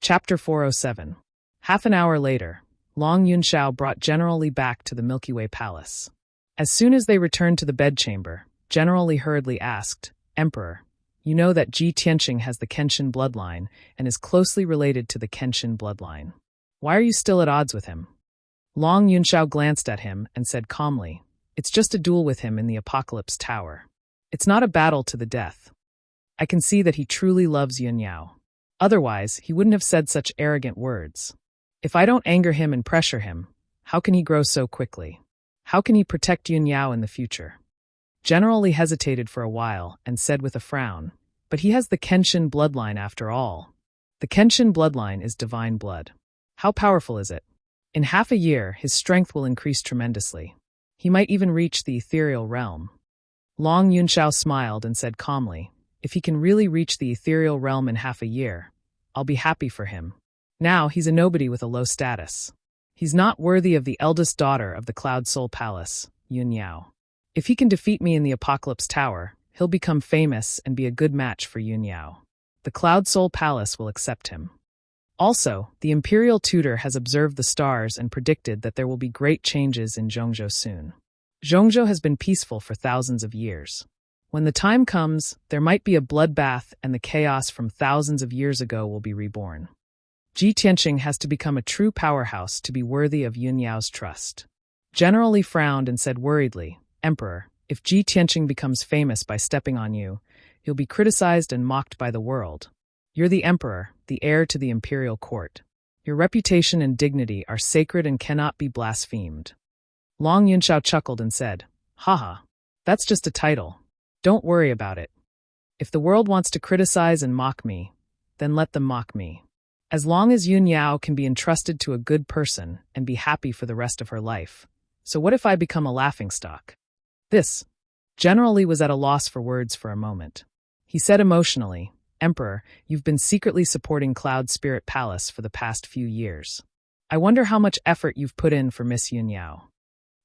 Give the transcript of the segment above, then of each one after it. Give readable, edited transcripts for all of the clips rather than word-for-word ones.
Chapter 407. Half an hour later, Long Yunxiao brought General Li back to the Milky Way Palace. As soon as they returned to the bedchamber, General Li hurriedly asked, "Emperor, you know that Ji Tianqing has the Kenshin bloodline and is closely related to the Kenshin bloodline. Why are you still at odds with him?" Long Yunxiao glanced at him and said calmly, "It's just a duel with him in the Apocalypse Tower. It's not a battle to the death. I can see that he truly loves Yunyao. Otherwise, he wouldn't have said such arrogant words. If I don't anger him and pressure him, how can he grow so quickly? How can he protect Yunyao in the future?" General Li hesitated for a while and said with a frown, "But he has the Kenshin bloodline after all. The Kenshin bloodline is divine blood. How powerful is it? In half a year, his strength will increase tremendously. He might even reach the ethereal realm." Long Yunxiao smiled and said calmly, "If he can really reach the ethereal realm in half a year, I'll be happy for him. Now he's a nobody with a low status. He's not worthy of the eldest daughter of the Cloud Soul Palace, Yunyao. If he can defeat me in the Apocalypse Tower, he'll become famous and be a good match for Yunyao. The Cloud Soul Palace will accept him. Also, the Imperial Tutor has observed the stars and predicted that there will be great changes in Zhongzhou soon. Zhongzhou has been peaceful for thousands of years. When the time comes, there might be a bloodbath and the chaos from thousands of years ago will be reborn. Ji Tianqing has to become a true powerhouse to be worthy of Yunyao's trust." General Li frowned and said worriedly, "Emperor, if Ji Tianqing becomes famous by stepping on you, he'll be criticized and mocked by the world. You're the emperor, the heir to the imperial court. Your reputation and dignity are sacred and cannot be blasphemed." Long Yunxiao chuckled and said, "Haha, that's just a title. Don't worry about it. If the world wants to criticize and mock me, then let them mock me. As long as Yunyao can be entrusted to a good person and be happy for the rest of her life. So what if I become a laughingstock?" This. General Li was at a loss for words for a moment. He said emotionally, "Emperor, you've been secretly supporting Cloud Spirit Palace for the past few years. I wonder how much effort you've put in for Miss Yunyao.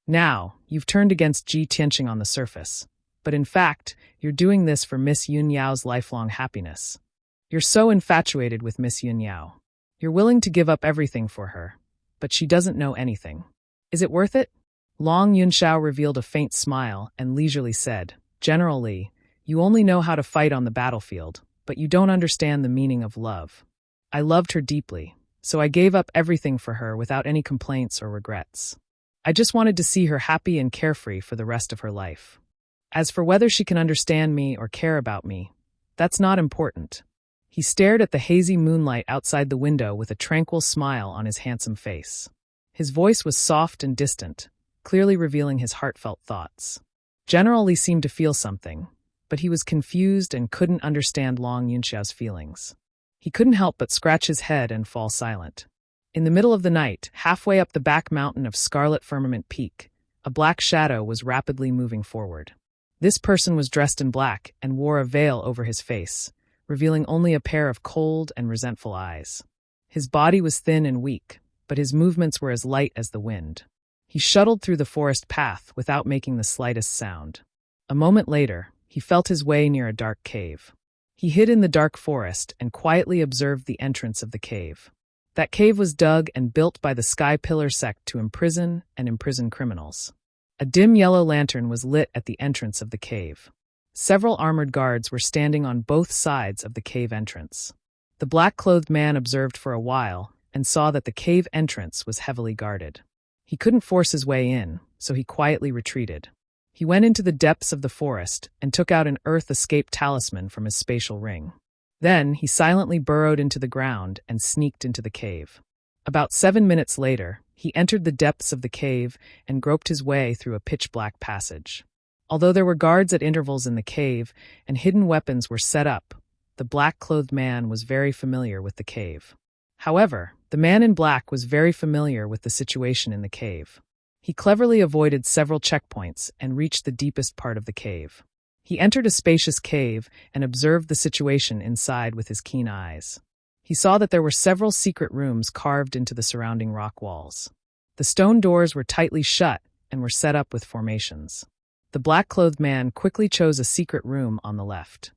Now, you've turned against Ji Tianqing on the surface. But in fact, you're doing this for Miss Yunyao's lifelong happiness. You're so infatuated with Miss Yunyao. You're willing to give up everything for her, but she doesn't know anything. Is it worth it?" Long Yunxiao revealed a faint smile and leisurely said, "General Li, you only know how to fight on the battlefield, but you don't understand the meaning of love. I loved her deeply, so I gave up everything for her without any complaints or regrets. I just wanted to see her happy and carefree for the rest of her life. As for whether she can understand me or care about me, that's not important." He stared at the hazy moonlight outside the window with a tranquil smile on his handsome face. His voice was soft and distant, clearly revealing his heartfelt thoughts. General Li seemed to feel something, but he was confused and couldn't understand Long Yunxiao's feelings. He couldn't help but scratch his head and fall silent. In the middle of the night, halfway up the back mountain of Scarlet Firmament Peak, a black shadow was rapidly moving forward. This person was dressed in black and wore a veil over his face, revealing only a pair of cold and resentful eyes. His body was thin and weak, but his movements were as light as the wind. He shuttled through the forest path without making the slightest sound. A moment later, he felt his way near a dark cave. He hid in the dark forest and quietly observed the entrance of the cave. That cave was dug and built by the Sky Pillar sect to imprison criminals. A dim yellow lantern was lit at the entrance of the cave. Several armored guards were standing on both sides of the cave entrance. The black-clothed man observed for a while and saw that the cave entrance was heavily guarded. He couldn't force his way in, so he quietly retreated. He went into the depths of the forest and took out an Earth Escape talisman from his spatial ring. Then he silently burrowed into the ground and sneaked into the cave. About 7 minutes later, he entered the depths of the cave and groped his way through a pitch-black passage. Although there were guards at intervals in the cave and hidden weapons were set up, the black-clothed man was very familiar with the cave. However, the man in black was very familiar with the situation in the cave. He cleverly avoided several checkpoints and reached the deepest part of the cave. He entered a spacious cave and observed the situation inside with his keen eyes. He saw that there were several secret rooms carved into the surrounding rock walls. The stone doors were tightly shut and were set up with formations. The black-clothed man quickly chose a secret room on the left.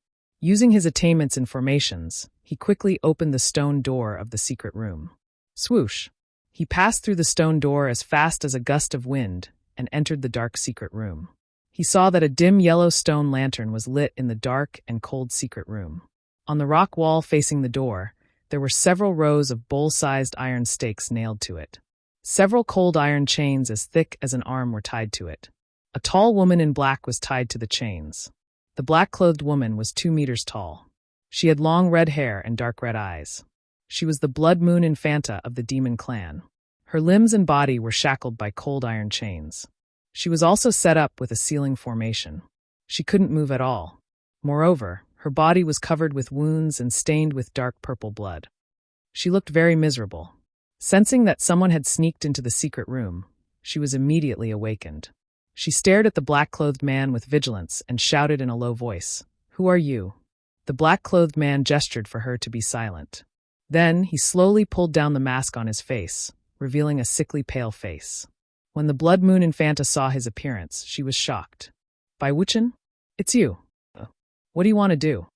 Using his attainments in formations, he quickly opened the stone door of the secret room. Swoosh! He passed through the stone door as fast as a gust of wind and entered the dark secret room. He saw that a dim yellow stone lantern was lit in the dark and cold secret room. On the rock wall facing the door, there were several rows of bowl-sized iron stakes nailed to it. Several cold iron chains as thick as an arm were tied to it. A tall woman in black was tied to the chains. The black-clothed woman was 2 meters tall. She had long red hair and dark red eyes. She was the Blood Moon Infanta of the demon clan. Her limbs and body were shackled by cold iron chains. She was also set up with a sealing formation. She couldn't move at all. Moreover, her body was covered with wounds and stained with dark purple blood. She looked very miserable. Sensing that someone had sneaked into the secret room, she was immediately awakened. She stared at the black-clothed man with vigilance and shouted in a low voice, "Who are you?" The black-clothed man gestured for her to be silent. Then he slowly pulled down the mask on his face, revealing a sickly pale face. When the Blood Moon Infanta saw his appearance, she was shocked. "Bai Wuchen? It's you. What do you want to do?"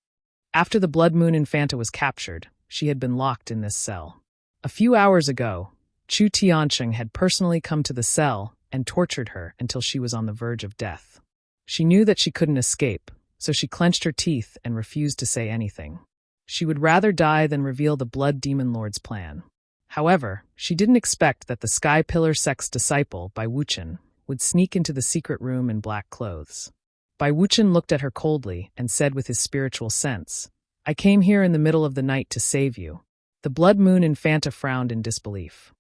After the Blood Moon Infanta was captured, she had been locked in this cell. A few hours ago, Chu Tiancheng had personally come to the cell and tortured her until she was on the verge of death. She knew that she couldn't escape, so she clenched her teeth and refused to say anything. She would rather die than reveal the Blood Demon Lord's plan. However, she didn't expect that the Sky Pillar sect's disciple, Bai Wuchen, would sneak into the secret room in black clothes. Bai Wuchen looked at her coldly and said with his spiritual sense, "I came here in the middle of the night to save you." The Blood Moon Infanta frowned in disbelief.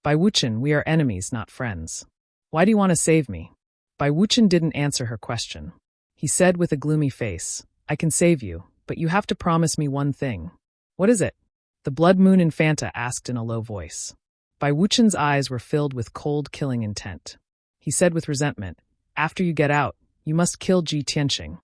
"Bai Wuchen, we are enemies, not friends. Why do you want to save me?" Bai Wuchen didn't answer her question. He said with a gloomy face, "I can save you, but you have to promise me one thing." "What is it?" The Blood Moon Infanta asked in a low voice. Bai Wuchen's eyes were filled with cold, killing intent. He said with resentment, "After you get out, you must kill Ji Tianxing."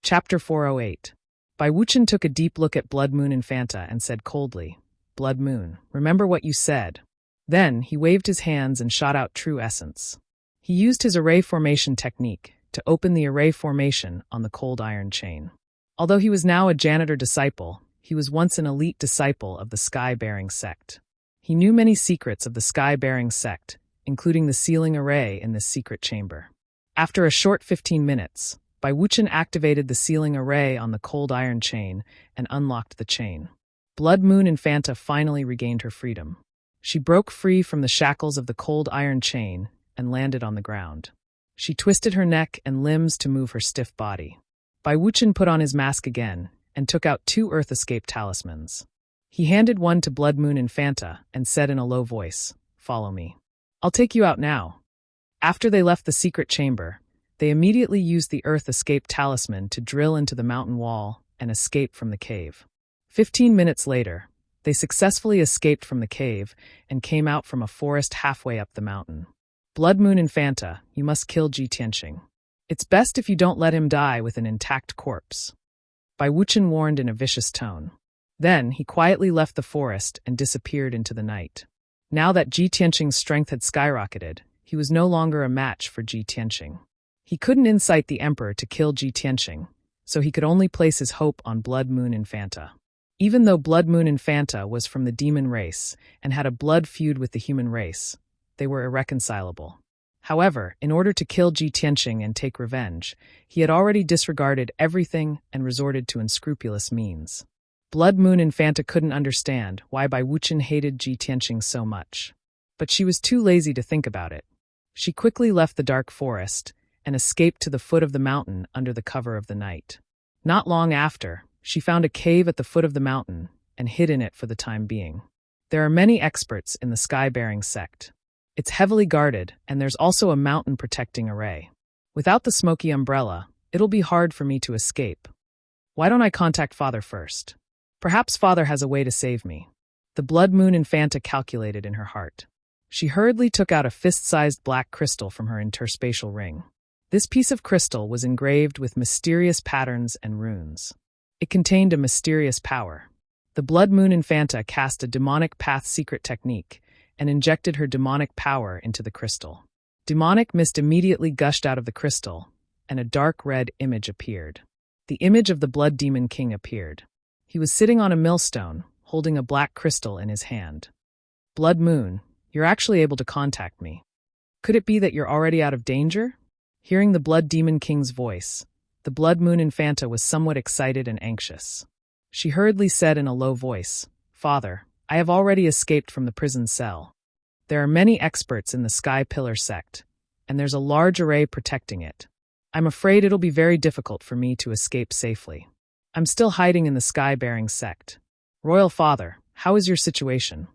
Chapter 408. Bai Wuchen took a deep look at Blood Moon Infanta and said coldly, "Blood Moon, remember what you said." Then he waved his hands and shot out true essence. He used his array formation technique to open the array formation on the cold iron chain. Although he was now a janitor disciple, he was once an elite disciple of the Sky-Bearing sect. He knew many secrets of the Sky-Bearing sect, including the sealing array in this secret chamber. After a short 15 minutes, Bai Wuchen activated the sealing array on the cold iron chain and unlocked the chain. Blood Moon Infanta finally regained her freedom. She broke free from the shackles of the cold iron chain and landed on the ground. She twisted her neck and limbs to move her stiff body. Bai Wuchen put on his mask again and took out 2 Earth Escape talismans. He handed one to Blood Moon Infanta and said in a low voice, "Follow me. I'll take you out now." After they left the secret chamber, they immediately used the Earth Escape talisman to drill into the mountain wall and escape from the cave. 15 minutes later, they successfully escaped from the cave and came out from a forest halfway up the mountain. "Blood Moon Infanta, you must kill Ji Tianxing. It's best if you don't let him die with an intact corpse," Bai Wuchen warned in a vicious tone. Then he quietly left the forest and disappeared into the night. Now that Ji Tianxing's strength had skyrocketed, he was no longer a match for Ji Tianxing. He couldn't incite the emperor to kill Ji Tianxing, so he could only place his hope on Blood Moon Infanta. Even though Blood Moon Infanta was from the demon race and had a blood feud with the human race, they were irreconcilable. However, in order to kill Ji Tianxing and take revenge, he had already disregarded everything and resorted to unscrupulous means. Blood Moon Infanta couldn't understand why Bai Wuchen hated Ji Tianxing so much. But she was too lazy to think about it. She quickly left the dark forest and escaped to the foot of the mountain under the cover of the night. Not long after, she found a cave at the foot of the mountain and hid in it for the time being. There are many experts in the Sky-Bearing sect. It's heavily guarded, and there's also a mountain protecting array. Without the smoky umbrella, it'll be hard for me to escape. Why don't I contact Father first? Perhaps Father has a way to save me. The Blood Moon Infanta calculated in her heart. She hurriedly took out a fist-sized black crystal from her interspatial ring. This piece of crystal was engraved with mysterious patterns and runes. It contained a mysterious power. The Blood Moon Infanta cast a demonic path secret technique and injected her demonic power into the crystal. Demonic mist immediately gushed out of the crystal, and a dark red image appeared. The image of the Blood Demon King appeared. He was sitting on a millstone, holding a black crystal in his hand. Blood Moon, you're actually able to contact me. Could it be that you're already out of danger? Hearing the Blood Demon King's voice, the Blood Moon Infanta was somewhat excited and anxious. She hurriedly said in a low voice, "Father, I have already escaped from the prison cell. There are many experts in the Sky Pillar sect, and there's a large array protecting it. I'm afraid it'll be very difficult for me to escape safely. I'm still hiding in the Sky-bearing sect. Royal Father, how is your situation?"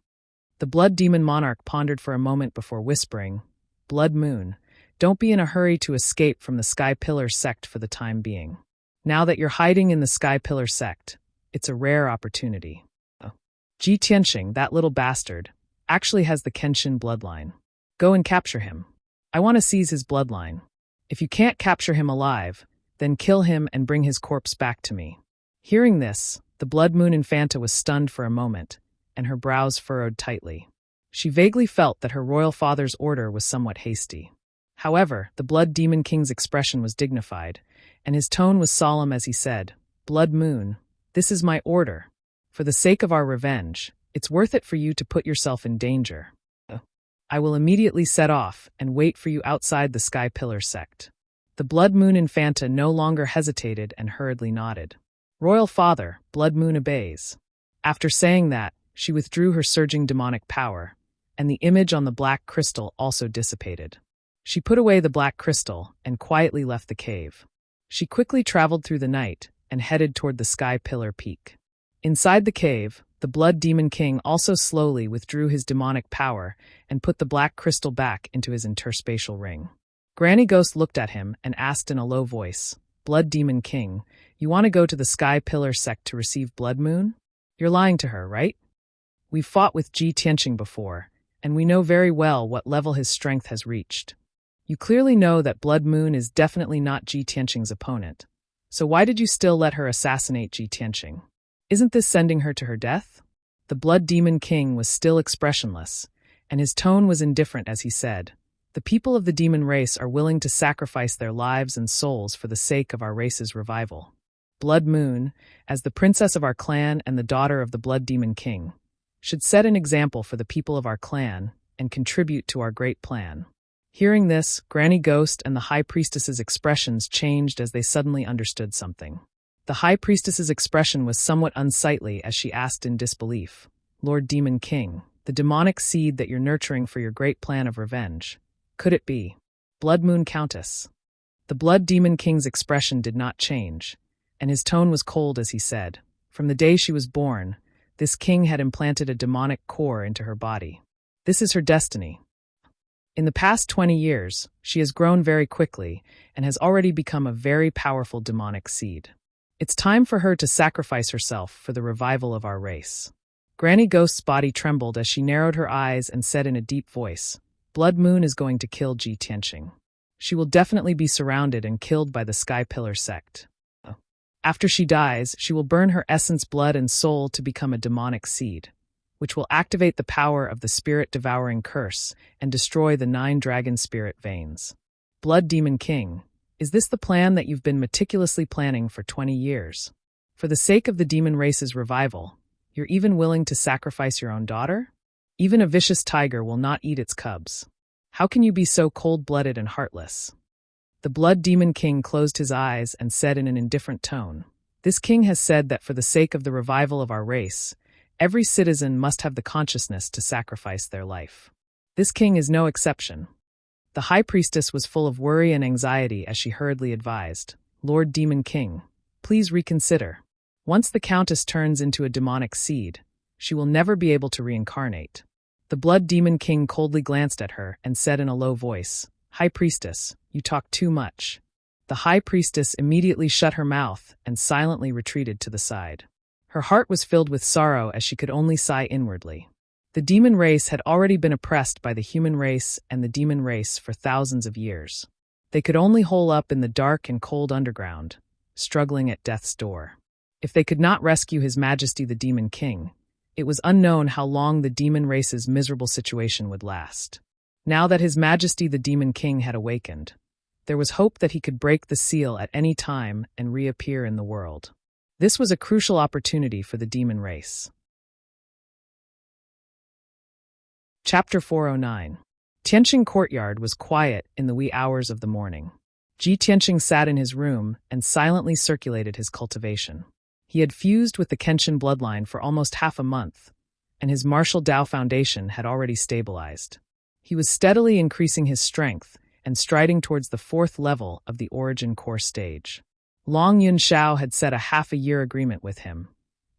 The Blood Demon Monarch pondered for a moment before whispering, "Blood Moon, don't be in a hurry to escape from the Sky Pillar sect for the time being. Now that you're hiding in the Sky Pillar sect, it's a rare opportunity. Ji Tianxing, that little bastard, actually has the Kenshin bloodline. Go and capture him. I want to seize his bloodline. If you can't capture him alive, then kill him and bring his corpse back to me." Hearing this, the Blood Moon Infanta was stunned for a moment, and her brows furrowed tightly. She vaguely felt that her royal father's order was somewhat hasty. However, the Blood Demon King's expression was dignified, and his tone was solemn as he said, "Blood Moon, this is my order. For the sake of our revenge, it's worth it for you to put yourself in danger. I will immediately set off and wait for you outside the Sky Pillar sect." The Blood Moon Infanta no longer hesitated and hurriedly nodded. "Royal Father, Blood Moon obeys." After saying that, she withdrew her surging demonic power, and the image on the black crystal also dissipated. She put away the black crystal and quietly left the cave. She quickly traveled through the night and headed toward the Sky Pillar Peak. Inside the cave, the Blood Demon King also slowly withdrew his demonic power and put the black crystal back into his interspatial ring. Granny Ghost looked at him and asked in a low voice, "Blood Demon King, you want to go to the Sky Pillar sect to receive Blood Moon? You're lying to her, right? We've fought with Ji Tianxing before, and we know very well what level his strength has reached. You clearly know that Blood Moon is definitely not Ji Tianxing's opponent. So why did you still let her assassinate Ji Tianxing? Isn't this sending her to her death?" The Blood Demon King was still expressionless, and his tone was indifferent as he said, "The people of the demon race are willing to sacrifice their lives and souls for the sake of our race's revival. Blood Moon, as the princess of our clan and the daughter of the Blood Demon King, should set an example for the people of our clan and contribute to our great plan." Hearing this, Granny Ghost and the High Priestess's expressions changed as they suddenly understood something. The High Priestess's expression was somewhat unsightly as she asked in disbelief, "Lord Demon King, the demonic seed that you're nurturing for your great plan of revenge, could it be Blood Moon Countess?" The Blood Demon King's expression did not change, and his tone was cold as he said, "From the day she was born, this king had implanted a demonic core into her body. This is her destiny. In the past 20 years, she has grown very quickly and has already become a very powerful demonic seed. It's time for her to sacrifice herself for the revival of our race." Granny Ghost's body trembled as she narrowed her eyes and said in a deep voice, "Blood Moon is going to kill Ji Tianxing. She will definitely be surrounded and killed by the Sky Pillar sect. After she dies, she will burn her essence, blood, and soul to become a demonic seed, which will activate the power of the spirit-devouring curse and destroy the 9 dragon spirit veins. Blood Demon King, is this the plan that you've been meticulously planning for 20 years? For the sake of the demon race's revival, you're even willing to sacrifice your own daughter? Even a vicious tiger will not eat its cubs. How can you be so cold-blooded and heartless?" The Blood Demon King closed his eyes and said in an indifferent tone, "This king has said that for the sake of the revival of our race, every citizen must have the consciousness to sacrifice their life. This king is no exception." The High Priestess was full of worry and anxiety as she hurriedly advised, "Lord Demon King, please reconsider. Once the Countess turns into a demonic seed, she will never be able to reincarnate." The Blood Demon King coldly glanced at her and said in a low voice, "High Priestess, you talk too much." The High Priestess immediately shut her mouth and silently retreated to the side. Her heart was filled with sorrow as she could only sigh inwardly. The demon race had already been oppressed by the human race and the demon race for thousands of years. They could only hole up in the dark and cold underground, struggling at death's door. If they could not rescue His Majesty the Demon King, it was unknown how long the demon race's miserable situation would last. Now that His Majesty the Demon King had awakened, There was hope that he could break the seal at any time and reappear in the world. This was a crucial opportunity for the demon race. Chapter 409. Tianqing Courtyard was quiet in the wee hours of the morning. Ji Tianqing sat in his room and silently circulated his cultivation. He had fused with the Kenshin bloodline for almost half a month, and his martial Dao foundation had already stabilized. He was steadily increasing his strength and striding towards the 4th level of the Origin Core stage. Long Yunshao had set a half-a-year agreement with him,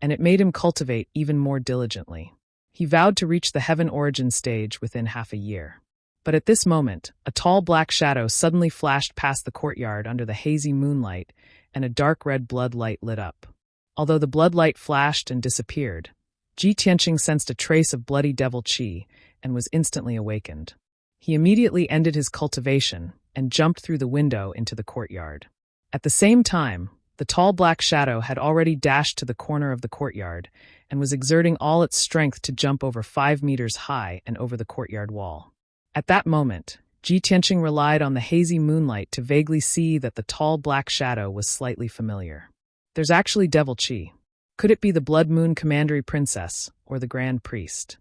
and it made him cultivate even more diligently. He vowed to reach the Heaven Origin stage within half a year. But at this moment, a tall black shadow suddenly flashed past the courtyard under the hazy moonlight, and a dark red blood light lit up. Although the blood light flashed and disappeared, Ji Tianqing sensed a trace of bloody devil qi and was instantly awakened. He immediately ended his cultivation and jumped through the window into the courtyard. At the same time, the tall black shadow had already dashed to the corner of the courtyard and was exerting all its strength to jump over 5 meters high and over the courtyard wall. At that moment, Ji Tianqing relied on the hazy moonlight to vaguely see that the tall black shadow was slightly familiar. There's actually devil qi. Could it be the Blood Moon Commandery Princess or the Grand Priest?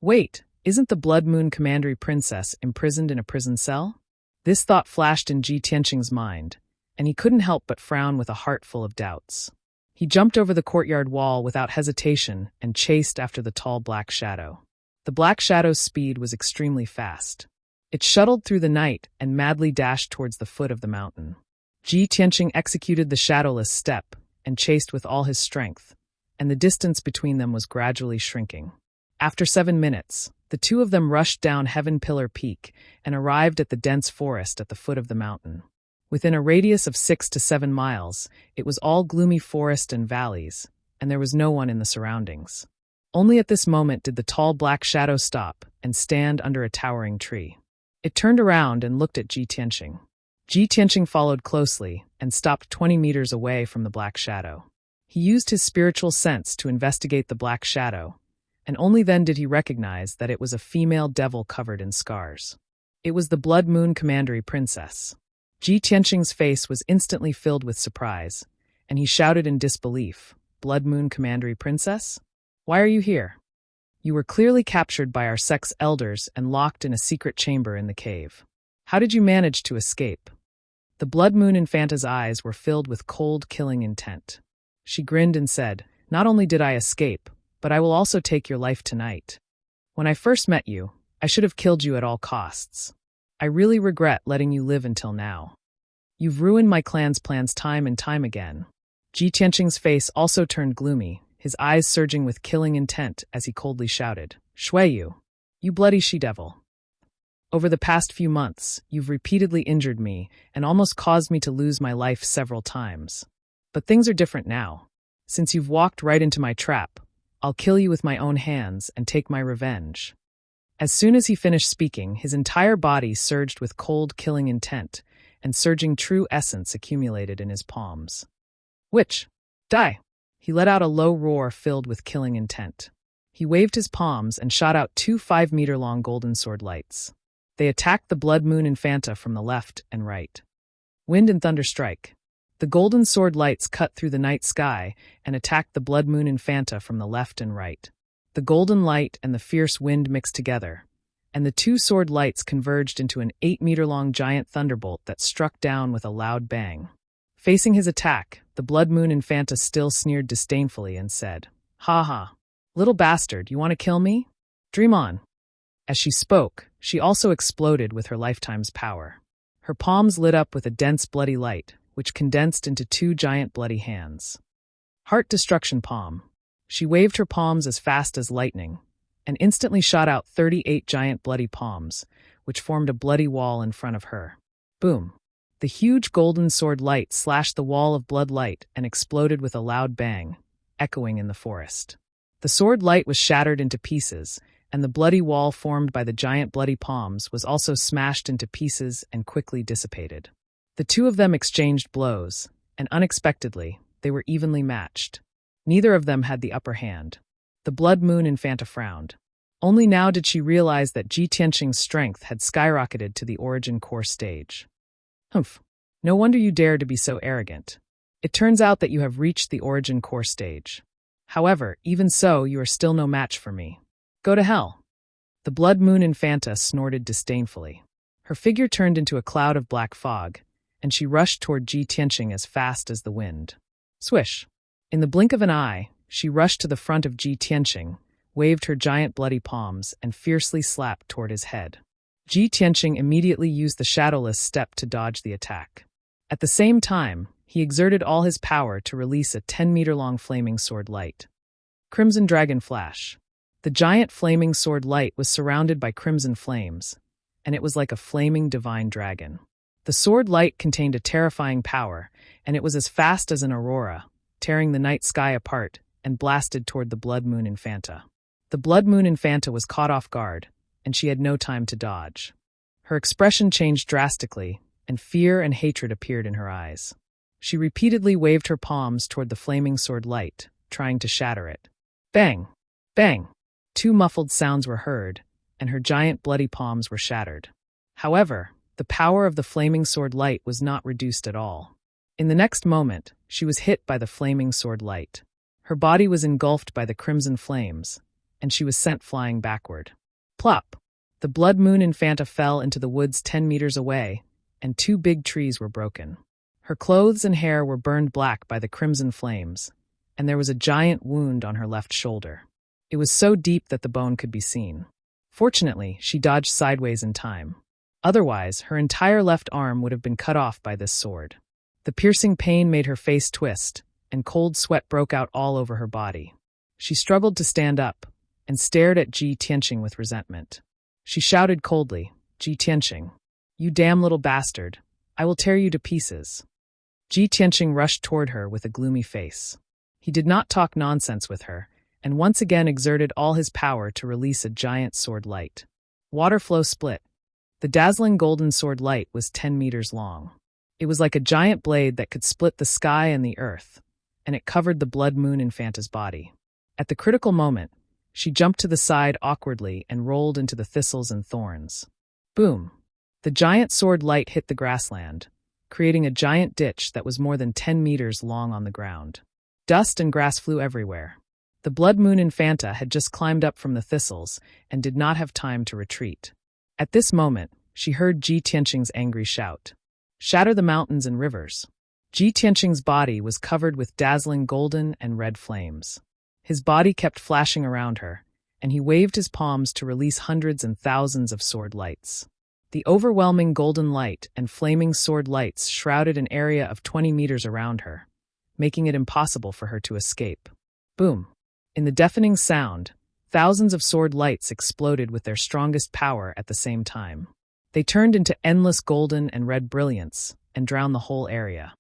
Wait, isn't the Blood Moon Commandery Princess imprisoned in a prison cell? This thought flashed in Ji Tianqing's mind, and he couldn't help but frown with a heart full of doubts. He jumped over the courtyard wall without hesitation and chased after the tall black shadow. The black shadow's speed was extremely fast. It shuttled through the night and madly dashed towards the foot of the mountain. Ji Tianqing executed the shadowless step and chased with all his strength, and the distance between them was gradually shrinking. After 7 minutes, the two of them rushed down Heaven Pillar Peak and arrived at the dense forest at the foot of the mountain. Within a radius of 6 to 7 miles, it was all gloomy forest and valleys, and there was no one in the surroundings. Only at this moment did the tall black shadow stop and stand under a towering tree. It turned around and looked at Ji Tianqing. Ji Tianqing followed closely and stopped 20 meters away from the black shadow. He used his spiritual sense to investigate the black shadow, and only then did he recognize that it was a female devil covered in scars. It was the Blood Moon Commandery Princess. Ji Tianqing's face was instantly filled with surprise, and he shouted in disbelief, "Blood Moon Commandery Princess? Why are you here? You were clearly captured by our sect's elders and locked in a secret chamber in the cave. How did you manage to escape?" The Blood Moon Infanta's eyes were filled with cold, killing intent. She grinned and said, "Not only did I escape, but I will also take your life tonight. When I first met you, I should have killed you at all costs. I really regret letting you live until now. You've ruined my clan's plans time and time again." Ji Tianqing's face also turned gloomy, his eyes surging with killing intent as he coldly shouted, "Shui you bloody she-devil. Over the past few months, you've repeatedly injured me and almost caused me to lose my life several times. But things are different now. Since you've walked right into my trap, I'll kill you with my own hands and take my revenge." As soon as he finished speaking, his entire body surged with cold, killing intent, and surging true essence accumulated in his palms. "Witch! Die!" He let out a low roar filled with killing intent. He waved his palms and shot out 2 5-meter-long golden sword lights. They attacked the Blood Moon Infanta from the left and right. Wind and thunder strike. The golden sword lights cut through the night sky and attacked the Blood Moon Infanta from the left and right. The golden light and the fierce wind mixed together, and the 2 sword lights converged into an 8-meter-long giant thunderbolt that struck down with a loud bang. Facing his attack, the Blood Moon Infanta still sneered disdainfully and said, "Ha ha. Little bastard, you want to kill me? Dream on." As she spoke, she also exploded with her lifetime's power. Her palms lit up with a dense bloody light, which condensed into 2 giant bloody hands. Heart Destruction Palm. She waved her palms as fast as lightning, and instantly shot out 38 giant bloody palms, which formed a bloody wall in front of her. Boom! The huge golden sword light slashed the wall of blood light and exploded with a loud bang, echoing in the forest. The sword light was shattered into pieces, and the bloody wall formed by the giant bloody palms was also smashed into pieces and quickly dissipated. The two of them exchanged blows, and unexpectedly, they were evenly matched. Neither of them had the upper hand. The Blood Moon Infanta frowned. Only now did she realize that Ji Tianqing's strength had skyrocketed to the Origin Core stage. Humph. No wonder you dare to be so arrogant. It turns out that you have reached the origin core stage. However, even so, you are still no match for me. Go to hell. The Blood Moon Infanta snorted disdainfully. Her figure turned into a cloud of black fog, and she rushed toward Ji Tianqing as fast as the wind. Swish! In the blink of an eye, she rushed to the front of Ji Tianqing, waved her giant bloody palms, and fiercely slapped toward his head. Ji Tianqing immediately used the shadowless step to dodge the attack. At the same time, he exerted all his power to release a 10-meter-long flaming sword light. Crimson Dragon Flash. The giant flaming sword light was surrounded by crimson flames, and it was like a flaming divine dragon. The sword light contained a terrifying power, and it was as fast as an aurora, tearing the night sky apart and blasted toward the Blood Moon Infanta. The Blood Moon Infanta was caught off guard, and she had no time to dodge. Her expression changed drastically, and fear and hatred appeared in her eyes. She repeatedly waved her palms toward the flaming sword light, trying to shatter it. Bang! Bang! Two muffled sounds were heard, and her giant bloody palms were shattered. However, the power of the flaming sword light was not reduced at all. In the next moment, she was hit by the flaming sword light. Her body was engulfed by the crimson flames, and she was sent flying backward. Plop! The Blood Moon Infanta fell into the woods 10 meters away, and 2 big trees were broken. Her clothes and hair were burned black by the crimson flames, and there was a giant wound on her left shoulder. It was so deep that the bone could be seen. Fortunately, she dodged sideways in time. Otherwise, her entire left arm would have been cut off by this sword. The piercing pain made her face twist, and cold sweat broke out all over her body. She struggled to stand up, and stared at Ji Tianqing with resentment. She shouted coldly, "Ji Tianqing, you damn little bastard, I will tear you to pieces." Ji Tianqing rushed toward her with a gloomy face. He did not talk nonsense with her, and once again exerted all his power to release a giant sword light. Water flow split. The dazzling golden sword light was 10 meters long. It was like a giant blade that could split the sky and the earth, and it covered the Blood Moon Infanta's body. At the critical moment, she jumped to the side awkwardly and rolled into the thistles and thorns. Boom! The giant sword light hit the grassland, creating a giant ditch that was more than 10 meters long on the ground. Dust and grass flew everywhere. The Blood Moon Infanta had just climbed up from the thistles and did not have time to retreat. At this moment, she heard Ji Tianqing's angry shout. "Shatter the mountains and rivers." Ji Tianqing's body was covered with dazzling golden and red flames. His body kept flashing around her, and he waved his palms to release hundreds and thousands of sword lights. The overwhelming golden light and flaming sword lights shrouded an area of 20 meters around her, making it impossible for her to escape. Boom! In the deafening sound, thousands of sword lights exploded with their strongest power at the same time. They turned into endless golden and red brilliance and drowned the whole area.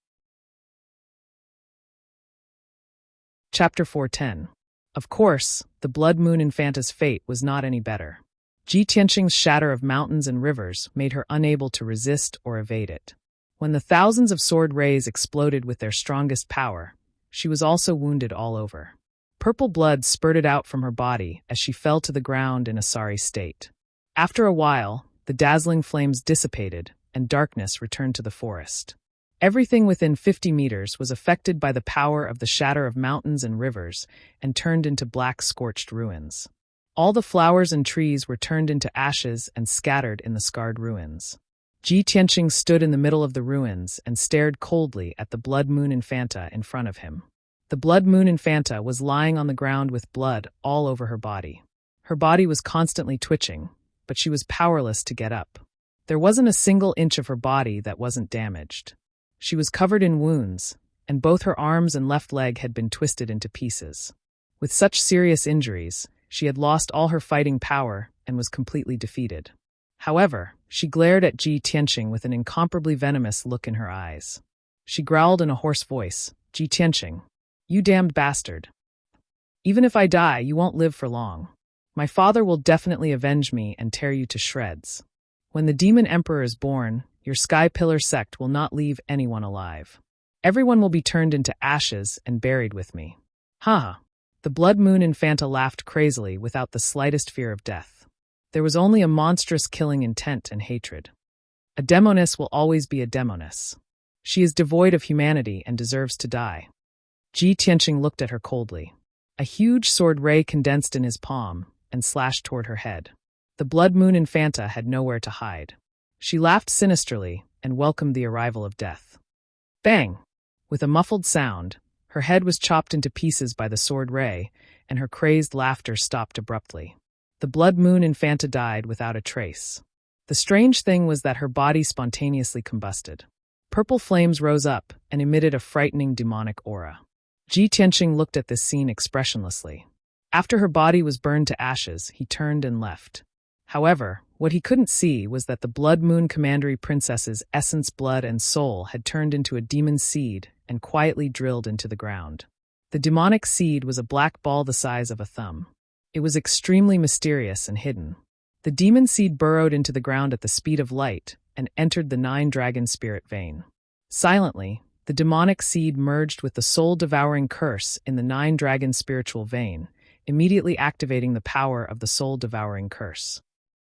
Chapter 410. Of course, the Blood Moon Infanta's fate was not any better. Ji Tianqing's shatter of mountains and rivers made her unable to resist or evade it. When the thousands of sword rays exploded with their strongest power, she was also wounded all over. Purple blood spurted out from her body as she fell to the ground in a sorry state. After a while, the dazzling flames dissipated and darkness returned to the forest. Everything within 50 meters was affected by the power of the shatter of mountains and rivers and turned into black scorched ruins. All the flowers and trees were turned into ashes and scattered in the scarred ruins. Ji Tianqing stood in the middle of the ruins and stared coldly at the Blood Moon Infanta in front of him. The Blood Moon Infanta was lying on the ground with blood all over her body. Her body was constantly twitching, but she was powerless to get up. There wasn't a single inch of her body that wasn't damaged. She was covered in wounds, and both her arms and left leg had been twisted into pieces. With such serious injuries, she had lost all her fighting power and was completely defeated. However, she glared at Ji Tianqing with an incomparably venomous look in her eyes. She growled in a hoarse voice, "Ji Tianqing, you damned bastard. Even if I die, you won't live for long. My father will definitely avenge me and tear you to shreds. When the Demon Emperor is born, your Sky Pillar sect will not leave anyone alive. Everyone will be turned into ashes and buried with me." Ha! The Blood Moon Infanta laughed crazily without the slightest fear of death. There was only a monstrous killing intent and hatred. A demoness will always be a demoness. She is devoid of humanity and deserves to die. Ji Tianqing looked at her coldly. A huge sword ray condensed in his palm and slashed toward her head. The Blood Moon Infanta had nowhere to hide. She laughed sinisterly and welcomed the arrival of death. Bang! With a muffled sound, her head was chopped into pieces by the sword ray, and her crazed laughter stopped abruptly. The Blood Moon Infanta died without a trace. The strange thing was that her body spontaneously combusted. Purple flames rose up and emitted a frightening demonic aura. Ji Tianqing looked at this scene expressionlessly. After her body was burned to ashes, he turned and left. However, what he couldn't see was that the Blood Moon Commandery Princess's essence, blood, and soul had turned into a demon seed and quietly drilled into the ground. The demonic seed was a black ball the size of a thumb. It was extremely mysterious and hidden. The demon seed burrowed into the ground at the speed of light and entered the 9-dragon spirit vein. Silently, the demonic seed merged with the soul-devouring curse in the 9-dragon spiritual vein, immediately activating the power of the soul-devouring curse.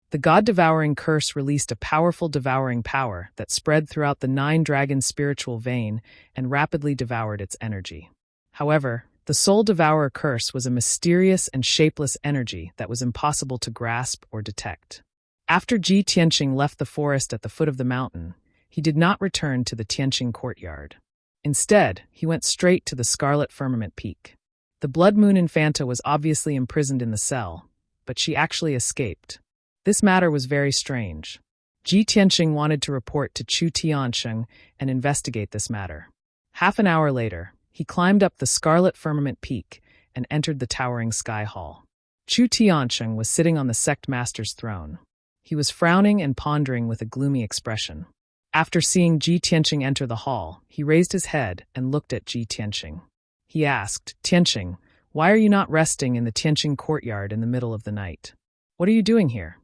The God-devouring curse released a powerful devouring power that spread throughout the 9-dragon spiritual vein and rapidly devoured its energy. However, the soul-devourer curse was a mysterious and shapeless energy that was impossible to grasp or detect. After Ji Tianqing left the forest at the foot of the mountain, he did not return to the Tianqing courtyard. Instead, he went straight to the Scarlet Firmament Peak. The Blood Moon Infanta was obviously imprisoned in the cell, but she actually escaped. This matter was very strange. Ji Tianqing wanted to report to Chu Tiansheng and investigate this matter. Half an hour later, he climbed up the Scarlet Firmament Peak and entered the towering Sky Hall. Chu Tiansheng was sitting on the sect master's throne. He was frowning and pondering with a gloomy expression. After seeing Ji Tianqing enter the hall, he raised his head and looked at Ji Tianqing. He asked, "Tianqing, why are you not resting in the Tianqing courtyard in the middle of the night? What are you doing here?"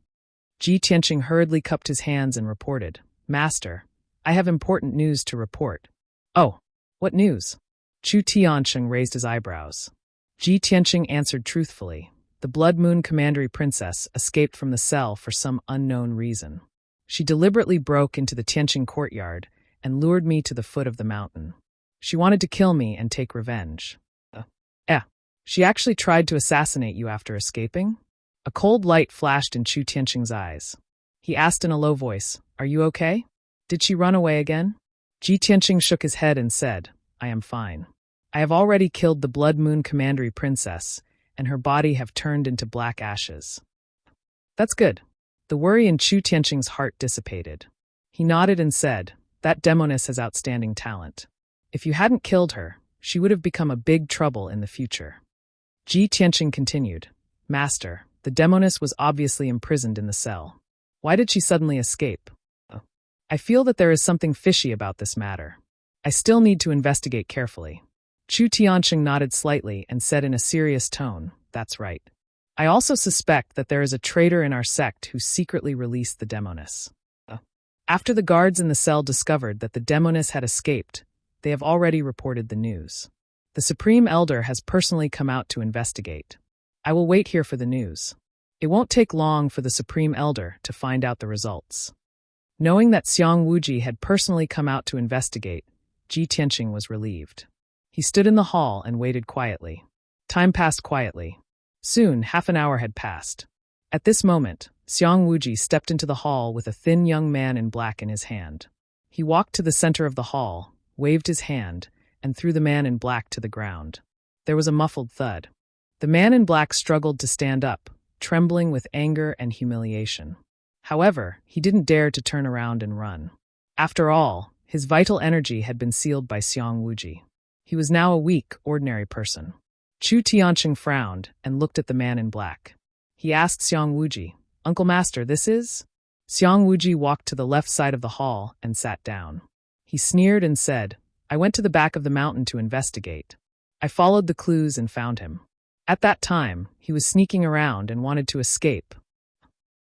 Ji Tianqing hurriedly cupped his hands and reported, "Master, I have important news to report." "Oh, what news?" Chu Tiansheng raised his eyebrows. Ji Tianqing answered truthfully. The Blood Moon Commandery Princess escaped from the cell for some unknown reason. She deliberately broke into the Tianqing courtyard and lured me to the foot of the mountain. She wanted to kill me and take revenge. She actually tried to assassinate you after escaping? A cold light flashed in Chu Tianqing's eyes. He asked in a low voice, "Are you okay? Did she run away again?" Ji Tianqing shook his head and said, "I am fine. I have already killed the Blood Moon Commandery Princess, and her body have turned into black ashes." "That's good." The worry in Chu Tianqing's heart dissipated. He nodded and said, "That demoness has outstanding talent. If you hadn't killed her, she would have become a big trouble in the future." Ji Tianqing continued, "Master, the demoness was obviously imprisoned in the cell. Why did she suddenly escape? I feel that there is something fishy about this matter. I still need to investigate carefully." Chu Tianqing nodded slightly and said in a serious tone, "That's right. I also suspect that there is a traitor in our sect who secretly released the demoness." After the guards in the cell discovered that the demoness had escaped, they have already reported the news. The Supreme Elder has personally come out to investigate. I will wait here for the news. It won't take long for the Supreme Elder to find out the results. Knowing that Xiang Wuji had personally come out to investigate, Ji Tianqing was relieved. He stood in the hall and waited quietly. Time passed quietly. Soon, half an hour had passed. At this moment, Xiang Wuji stepped into the hall with a thin young man in black in his hand. He walked to the center of the hall, waved his hand, and threw the man in black to the ground. There was a muffled thud. The man in black struggled to stand up, trembling with anger and humiliation. However, he didn't dare to turn around and run. After all, his vital energy had been sealed by Xiang Wuji. He was now a weak, ordinary person. Chu Tianqing frowned and looked at the man in black. He asked Xiang Wuji, "Uncle Master, this is?" Xiang Wuji walked to the left side of the hall and sat down. He sneered and said, "I went to the back of the mountain to investigate. I followed the clues and found him. At that time, he was sneaking around and wanted to escape.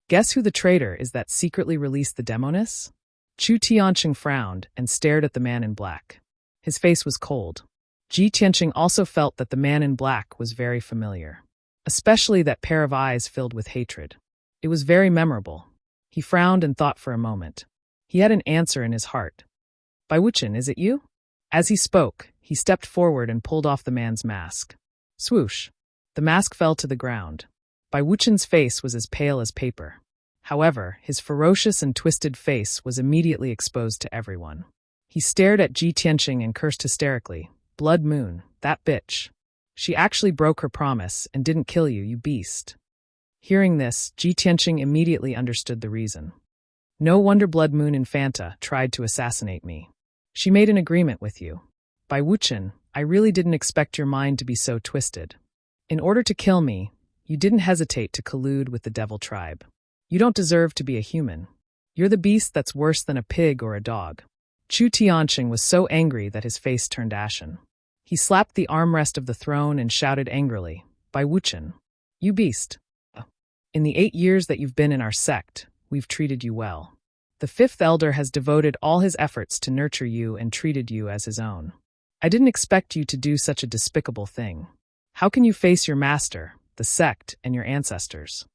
Guess who the traitor is that secretly released the demoness?" Chu Tianqing frowned and stared at the man in black. His face was cold. Ji Tianqing also felt that the man in black was very familiar, especially that pair of eyes filled with hatred. It was very memorable. He frowned and thought for a moment. He had an answer in his heart. Bai Wuchen, is it you? As he spoke, he stepped forward and pulled off the man's mask. Swoosh! The mask fell to the ground. Bai Wuchen's face was as pale as paper. However, his ferocious and twisted face was immediately exposed to everyone. He stared at Ji Tianqing and cursed hysterically. Blood Moon, that bitch. She actually broke her promise and didn't kill you, you beast. Hearing this, Ji Tianqing immediately understood the reason. No wonder Blood Moon Infanta tried to assassinate me. She made an agreement with you. Bai Wuchen, I really didn't expect your mind to be so twisted. In order to kill me, you didn't hesitate to collude with the devil tribe. You don't deserve to be a human. You're the beast that's worse than a pig or a dog. Chu Tianqing was so angry that his face turned ashen. He slapped the armrest of the throne and shouted angrily, Bai Wuchen, you beast. In the 8 years that you've been in our sect, we've treated you well. The fifth elder has devoted all his efforts to nurture you and treated you as his own. I didn't expect you to do such a despicable thing. How can you face your master, the sect, and your ancestors?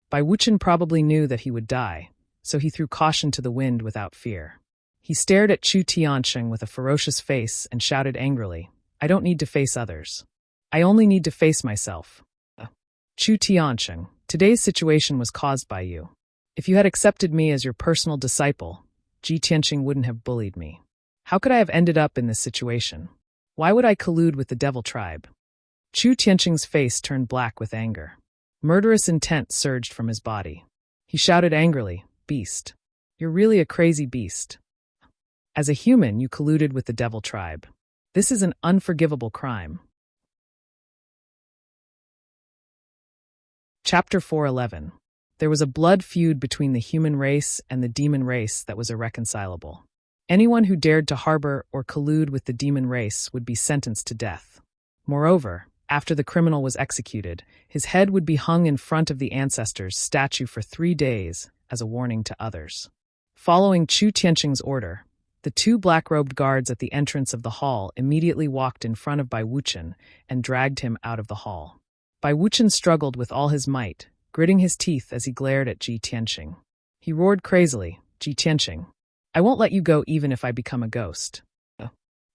Bai Wuchen probably knew that he would die, so he threw caution to the wind without fear. He stared at Chu Tianqing with a ferocious face and shouted angrily, I don't need to face others. I only need to face myself. Chu Tianqing, today's situation was caused by you. If you had accepted me as your personal disciple, Ji Tianqing wouldn't have bullied me. How could I have ended up in this situation? Why would I collude with the devil tribe? Chu Tianqing's face turned black with anger. Murderous intent surged from his body. He shouted angrily, Beast. You're really a crazy beast. As a human, you colluded with the devil tribe. This is an unforgivable crime. Chapter 411. There was a blood feud between the human race and the demon race that was irreconcilable. Anyone who dared to harbor or collude with the demon race would be sentenced to death. Moreover, after the criminal was executed, his head would be hung in front of the ancestors' statue for 3 days as a warning to others. Following Chu Tianqing's order, the 2 black-robed guards at the entrance of the hall immediately walked in front of Bai Wuchen and dragged him out of the hall. Bai Wuchen struggled with all his might, gritting his teeth as he glared at Ji Tianqing. He roared crazily, Ji Tianqing, I won't let you go even if I become a ghost.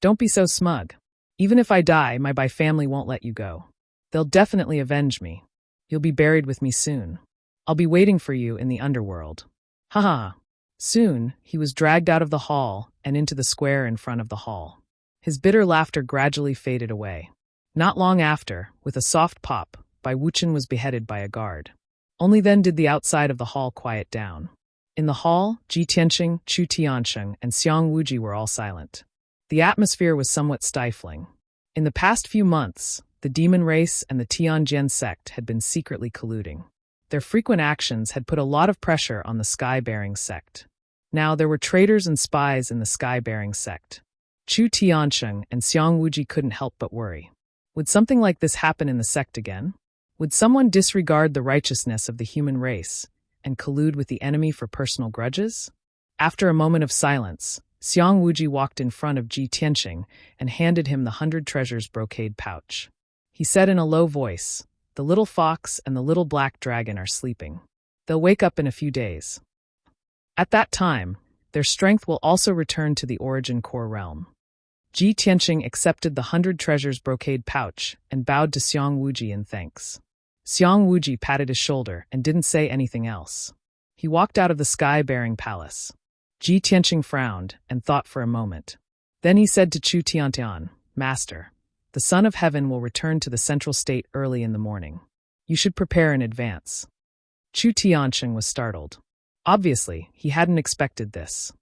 Don't be so smug. Even if I die, my Bai family won't let you go. They'll definitely avenge me. You'll be buried with me soon. I'll be waiting for you in the underworld. Ha ha. Soon, he was dragged out of the hall and into the square in front of the hall. His bitter laughter gradually faded away. Not long after, with a soft pop, Bai Wuchen was beheaded by a guard. Only then did the outside of the hall quiet down. In the hall, Ji Tianqing, Chu Tianqing, and Xiang Wuji were all silent. The atmosphere was somewhat stifling. In the past few months, the demon race and the Tianjin sect had been secretly colluding. Their frequent actions had put a lot of pressure on the sky-bearing sect. Now there were traitors and spies in the sky-bearing sect. Chu Tianqing and Xiang Wuji couldn't help but worry. Would something like this happen in the sect again? Would someone disregard the righteousness of the human race and collude with the enemy for personal grudges? After a moment of silence, Xiang Wuji walked in front of Ji Tianqing and handed him the 100 treasures brocade pouch. He said in a low voice, The little fox and the little black dragon are sleeping. They'll wake up in a few days. At that time, their strength will also return to the origin core realm. Ji Tianqing accepted the 100 treasures brocade pouch and bowed to Xiang Wuji in thanks. Xiang Wuji patted his shoulder and didn't say anything else. He walked out of the sky-bearing palace. Ji Tianqing frowned and thought for a moment. Then he said to Chu Tiantian, Master, the Son of Heaven will return to the central state early in the morning. You should prepare in advance. Chu Tianqing was startled. Obviously, he hadn't expected this.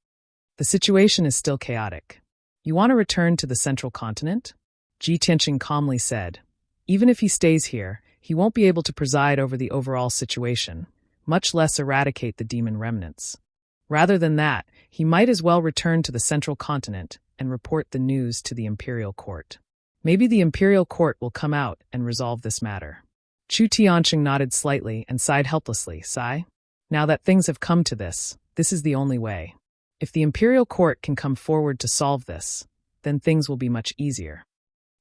The situation is still chaotic. You want to return to the central continent? Ji Tianqing calmly said. Even if he stays here, he won't be able to preside over the overall situation, much less eradicate the demon remnants. Rather than that, he might as well return to the central continent and report the news to the imperial court. Maybe the imperial court will come out and resolve this matter. Chu Tianqing nodded slightly and sighed helplessly, sigh. Now that things have come to this, this is the only way. If the imperial court can come forward to solve this, then things will be much easier.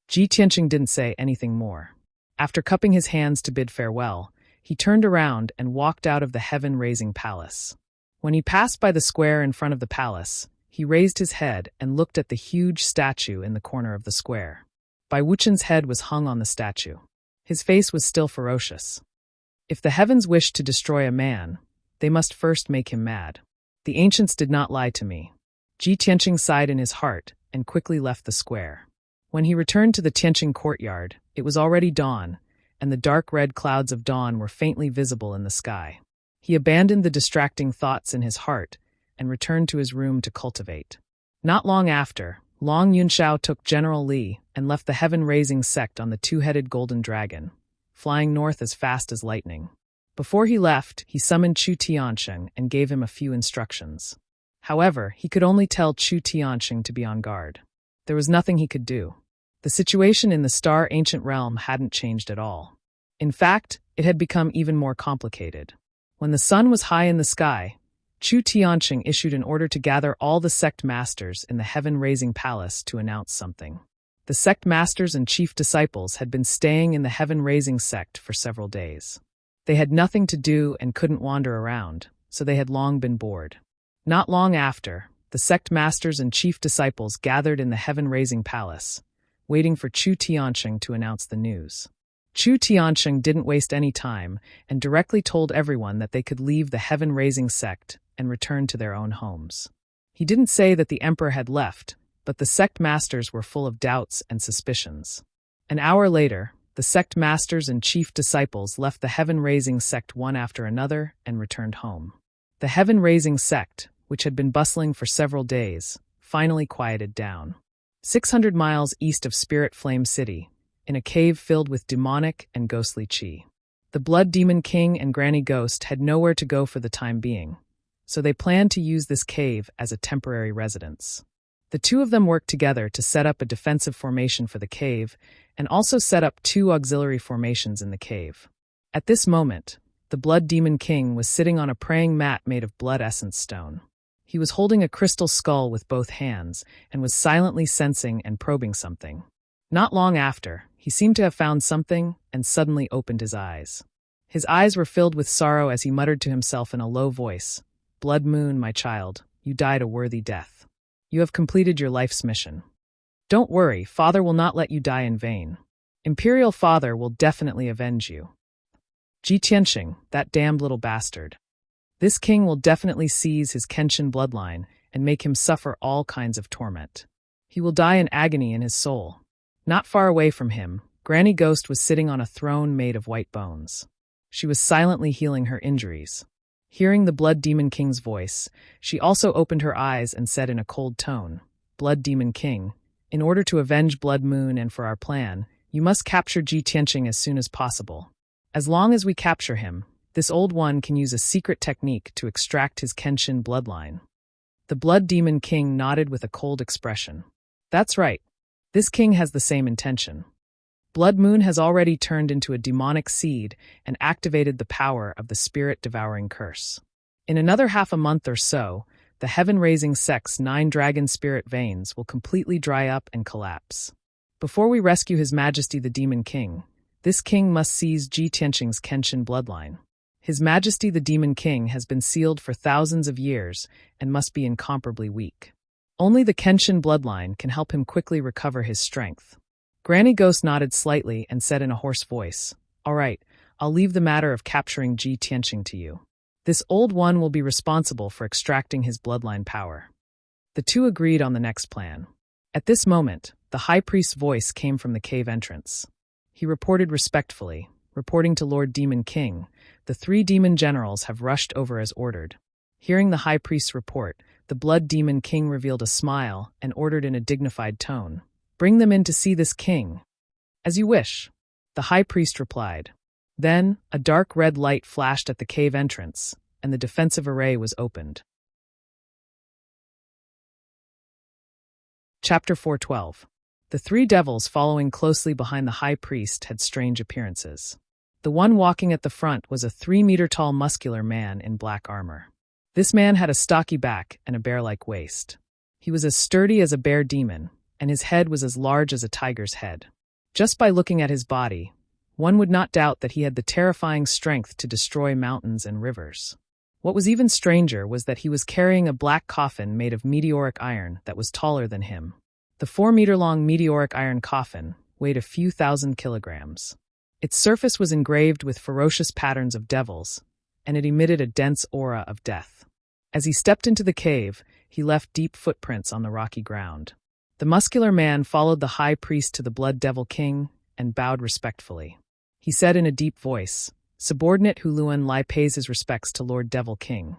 Ji Tianqing didn't say anything more. After cupping his hands to bid farewell, he turned around and walked out of the heaven-raising palace. When he passed by the square in front of the palace, he raised his head and looked at the huge statue in the corner of the square. Bai Wuchen's head was hung on the statue. His face was still ferocious. If the heavens wished to destroy a man, they must first make him mad. The ancients did not lie to me. Ji Tianqing sighed in his heart and quickly left the square. When he returned to the Tianqing courtyard, it was already dawn, and the dark red clouds of dawn were faintly visible in the sky. He abandoned the distracting thoughts in his heart and returned to his room to cultivate. Not long after, Long Yunshao took General Li and left the heaven-raising sect on the two-headed golden dragon, flying north as fast as lightning. Before he left, he summoned Chu Tianqing and gave him a few instructions. However, he could only tell Chu Tianqing to be on guard. There was nothing he could do. The situation in the Star Ancient Realm hadn't changed at all. In fact, it had become even more complicated. When the sun was high in the sky, Chu Tianqing issued an order to gather all the sect masters in the heaven-raising palace to announce something. The sect masters and chief disciples had been staying in the heaven-raising sect for several days. They had nothing to do and couldn't wander around, so they had long been bored. Not long after, the sect masters and chief disciples gathered in the heaven-raising palace, waiting for Chu Tianqing to announce the news. Chu Tianqing didn't waste any time and directly told everyone that they could leave the heaven-raising sect and return to their own homes. He didn't say that the emperor had left, but the sect masters were full of doubts and suspicions. An hour later, the sect masters and chief disciples left the heaven-raising sect one after another and returned home. The heaven-raising sect, which had been bustling for several days, finally quieted down. 600 miles east of Spirit Flame City, in a cave filled with demonic and ghostly qi. The Blood Demon King and Granny Ghost had nowhere to go for the time being, so they planned to use this cave as a temporary residence. The two of them worked together to set up a defensive formation for the cave and also set up 2 auxiliary formations in the cave. At this moment, the Blood Demon King was sitting on a praying mat made of blood essence stone. He was holding a crystal skull with both hands and was silently sensing and probing something. Not long after, he seemed to have found something and suddenly opened his eyes. His eyes were filled with sorrow as he muttered to himself in a low voice, "Blood Moon, my child, you died a worthy death. You have completed your life's mission. Don't worry, Father will not let you die in vain. Imperial Father will definitely avenge you. Ji Tianqing, that damned little bastard. This king will definitely seize his Kenshin bloodline and make him suffer all kinds of torment. He will die in agony in his soul." Not far away from him, Granny Ghost was sitting on a throne made of white bones. She was silently healing her injuries. Hearing the Blood Demon King's voice, she also opened her eyes and said in a cold tone, "Blood Demon King, in order to avenge Blood Moon and for our plan, you must capture Ji Tianqing as soon as possible. As long as we capture him, this old one can use a secret technique to extract his Kenshin bloodline." The Blood Demon King nodded with a cold expression. "That's right. This king has the same intention. Blood Moon has already turned into a demonic seed and activated the power of the spirit-devouring curse. In another half a month or so, the heaven-raising sect's 9 dragon spirit veins will completely dry up and collapse. Before we rescue His Majesty the Demon King, this king must seize Ji Tianqing's Kenshin bloodline. His Majesty the Demon King has been sealed for thousands of years and must be incomparably weak. Only the Kenshin bloodline can help him quickly recover his strength." Granny Ghost nodded slightly and said in a hoarse voice, "All right, I'll leave the matter of capturing Ji Tianqing to you. This old one will be responsible for extracting his bloodline power." The two agreed on the next plan. At this moment, the high priest's voice came from the cave entrance. He reported respectfully, reporting to Lord Demon King, "The 3 demon generals have rushed over as ordered." Hearing the high priest's report, the Blood Demon King revealed a smile and ordered in a dignified tone, "Bring them in to see this king." "As you wish," the high priest replied. Then, a dark red light flashed at the cave entrance, and the defensive array was opened. Chapter 412. The 3 devils following closely behind the high priest had strange appearances. The one walking at the front was a 3-meter-tall muscular man in black armor. This man had a stocky back and a bear-like waist. He was as sturdy as a bear demon, and his head was as large as a tiger's head. Just by looking at his body, one would not doubt that he had the terrifying strength to destroy mountains and rivers. What was even stranger was that he was carrying a black coffin made of meteoric iron that was taller than him. The 4-meter-long meteoric iron coffin weighed a few thousand kilograms. Its surface was engraved with ferocious patterns of devils, and it emitted a dense aura of death. As he stepped into the cave, he left deep footprints on the rocky ground. The muscular man followed the high priest to the Blood Devil King and bowed respectfully. He said in a deep voice, "Subordinate Huluan Lai pays his respects to Lord Devil King."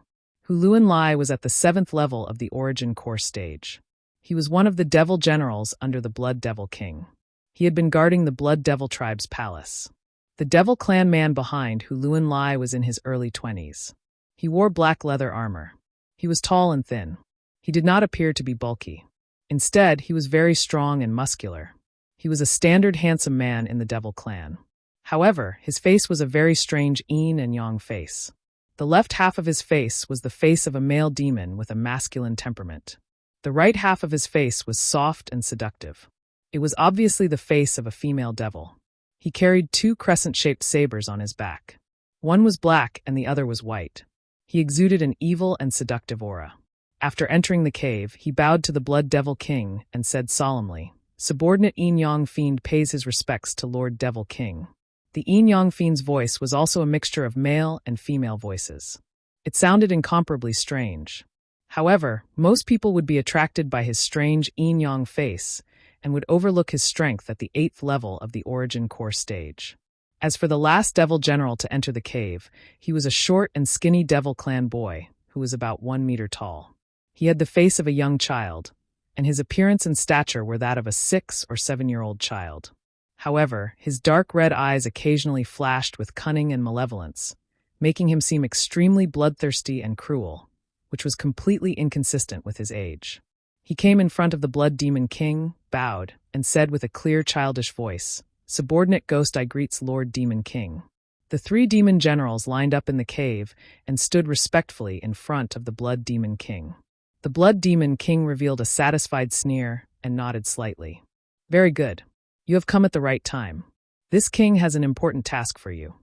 Huluan Lai was at the 7th level of the Origin Core stage. He was one of the Devil Generals under the Blood Devil King. He had been guarding the Blood Devil tribe's palace. The Devil Clan man behind Huluan Lai was in his early 20s. He wore black leather armor. He was tall and thin. He did not appear to be bulky. Instead, he was very strong and muscular. He was a standard handsome man in the Devil Clan. However, his face was a very strange yin and yang face. The left half of his face was the face of a male demon with a masculine temperament. The right half of his face was soft and seductive. It was obviously the face of a female devil. He carried 2 crescent-shaped sabers on his back. One was black and the other was white. He exuded an evil and seductive aura. After entering the cave, he bowed to the Blood Devil King and said solemnly, "Subordinate Yin-Yang Fiend pays his respects to Lord Devil King." The Yin-Yang Fiend's voice was also a mixture of male and female voices. It sounded incomparably strange. However, most people would be attracted by his strange yin-yang face and would overlook his strength at the 8th level of the Origin Core stage. As for the last Devil General to enter the cave, he was a short and skinny Devil Clan boy who was about 1 meter tall. He had the face of a young child, and his appearance and stature were that of a 6 or 7-year-old child. However, his dark red eyes occasionally flashed with cunning and malevolence, making him seem extremely bloodthirsty and cruel, which was completely inconsistent with his age. He came in front of the Blood Demon King, bowed, and said with a clear childish voice, "Subordinate Ghost I greets Lord Demon King." The 3 demon generals lined up in the cave and stood respectfully in front of the Blood Demon King. The Blood Demon King revealed a satisfied sneer and nodded slightly. "Very good. You have come at the right time. This king has an important task for you."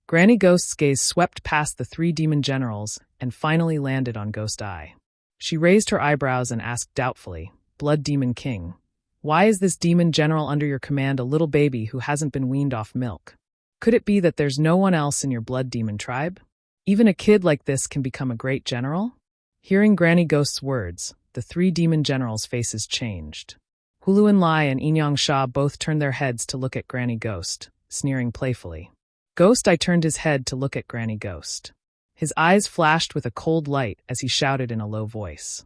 Granny Ghost's gaze swept past the 3 demon generals and finally landed on Ghost Eye. She raised her eyebrows and asked doubtfully, "Blood Demon King, why is this demon general under your command a little baby who hasn't been weaned off milk? Could it be that there's no one else in your blood demon tribe? Even a kid like this can become a great general?" Hearing Granny Ghost's words, the 3 demon generals' faces changed. Huluan Lai and Inyang Sha both turned their heads to look at Granny Ghost, sneering playfully. Ghost Eye turned his head to look at Granny Ghost. His eyes flashed with a cold light as he shouted in a low voice,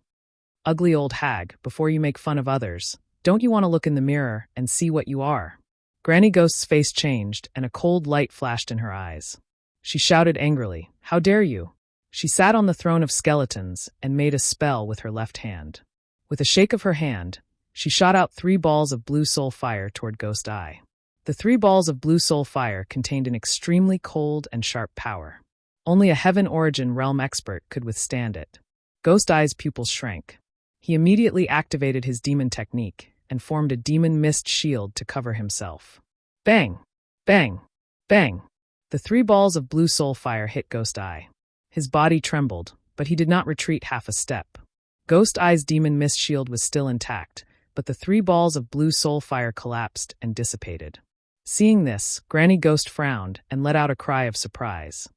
"Ugly old hag, before you make fun of others, don't you want to look in the mirror and see what you are?" Granny Ghost's face changed and a cold light flashed in her eyes. She shouted angrily, "How dare you?" She sat on the throne of skeletons and made a spell with her left hand. With a shake of her hand, she shot out 3 balls of blue soul fire toward Ghost Eye. The 3 balls of blue soul fire contained an extremely cold and sharp power. Only a Heaven Origin realm expert could withstand it. Ghost Eye's pupils shrank. He immediately activated his demon technique and formed a demon mist shield to cover himself. Bang! Bang! Bang! The 3 balls of blue soul fire hit Ghost Eye. His body trembled, but he did not retreat half a step. Ghost Eye's demon mist shield was still intact, but the 3 balls of blue soul fire collapsed and dissipated. Seeing this, Granny Ghost frowned and let out a cry of surprise.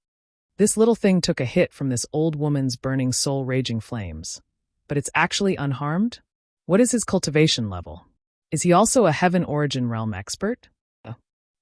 This little thing took a hit from this old woman's burning soul raging flames. But it's actually unharmed? What is his cultivation level? Is he also a Heaven Origin realm expert?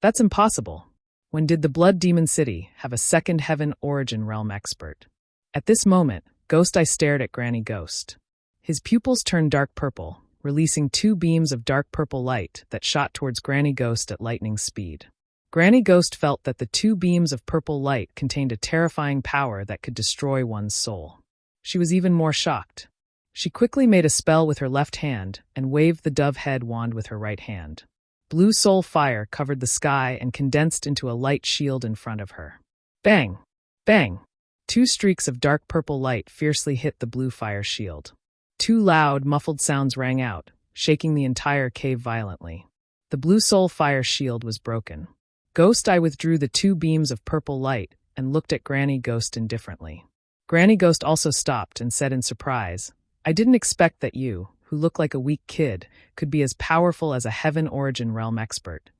That's impossible. When did the Blood Demon City have a second Heaven Origin realm expert? At this moment, Ghost Eye stared at Granny Ghost. His pupils turned dark purple, releasing 2 beams of dark purple light that shot towards Granny Ghost at lightning speed. Granny Ghost felt that the 2 beams of purple light contained a terrifying power that could destroy one's soul. She was even more shocked. She quickly made a spell with her left hand and waved the dove head wand with her right hand. Blue soul fire covered the sky and condensed into a light shield in front of her. Bang! Bang! 2 streaks of dark purple light fiercely hit the blue fire shield. 2 loud, muffled sounds rang out, shaking the entire cave violently. The blue soul fire shield was broken. Ghost Eye withdrew the 2 beams of purple light and looked at Granny Ghost indifferently. Granny Ghost also stopped and said in surprise, I didn't expect that you, who look like a weak kid, could be as powerful as a Heaven Origin Realm expert.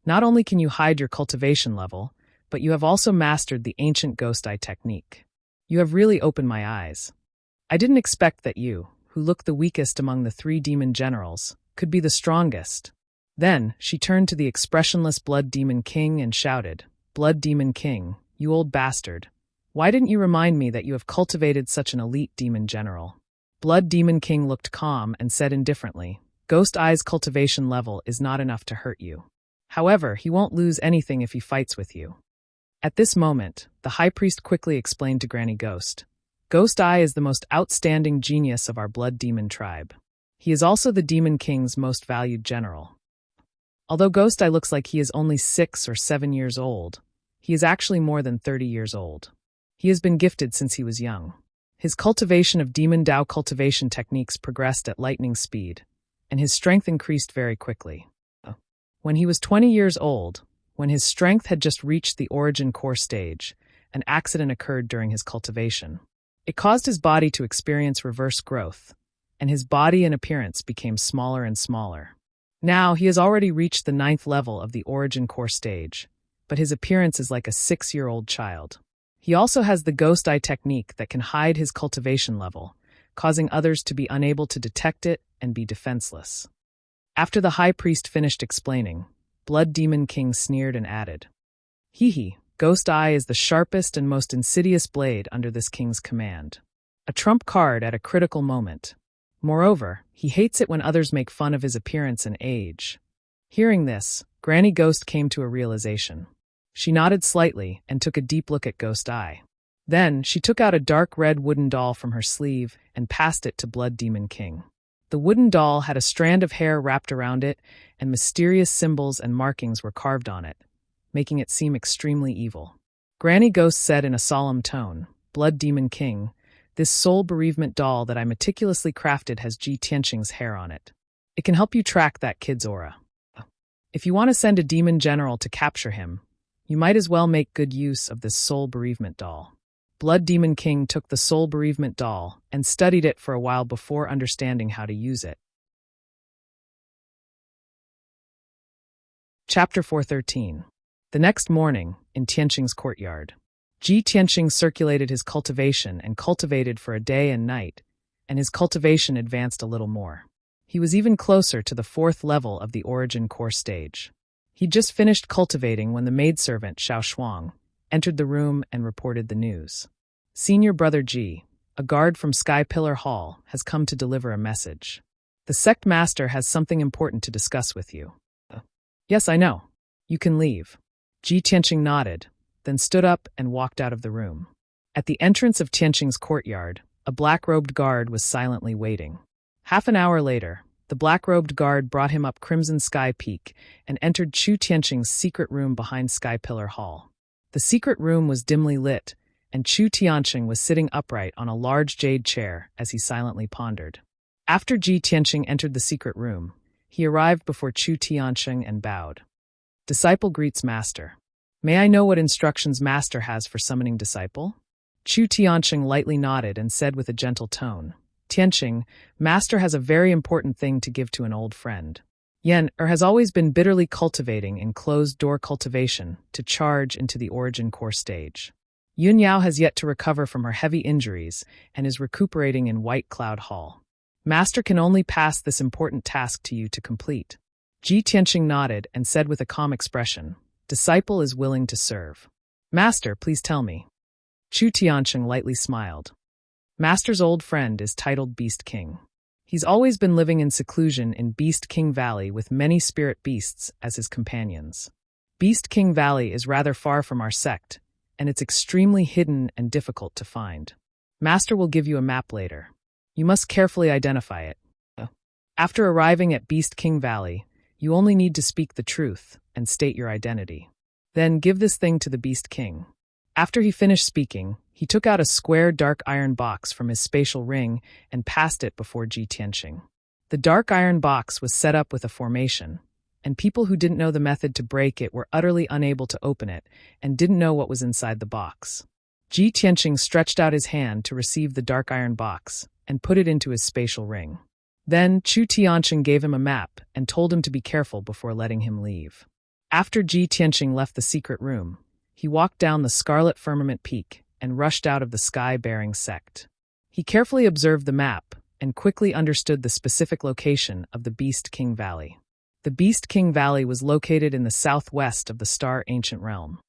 Not only can you hide your cultivation level, but you have also mastered the ancient Ghost Eye technique. You have really opened my eyes. I didn't expect that you, who look the weakest among the 3 demon generals, could be the strongest. Then, she turned to the expressionless Blood Demon King and shouted, Blood Demon King, you old bastard. Why didn't you remind me that you have cultivated such an elite demon general? Blood Demon King looked calm and said indifferently, Ghost Eye's cultivation level is not enough to hurt you. However, he won't lose anything if he fights with you. At this moment, the High Priest quickly explained to Granny Ghost, Ghost Eye is the most outstanding genius of our Blood Demon tribe. He is also the Demon King's most valued general. Although Ghost Eye looks like he is only 6 or 7 years old, he is actually more than 30 years old. He has been gifted since he was young. His cultivation of Demon Dao cultivation techniques progressed at lightning speed, and his strength increased very quickly. When he was 20 years old, when his strength had just reached the Origin Core stage, an accident occurred during his cultivation. It caused his body to experience reverse growth, and his body and appearance became smaller and smaller. Now, he has already reached the 9th level of the Origin Core stage, but his appearance is like a 6-year-old child. He also has the Ghost Eye technique that can hide his cultivation level, causing others to be unable to detect it and be defenseless. After the High Priest finished explaining, Blood Demon King sneered and added, Hee, Ghost Eye is the sharpest and most insidious blade under this king's command. A trump card at a critical moment. Moreover, he hates it when others make fun of his appearance and age. Hearing this, Granny Ghost came to a realization. She nodded slightly and took a deep look at Ghost Eye. Then, she took out a dark red wooden doll from her sleeve and passed it to Blood Demon King. The wooden doll had a strand of hair wrapped around it, and mysterious symbols and markings were carved on it, making it seem extremely evil. Granny Ghost said in a solemn tone, Blood Demon King, this soul bereavement doll that I meticulously crafted has Ji Tianqing's hair on it. It can help you track that kid's aura. If you want to send a demon general to capture him, you might as well make good use of this soul bereavement doll. Blood Demon King took the soul bereavement doll and studied it for a while before understanding how to use it. Chapter 413. The next morning, in Tianqing's courtyard, Ji Tianqing circulated his cultivation and cultivated for a day and night, and his cultivation advanced a little more. He was even closer to the 4th level of the Origin Core stage. He'd just finished cultivating when the maidservant, Xiao Shuang, entered the room and reported the news. Senior Brother Ji, a guard from Sky Pillar Hall, has come to deliver a message. The sect master has something important to discuss with you. Yes, I know. You can leave. Ji Tianqing nodded, then stood up and walked out of the room. At the entrance of Tianqing's courtyard, a black-robed guard was silently waiting. Half an hour later, the black-robed guard brought him up Crimson Sky Peak and entered Chu Tianqing's secret room behind Sky Pillar Hall. The secret room was dimly lit, and Chu Tianqing was sitting upright on a large jade chair as he silently pondered. After Ji Tianqing entered the secret room, he arrived before Chu Tianqing and bowed. Disciple greets Master. May I know what instructions Master has for summoning Disciple? Chu Tianqing lightly nodded and said with a gentle tone, Tianqing, Master has a very important thing to give to an old friend. Yen has always been bitterly cultivating in closed-door cultivation to charge into the Origin Core stage. Yun Yao has yet to recover from her heavy injuries and is recuperating in White Cloud Hall. Master can only pass this important task to you to complete. Ji Tianqing nodded and said with a calm expression, Disciple is willing to serve. Master, please tell me. Chu Tianqing lightly smiled. Master's old friend is titled Beast King. He's always been living in seclusion in Beast King Valley with many spirit beasts as his companions. Beast King Valley is rather far from our sect, and it's extremely hidden and difficult to find. Master will give you a map later. You must carefully identify it. After arriving at Beast King Valley, you only need to speak the truth and state your identity. Then give this thing to the Beast King. After he finished speaking, he took out a square dark iron box from his spatial ring and passed it before Ji Tianqing. The dark iron box was set up with a formation, and people who didn't know the method to break it were utterly unable to open it and didn't know what was inside the box. Ji Tianqing stretched out his hand to receive the dark iron box and put it into his spatial ring. Then Chu Tianqing gave him a map and told him to be careful before letting him leave. After Ji Tianqing left the secret room, he walked down the scarlet firmament peak and rushed out of the sky-bearing sect. He carefully observed the map and quickly understood the specific location of the Beast King Valley. The Beast King Valley was located in the southwest of the Star Ancient Realm.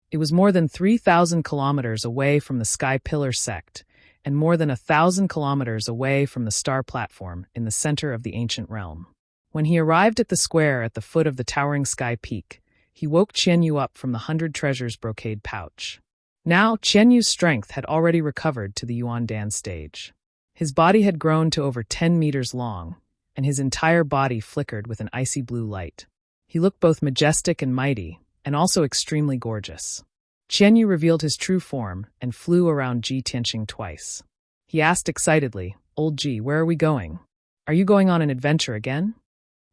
It was more than 3,000 kilometers away from the Sky Pillar sect and more than 1,000 kilometers away from the Star Platform in the center of the Ancient Realm. When he arrived at the square at the foot of the towering sky peak, he woke Qianyu up from the 100 treasures brocade pouch. Now, Qianyu's strength had already recovered to the Yuan Dan stage. His body had grown to over 10 meters long, and his entire body flickered with an icy blue light. He looked both majestic and mighty, and also extremely gorgeous. Qianyu revealed his true form and flew around Ji Tianqing twice. He asked excitedly, "Old Ji, where are we going? Are you going on an adventure again?"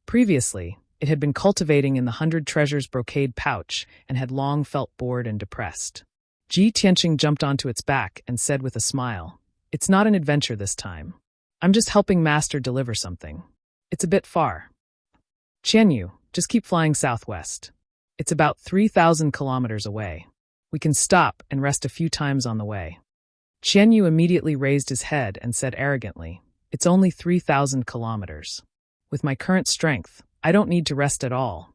Previously, it had been cultivating in the 100 treasures brocade pouch and had long felt bored and depressed. Ji Tianqing jumped onto its back and said with a smile, "It's not an adventure this time. I'm just helping Master deliver something. It's a bit far. Qianyu, just keep flying southwest. It's about 3,000 kilometers away. We can stop and rest a few times on the way." Qianyu immediately raised his head and said arrogantly, "It's only 3,000 kilometers. With my current strength, I don't need to rest at all."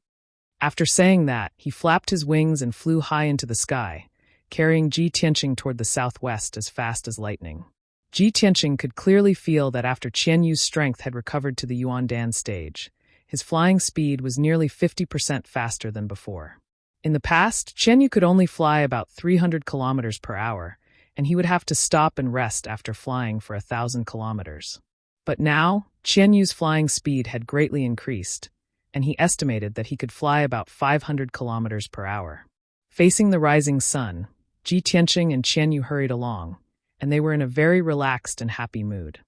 After saying that, he flapped his wings and flew high into the sky, carrying Ji Tianqing toward the southwest as fast as lightning. Ji Tianqing could clearly feel that after Qianyu's strength had recovered to the Yuan Dan stage, his flying speed was nearly 50% faster than before. In the past, Qianyu could only fly about 300 kilometers per hour, and he would have to stop and rest after flying for 1,000 kilometers. But now, Qianyu's flying speed had greatly increased, and he estimated that he could fly about 500 kilometers per hour. Facing the rising sun, Ji Tianqing and Qianyu hurried along, and they were in a very relaxed and happy mood.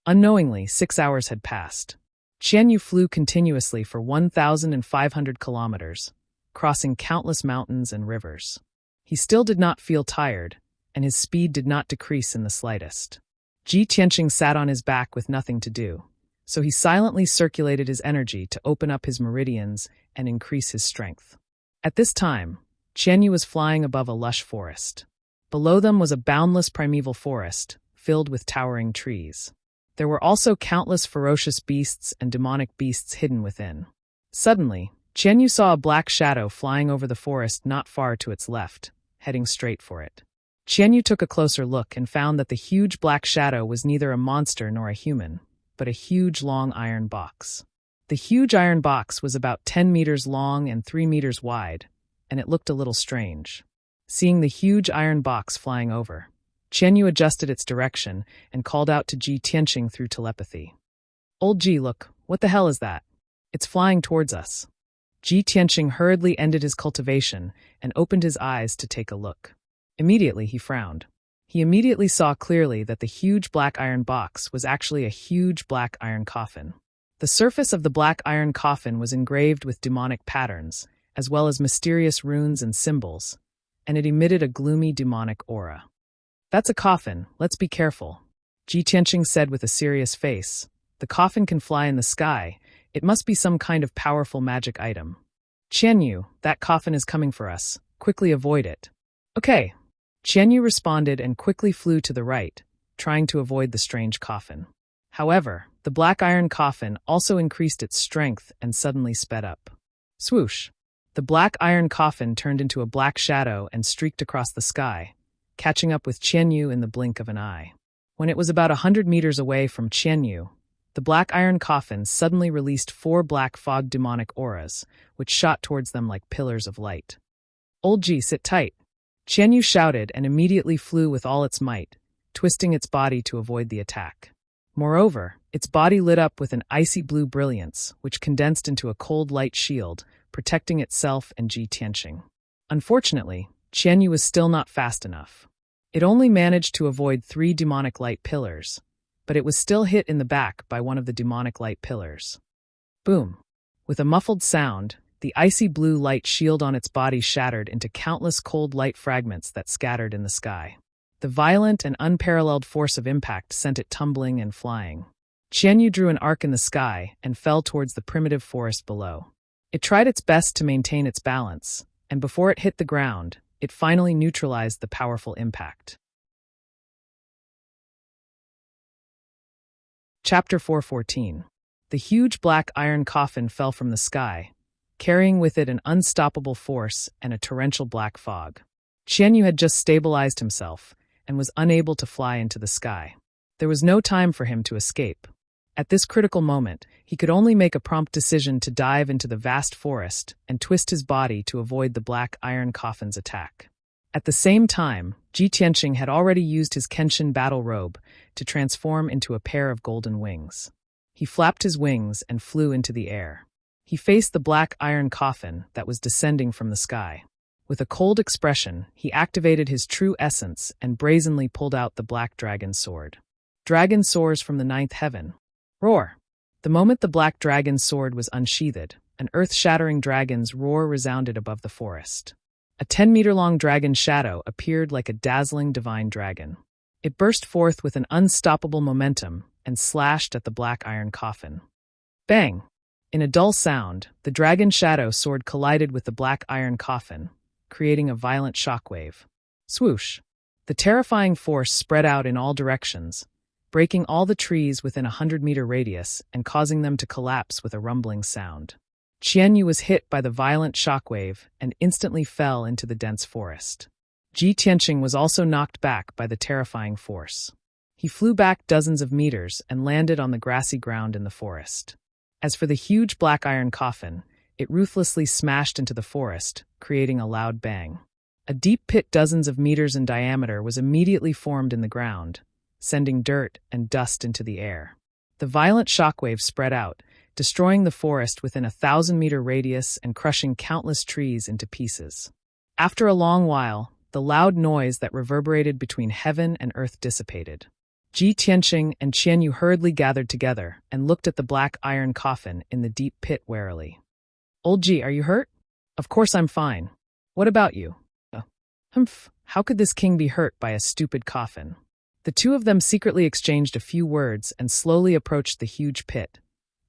Unknowingly, 6 hours had passed. Qianyu flew continuously for 1,500 kilometers, crossing countless mountains and rivers. He still did not feel tired, and his speed did not decrease in the slightest. Ji Tianqing sat on his back with nothing to do, so he silently circulated his energy to open up his meridians and increase his strength. At this time, Qianyu was flying above a lush forest. Below them was a boundless primeval forest, filled with towering trees. There were also countless ferocious beasts and demonic beasts hidden within. Suddenly, Qianyu saw a black shadow flying over the forest not far to its left, heading straight for it. Qianyu took a closer look and found that the huge black shadow was neither a monster nor a human, but a huge long iron box. The huge iron box was about 10 meters long and 3 meters wide, and it looked a little strange. Seeing the huge iron box flying over, Qianyu adjusted its direction and called out to Ji Tianqing through telepathy. "Old Ji, look, what the hell is that? It's flying towards us." Ji Tianqing hurriedly ended his cultivation and opened his eyes to take a look. Immediately he frowned. He immediately saw clearly that the huge black iron box was actually a huge black iron coffin. The surface of the black iron coffin was engraved with demonic patterns, as well as mysterious runes and symbols, and it emitted a gloomy demonic aura. "That's a coffin, let's be careful," Ji Tianqing said with a serious face. "The coffin can fly in the sky. It must be some kind of powerful magic item. Qianyu, that coffin is coming for us. Quickly avoid it." "Okay." Qianyu responded and quickly flew to the right, trying to avoid the strange coffin. However, the black iron coffin also increased its strength and suddenly sped up. Swoosh! The black iron coffin turned into a black shadow and streaked across the sky, catching up with Qianyu in the blink of an eye. When it was about 100 meters away from Qianyu, the black iron coffin suddenly released 4 black fog demonic auras, which shot towards them like pillars of light. "Old Ji, sit tight!" Qianyu shouted and immediately flew with all its might, twisting its body to avoid the attack. Moreover, its body lit up with an icy blue brilliance, which condensed into a cold light shield, protecting itself and Ji Tianqing. Unfortunately, Qianyu was still not fast enough. It only managed to avoid 3 demonic light pillars, but it was still hit in the back by one of the demonic light pillars. Boom! With a muffled sound, the icy blue light shield on its body shattered into countless cold light fragments that scattered in the sky. The violent and unparalleled force of impact sent it tumbling and flying. Qianyu drew an arc in the sky and fell towards the primitive forest below. It tried its best to maintain its balance, and before it hit the ground, it finally neutralized the powerful impact. Chapter 414. The huge black iron coffin fell from the sky, carrying with it an unstoppable force and a torrential black fog. Qianyu had just stabilized himself and was unable to fly into the sky. There was no time for him to escape. At this critical moment, he could only make a prompt decision to dive into the vast forest and twist his body to avoid the black iron coffin's attack. At the same time, Ji Tianqing had already used his Kenshin battle robe to transform into a pair of golden wings. He flapped his wings and flew into the air. He faced the black iron coffin that was descending from the sky. With a cold expression, he activated his true essence and brazenly pulled out the black dragon sword. Dragon soars from the ninth heaven. Roar! The moment the black dragon's sword was unsheathed, an earth-shattering dragon's roar resounded above the forest. A 10-meter-long dragon shadow appeared like a dazzling divine dragon. It burst forth with an unstoppable momentum and slashed at the black iron coffin. Bang! In a dull sound, the dragon shadow sword collided with the black iron coffin, creating a violent shockwave. Swoosh! The terrifying force spread out in all directions, breaking all the trees within a 100-meter radius and causing them to collapse with a rumbling sound. Qianyu was hit by the violent shockwave and instantly fell into the dense forest. Ji Tianqing was also knocked back by the terrifying force. He flew back dozens of meters and landed on the grassy ground in the forest. As for the huge black iron coffin, it ruthlessly smashed into the forest, creating a loud bang. A deep pit dozens of meters in diameter was immediately formed in the ground, sending dirt and dust into the air. The violent shockwave spread out, destroying the forest within a 1,000-meter radius and crushing countless trees into pieces. After a long while, the loud noise that reverberated between heaven and earth dissipated. Ji Tianqing and Qianyu hurriedly gathered together and looked at the black iron coffin in the deep pit warily. "Old Ji, are you hurt?" "Of course I'm fine. What about you?" "Humph, how could this king be hurt by a stupid coffin?" The two of them secretly exchanged a few words and slowly approached the huge pit,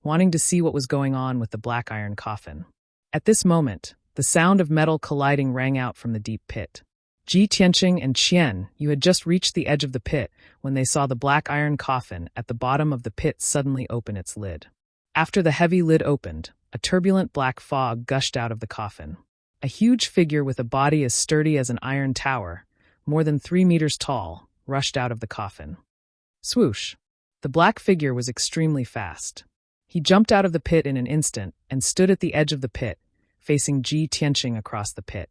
wanting to see what was going on with the black iron coffin. At this moment, the sound of metal colliding rang out from the deep pit. Ji Tianqing and Qianyu had just reached the edge of the pit when they saw the black iron coffin at the bottom of the pit suddenly open its lid. After the heavy lid opened, a turbulent black fog gushed out of the coffin. A huge figure with a body as sturdy as an iron tower, more than 3 meters tall, rushed out of the coffin. Swoosh! The black figure was extremely fast. He jumped out of the pit in an instant and stood at the edge of the pit, facing Ji Tianqing across the pit.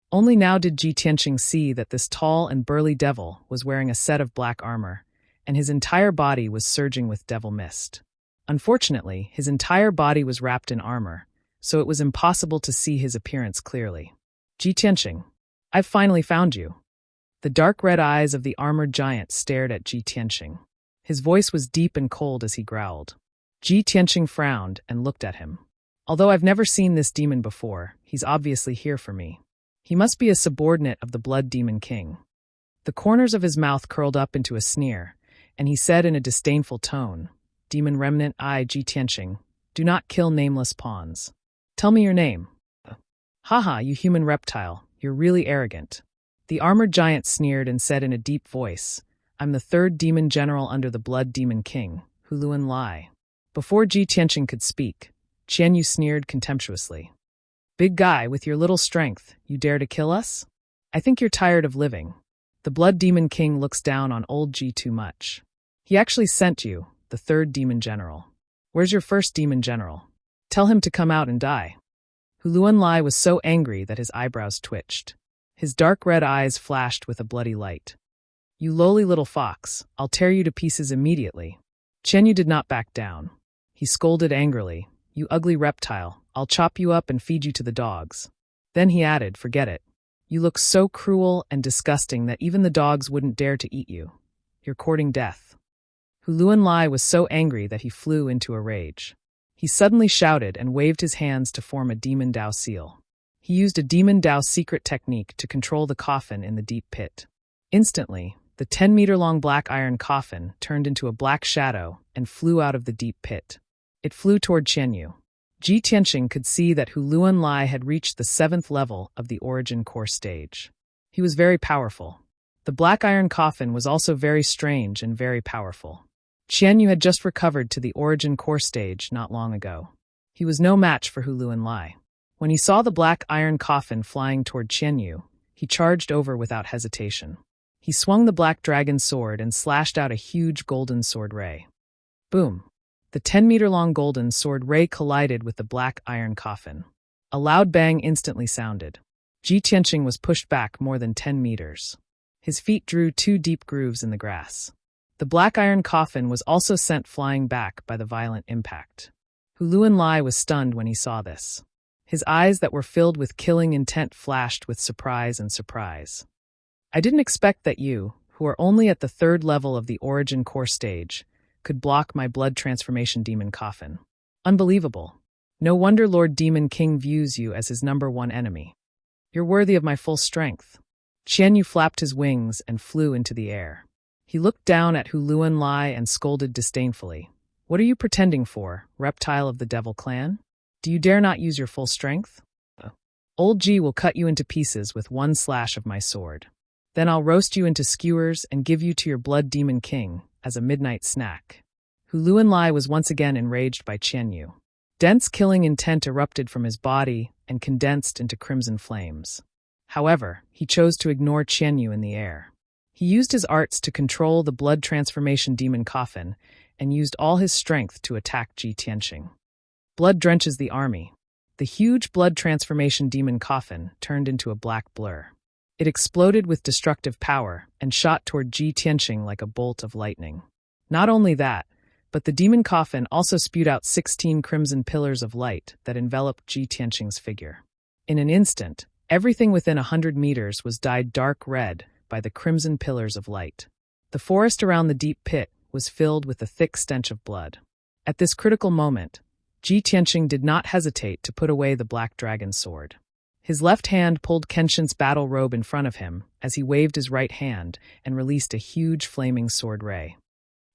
Only now did Ji Tianqing see that this tall and burly devil was wearing a set of black armor, and his entire body was surging with devil mist. Unfortunately, his entire body was wrapped in armor, so it was impossible to see his appearance clearly. "Ji Tianqing, I've finally found you." The dark red eyes of the armored giant stared at Ji Tianqing. His voice was deep and cold as he growled. Ji Tianqing frowned and looked at him. "Although I've never seen this demon before, he's obviously here for me. He must be a subordinate of the Blood Demon King." The corners of his mouth curled up into a sneer, and he said in a disdainful tone, "Demon remnant, I, Ji Tianqing, do not kill nameless pawns. Tell me your name." "Haha, you human reptile, you're really arrogant." The armored giant sneered and said in a deep voice, "I'm the third demon general under the Blood Demon King, Huluan Lai." Before Ji Tianqing could speak, Qianyu sneered contemptuously. "Big guy, with your little strength, you dare to kill us? I think you're tired of living. The Blood Demon King looks down on old Ji too much. He actually sent you, the third demon general. Where's your first demon general? Tell him to come out and die." Huluan Lai was so angry that his eyebrows twitched. His dark red eyes flashed with a bloody light. "You lowly little fox, I'll tear you to pieces immediately." Qianyu did not back down. He scolded angrily, "You ugly reptile, I'll chop you up and feed you to the dogs." Then he added, "Forget it. You look so cruel and disgusting that even the dogs wouldn't dare to eat you. You're courting death." Huluan Lai was so angry that he flew into a rage. He suddenly shouted and waved his hands to form a Demon Dao seal. He used a Demon Dao secret technique to control the coffin in the deep pit. Instantly, the 10-meter-long black iron coffin turned into a black shadow and flew out of the deep pit. It flew toward Qianyu. Ji Tianqing could see that Hu Luanlai had reached the 7th level of the origin core stage. He was very powerful. The black iron coffin was also very strange and very powerful. Qianyu had just recovered to the origin core stage not long ago. He was no match for Hu Luanlai. When he saw the black iron coffin flying toward Qianyu, he charged over without hesitation. He swung the black dragon sword and slashed out a huge golden sword ray. Boom! The 10-meter-long golden sword ray collided with the black iron coffin. A loud bang instantly sounded. Ji Tianqing was pushed back more than 10 meters. His feet drew 2 deep grooves in the grass. The black iron coffin was also sent flying back by the violent impact. Hu Luanlai was stunned when he saw this. His eyes that were filled with killing intent flashed with surprise and surprise. I didn't expect that you, who are only at the 3rd level of the origin core stage, could block my blood transformation demon coffin. Unbelievable. No wonder Lord Demon King views you as his #1 enemy. You're worthy of my full strength. Qianyu flapped his wings and flew into the air. He looked down at Hu Luanlai and scolded disdainfully. What are you pretending for, reptile of the devil clan? Do you dare not use your full strength? Old Ji will cut you into pieces with 1 slash of my sword. Then I'll roast you into skewers and give you to your blood demon king as a midnight snack. Hu Luanlai was once again enraged by Qianyu. Dense killing intent erupted from his body and condensed into crimson flames. However, he chose to ignore Qianyu in the air. He used his arts to control the blood transformation demon coffin and used all his strength to attack Ji Tianqing. Blood drenches the army. The huge blood transformation demon coffin turned into a black blur. It exploded with destructive power and shot toward Ji Tianqing like a bolt of lightning. Not only that, but the demon coffin also spewed out 16 crimson pillars of light that enveloped Ji Tianqing's figure. In an instant, everything within 100 meters was dyed dark red by the crimson pillars of light. The forest around the deep pit was filled with a thick stench of blood. At this critical moment, Ji Tianqing did not hesitate to put away the black dragon sword. His left hand pulled Kenshin's battle robe in front of him as he waved his right hand and released a huge flaming sword ray.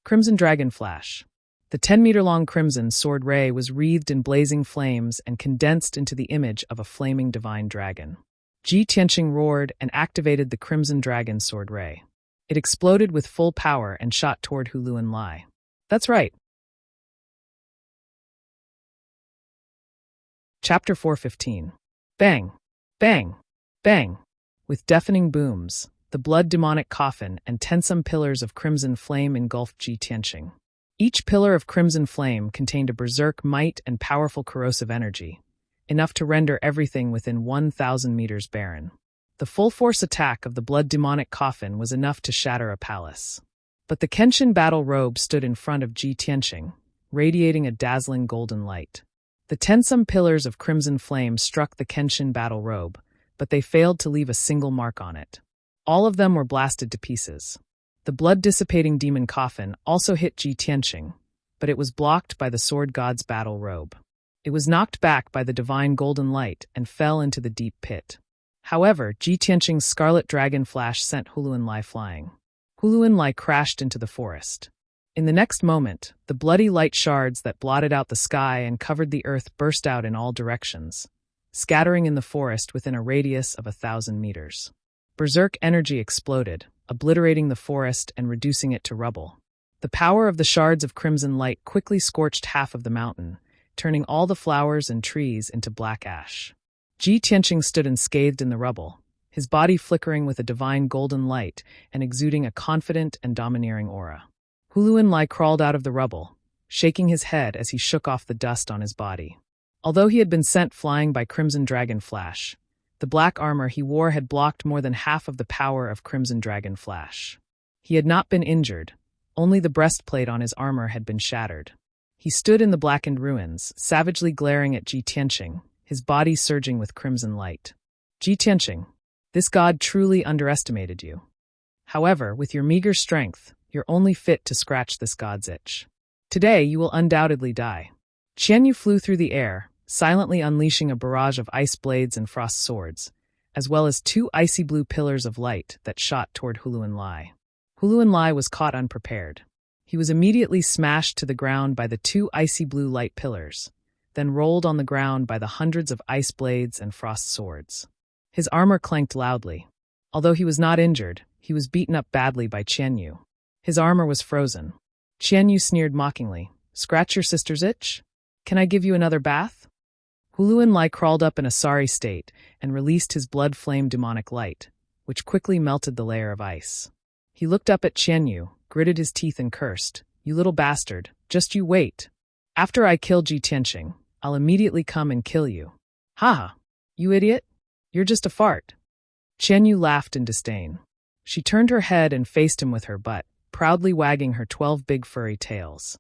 Crimson Dragon Flash. The 10-meter-long crimson sword ray was wreathed in blazing flames and condensed into the image of a flaming divine dragon. Ji Tianqing roared and activated the crimson dragon sword ray. It exploded with full power and shot toward Hu Luanlai. That's right. Chapter 415. Bang! Bang! Bang! With deafening booms, the blood demonic coffin and tensome pillars of crimson flame engulfed Ji Tianqing. Each pillar of crimson flame contained a berserk might and powerful corrosive energy, enough to render everything within 1,000 meters barren. The full-force attack of the blood demonic coffin was enough to shatter a palace. But the Kenshin battle robe stood in front of Ji Tianqing, radiating a dazzling golden light. The tensome pillars of crimson flame struck the Kenshin battle robe, but they failed to leave a single mark on it. All of them were blasted to pieces. The blood-dissipating demon coffin also hit Ji Tianqing, but it was blocked by the sword god's battle robe. It was knocked back by the divine golden light and fell into the deep pit. However, Ji Tianqing's scarlet dragon flash sent Hu Luanlai flying. Hu Luanlai crashed into the forest. In the next moment, the bloody light shards that blotted out the sky and covered the earth burst out in all directions, scattering in the forest within a radius of 1,000 meters. Berserk energy exploded, obliterating the forest and reducing it to rubble. The power of the shards of crimson light quickly scorched half of the mountain, turning all the flowers and trees into black ash. Ji Tianqing stood unscathed in the rubble, his body flickering with a divine golden light and exuding a confident and domineering aura. Hu Luanlai crawled out of the rubble, shaking his head as he shook off the dust on his body. Although he had been sent flying by Crimson Dragon Flash, the black armor he wore had blocked more than half of the power of Crimson Dragon Flash. He had not been injured, only the breastplate on his armor had been shattered. He stood in the blackened ruins, savagely glaring at Ji Tianqing, his body surging with crimson light. Ji Tianqing, this god truly underestimated you. However, with your meager strength, you're only fit to scratch this god's itch. Today, you will undoubtedly die. Qianyu flew through the air, silently unleashing a barrage of ice blades and frost swords, as well as two icy blue pillars of light that shot toward Huluan Lai. Huluan Lai was caught unprepared. He was immediately smashed to the ground by the two icy blue light pillars, then rolled on the ground by the hundreds of ice blades and frost swords. His armor clanked loudly. Although he was not injured, he was beaten up badly by Qianyu. His armor was frozen. Qianyu sneered mockingly, "Scratch your sister's itch? Can I give you another bath?" Huluan Lai crawled up in a sorry state and released his blood-flame demonic light, which quickly melted the layer of ice. He looked up at Qianyu, gritted his teeth and cursed, "You little bastard, just you wait. After I kill Ji Tianqing, I'll immediately come and kill you." "Haha, you idiot. You're just a fart." Qianyu laughed in disdain. She turned her head and faced him with her butt, proudly wagging her 12 big furry tails.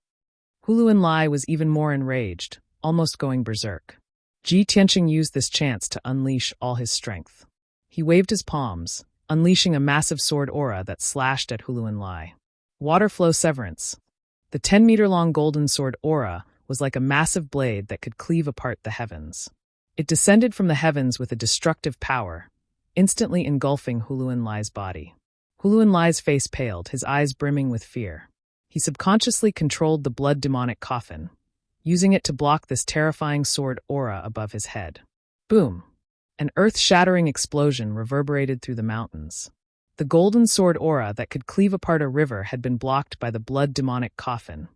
Huluan Lai was even more enraged, almost going berserk. Ji Tianqing used this chance to unleash all his strength. He waved his palms, unleashing a massive sword aura that slashed at Huluan Lai. Water flow severance. The 10-meter-long golden sword aura was like a massive blade that could cleave apart the heavens. It descended from the heavens with a destructive power, instantly engulfing Huluan Lai's body. Huluan Lai's face paled, his eyes brimming with fear. He subconsciously controlled the blood demonic coffin, using it to block this terrifying sword aura above his head. Boom! An earth-shattering explosion reverberated through the mountains. The golden sword aura that could cleave apart a river had been blocked by the blood demonic coffin,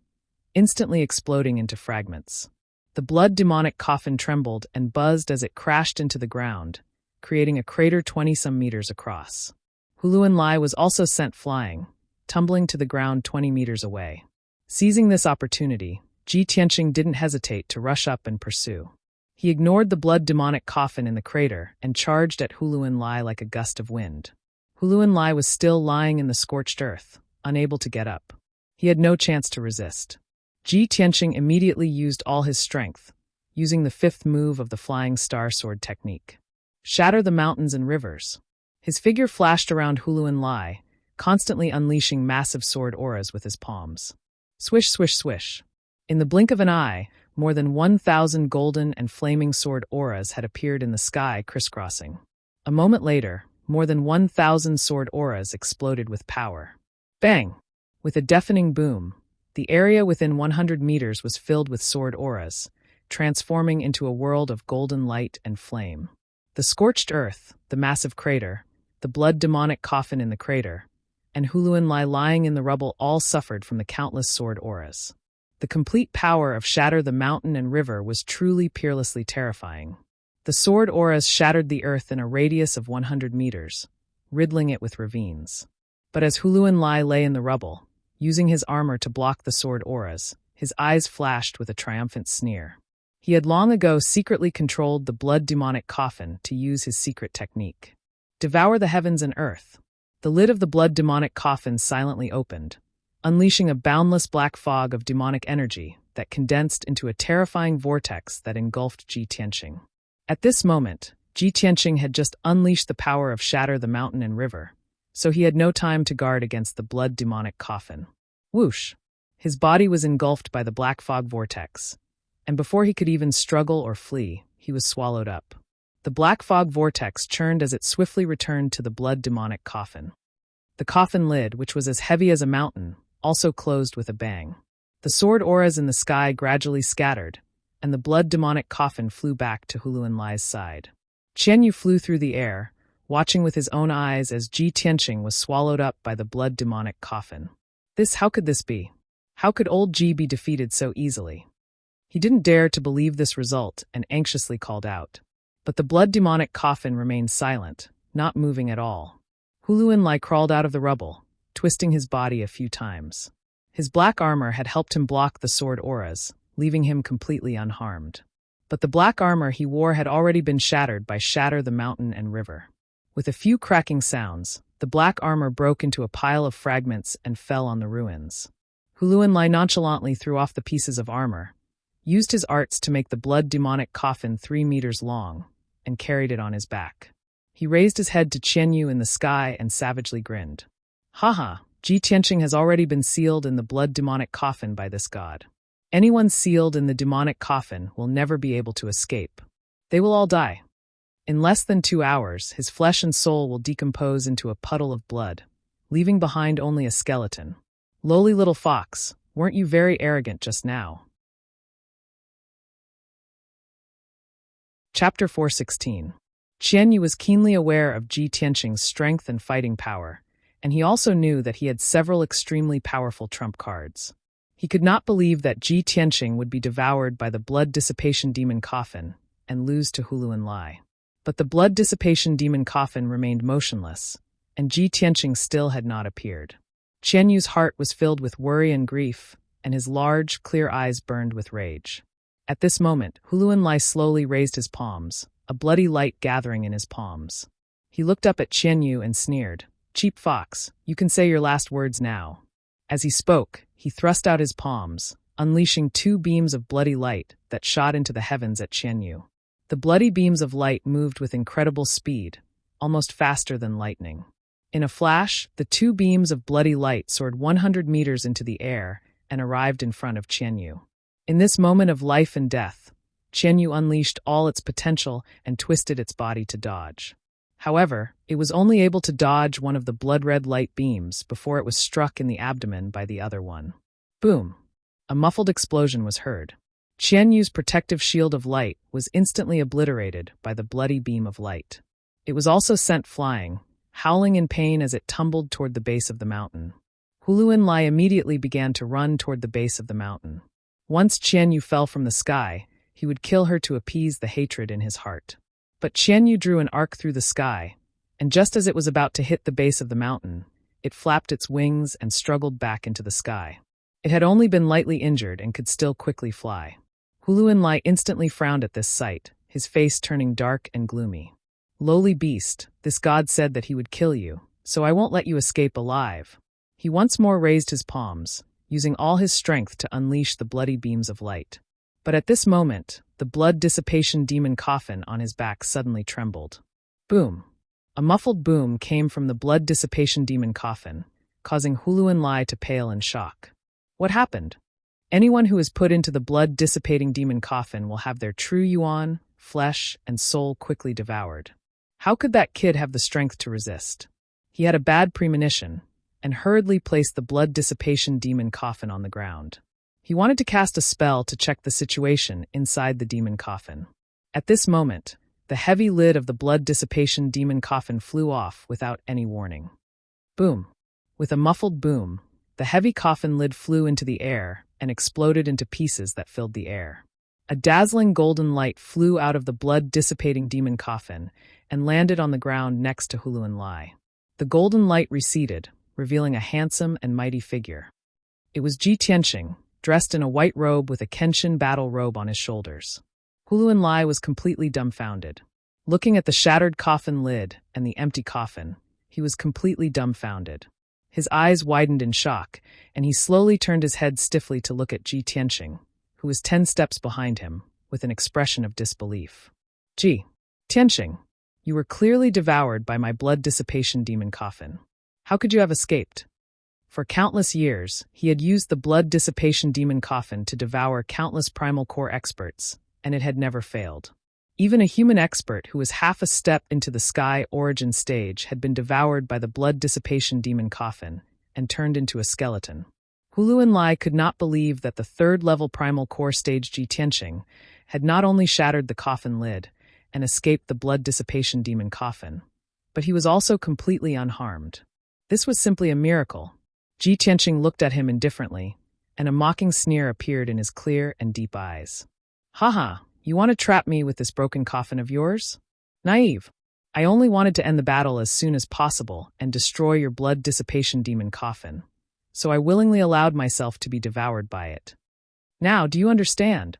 instantly exploding into fragments. The blood demonic coffin trembled and buzzed as it crashed into the ground, creating a crater 20-some meters across. Huluan Lai was also sent flying, tumbling to the ground 20 meters away. Seizing this opportunity, Ji Tianqing didn't hesitate to rush up and pursue. He ignored the blood demonic coffin in the crater and charged at Huluan Lai like a gust of wind. Huluan Lai was still lying in the scorched earth, unable to get up. He had no chance to resist. Ji Tianqing immediately used all his strength, using the fifth move of the Flying Star Sword technique. Shatter the mountains and rivers. His figure flashed around Huluan Lai, constantly unleashing massive sword auras with his palms. Swish, swish, swish. In the blink of an eye, more than 1,000 golden and flaming sword auras had appeared in the sky, crisscrossing. A moment later, more than 1,000 sword auras exploded with power. Bang! With a deafening boom, the area within 100 meters was filled with sword auras, transforming into a world of golden light and flame. The scorched earth, the massive crater, the blood demonic coffin in the crater, and Huluan Lai lying in the rubble all suffered from the countless sword auras. The complete power of Shatter the Mountain and River was truly peerlessly terrifying. The sword auras shattered the earth in a radius of 100 meters, riddling it with ravines. But as Huluan Lai lay in the rubble, using his armor to block the sword auras, his eyes flashed with a triumphant sneer. He had long ago secretly controlled the blood demonic coffin to use his secret technique. Devour the heavens and earth. The lid of the blood demonic coffin silently opened, unleashing a boundless black fog of demonic energy that condensed into a terrifying vortex that engulfed Ji Tianqing. At this moment, Ji Tianqing had just unleashed the power of Shatter the Mountain and River, so he had no time to guard against the blood demonic coffin. Whoosh! His body was engulfed by the black fog vortex, and before he could even struggle or flee, he was swallowed up. The black fog vortex churned as it swiftly returned to the blood demonic coffin. The coffin lid, which was as heavy as a mountain, also closed with a bang. The sword auras in the sky gradually scattered, and the blood demonic coffin flew back to Huluan Lai's side. Qianyu flew through the air, watching with his own eyes as Ji Tianqing was swallowed up by the blood demonic coffin. How could this be? How could old Ji be defeated so easily? He didn't dare to believe this result and anxiously called out. But the blood demonic coffin remained silent, not moving at all. Huluan Lai crawled out of the rubble, twisting his body a few times. His black armor had helped him block the sword auras, leaving him completely unharmed. But the black armor he wore had already been shattered by Shatter the Mountain and River. With a few cracking sounds, the black armor broke into a pile of fragments and fell on the ruins. Huluan Lai nonchalantly threw off the pieces of armor, used his arts to make the blood demonic coffin 3 meters long, and carried it on his back. He raised his head to Qianyu in the sky and savagely grinned. Haha, Ji Tianqing has already been sealed in the blood demonic coffin by this god. Anyone sealed in the demonic coffin will never be able to escape. They will all die. In less than 2 hours, his flesh and soul will decompose into a puddle of blood, leaving behind only a skeleton. Lowly little fox, weren't you very arrogant just now? Chapter 416. Qian Yu was keenly aware of Ji Tianqing's strength and fighting power, and he also knew that he had several extremely powerful trump cards. He could not believe that Ji Tianqing would be devoured by the blood dissipation demon coffin and lose to Huluan Lai. But the blood dissipation demon coffin remained motionless, and Ji Tianqing still had not appeared. Qian Yu's heart was filled with worry and grief, and his large, clear eyes burned with rage. At this moment, Huluan Lai slowly raised his palms, a bloody light gathering in his palms. He looked up at Qian Yu and sneered, "Cheap fox, you can say your last words now." As he spoke, he thrust out his palms, unleashing 2 beams of bloody light that shot into the heavens at Qian Yu. The bloody beams of light moved with incredible speed, almost faster than lightning. In a flash, the 2 beams of bloody light soared 100 meters into the air and arrived in front of Qian Yu. In this moment of life and death, Qian Yu unleashed all its potential and twisted its body to dodge. However, it was only able to dodge one of the blood-red light beams before it was struck in the abdomen by the other one. Boom! A muffled explosion was heard. Qian Yu's protective shield of light was instantly obliterated by the bloody beam of light. It was also sent flying, howling in pain as it tumbled toward the base of the mountain. Huluan Lai immediately began to run toward the base of the mountain. Once Qian Yu fell from the sky, he would kill her to appease the hatred in his heart. But Qian Yu drew an arc through the sky, and just as it was about to hit the base of the mountain, it flapped its wings and struggled back into the sky. It had only been lightly injured and could still quickly fly. Huluan Lai instantly frowned at this sight, his face turning dark and gloomy. "Lowly beast, this god said that he would kill you, so I won't let you escape alive." He once more raised his palms, using all his strength to unleash the bloody beams of light. But at this moment, the blood dissipation demon coffin on his back suddenly trembled. Boom! A muffled boom came from the blood dissipation demon coffin, causing Huluan Lai to pale in shock. What happened? Anyone who is put into the blood dissipating demon coffin will have their true yuan, flesh, and soul quickly devoured. How could that kid have the strength to resist? He had a bad premonition, and hurriedly placed the blood dissipation demon coffin on the ground. He wanted to cast a spell to check the situation inside the demon coffin. At this moment, the heavy lid of the blood dissipation demon coffin flew off without any warning. Boom! With a muffled boom, the heavy coffin lid flew into the air and exploded into pieces that filled the air. A dazzling golden light flew out of the blood dissipating demon coffin and landed on the ground next to Huluan Lai. The golden light receded, revealing a handsome and mighty figure. It was Ji Tianqing, dressed in a white robe with a Kenshin battle robe on his shoulders. Huluan Lai was completely dumbfounded. Looking at the shattered coffin lid and the empty coffin, he was completely dumbfounded. His eyes widened in shock, and he slowly turned his head stiffly to look at Ji Tianqing, who was 10 steps behind him, with an expression of disbelief. "Ji Tianqing, you were clearly devoured by my blood dissipation demon coffin. How could you have escaped?" For countless years, he had used the blood dissipation demon coffin to devour countless primal core experts, and it had never failed. Even a human expert who was half a step into the sky origin stage had been devoured by the blood dissipation demon coffin and turned into a skeleton. Huluan Lai could not believe that the 3rd-level primal core stage Ji Tianqing had not only shattered the coffin lid and escaped the blood dissipation demon coffin, but he was also completely unharmed. This was simply a miracle. Ji Tianqing looked at him indifferently, and a mocking sneer appeared in his clear and deep eyes. "Haha, you want to trap me with this broken coffin of yours? Naive. I only wanted to end the battle as soon as possible and destroy your blood dissipation demon coffin, so I willingly allowed myself to be devoured by it. Now, do you understand?"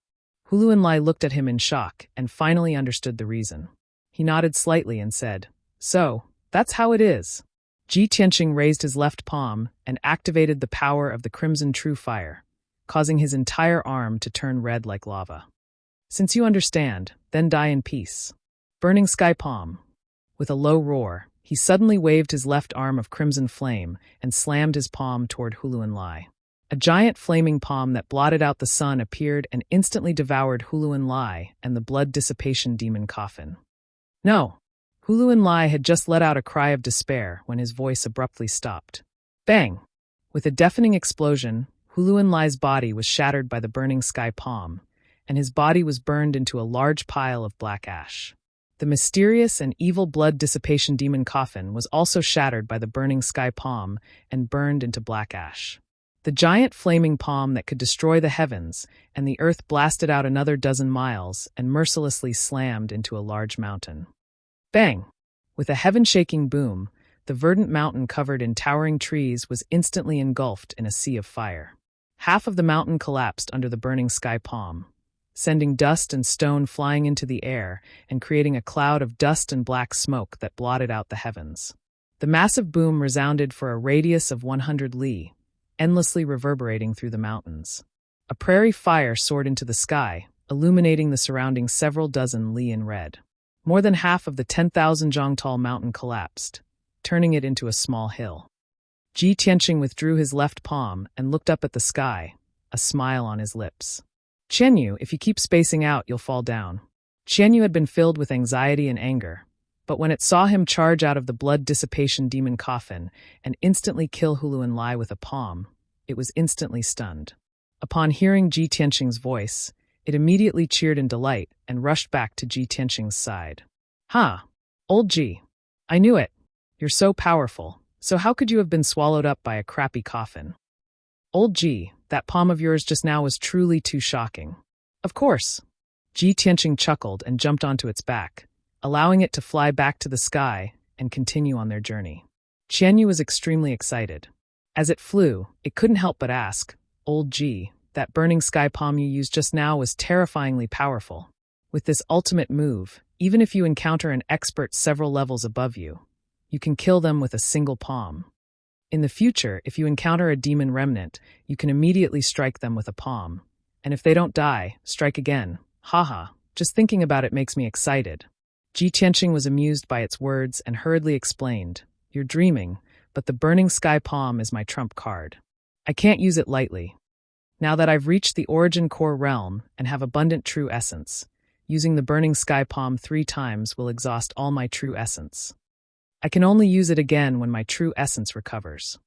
Huluan Lai looked at him in shock and finally understood the reason. He nodded slightly and said, "So, that's how it is." Ji Tianqing raised his left palm and activated the power of the Crimson True Fire, causing his entire arm to turn red like lava. "Since you understand, then die in peace." Burning Sky Palm. With a low roar, he suddenly waved his left arm of crimson flame and slammed his palm toward Huluan Lai. A giant flaming palm that blotted out the sun appeared and instantly devoured Huluan Lai and the blood dissipation demon coffin. No. Hulu Enlai had just let out a cry of despair when his voice abruptly stopped. Bang! With a deafening explosion, Hulu Enlai's body was shattered by the burning sky palm, and his body was burned into a large pile of black ash. The mysterious and evil blood dissipation demon coffin was also shattered by the burning sky palm and burned into black ash. The giant flaming palm that could destroy the heavens, and the earth blasted out another dozen miles and mercilessly slammed into a large mountain. Bang! With a heaven-shaking boom, the verdant mountain covered in towering trees was instantly engulfed in a sea of fire. Half of the mountain collapsed under the burning sky palm, sending dust and stone flying into the air and creating a cloud of dust and black smoke that blotted out the heavens. The massive boom resounded for a radius of 100 li, endlessly reverberating through the mountains. A prairie fire soared into the sky, illuminating the surrounding several dozen li in red. More than half of the 10,000 zhang tall mountain collapsed, turning it into a small hill. Ji Tianqing withdrew his left palm and looked up at the sky, a smile on his lips. Qianyu, if you keep spacing out, you'll fall down. Qianyu had been filled with anxiety and anger, but when it saw him charge out of the blood dissipation demon coffin and instantly kill Hulu Enlai with a palm, it was instantly stunned. Upon hearing Ji Tianqing's voice, it immediately cheered in delight and rushed back to Ji Tianqing's side. "Huh, old Ji. I knew it. You're so powerful, so how could you have been swallowed up by a crappy coffin? Old Ji, that palm of yours just now was truly too shocking." "Of course." Ji Tianqing chuckled and jumped onto its back, allowing it to fly back to the sky and continue on their journey. Qianyu was extremely excited. As it flew, it couldn't help but ask, "Old Ji, that burning sky palm you used just now was terrifyingly powerful. With this ultimate move, even if you encounter an expert several levels above you, you can kill them with a single palm. In the future, if you encounter a demon remnant, you can immediately strike them with a palm. And if they don't die, strike again. Haha, just thinking about it makes me excited." Ji Tianqing was amused by its words and hurriedly explained, "You're dreaming, but the burning sky palm is my trump card. I can't use it lightly. Now that I've reached the origin core realm and have abundant true essence, using the burning sky palm 3 times will exhaust all my true essence. I can only use it again when my true essence recovers."